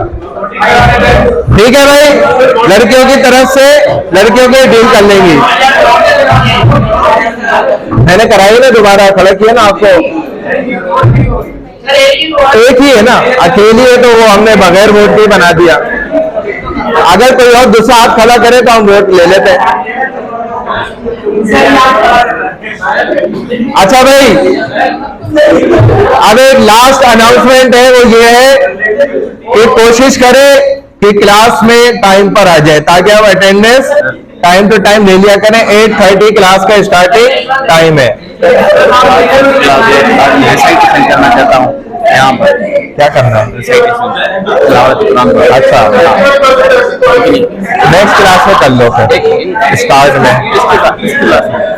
ठीक है भाई, लड़कियों की तरफ से लड़कियों के डील कर लेंगी। मैंने कराई ना, दोबारा खड़ा किया ना आपको। एक ही है ना, अकेली है तो वो हमने बगैर वोट के बना दिया। अगर कोई और दूसरा हाथ खड़ा करे तो हम वोट ले लेते हैं। अच्छा भाई, अब एक लास्ट अनाउंसमेंट है, वो ये है कि कोशिश करें कि क्लास में टाइम पर आ जाए, ताकि हम अटेंडेंस टाइम टू टाइम ले लिया करें। 8:30 क्लास का स्टार्टिंग टाइम है। करना चाहता हूँ यहाँ पर। क्या करना है? अच्छा, नेक्स्ट क्लास में कर लो, फिर स्टार्ट में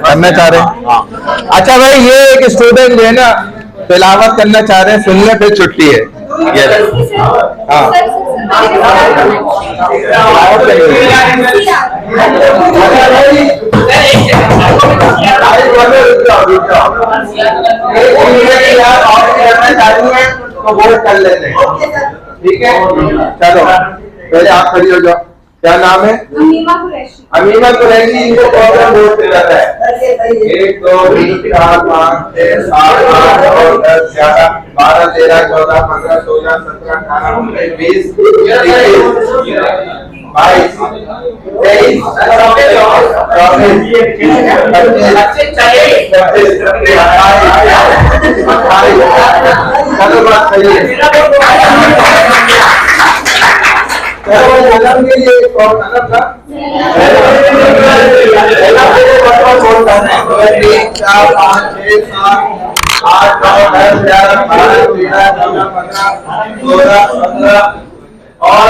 करना चाह रहे हैं। अच्छा भाई, ये एक स्टूडेंट जो है ना, तिलावत करना चाह रहे हैं, सुनने पे छुट्टी है। हाँ, तो वोट कर लेते हैं, ठीक है? चलो पहले आप खड़ी हो जाओ। क्या नाम है? अमीमा कुरैशी। अमीमा कुरैशी, इनको कौन सा वोट दे रहा है? 1 2 3 4 5 6 7 8 9 10 11 12 13 14 15 16 17 18 19 20 21 22 23 चलो बात सही है। के लिए कौन अलग था? 3 4 5 6 7 8 9 10 11 12 13 14 15 16 17 और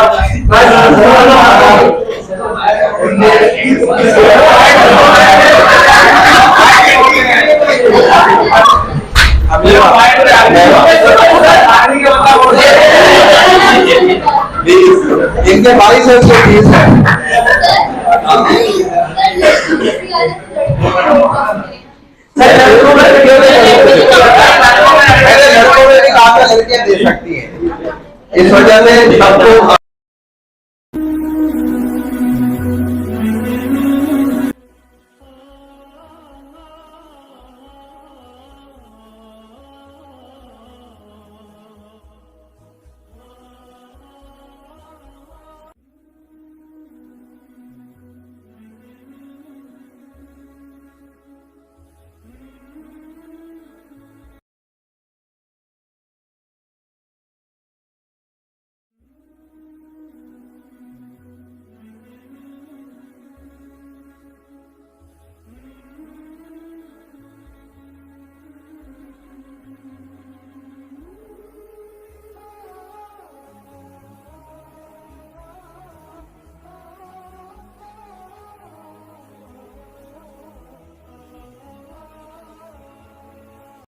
इनके 22 है, उसके 20 है। लड़कों में भी कहा था लड़कियां दे सकती हैं, इस वजह से सबको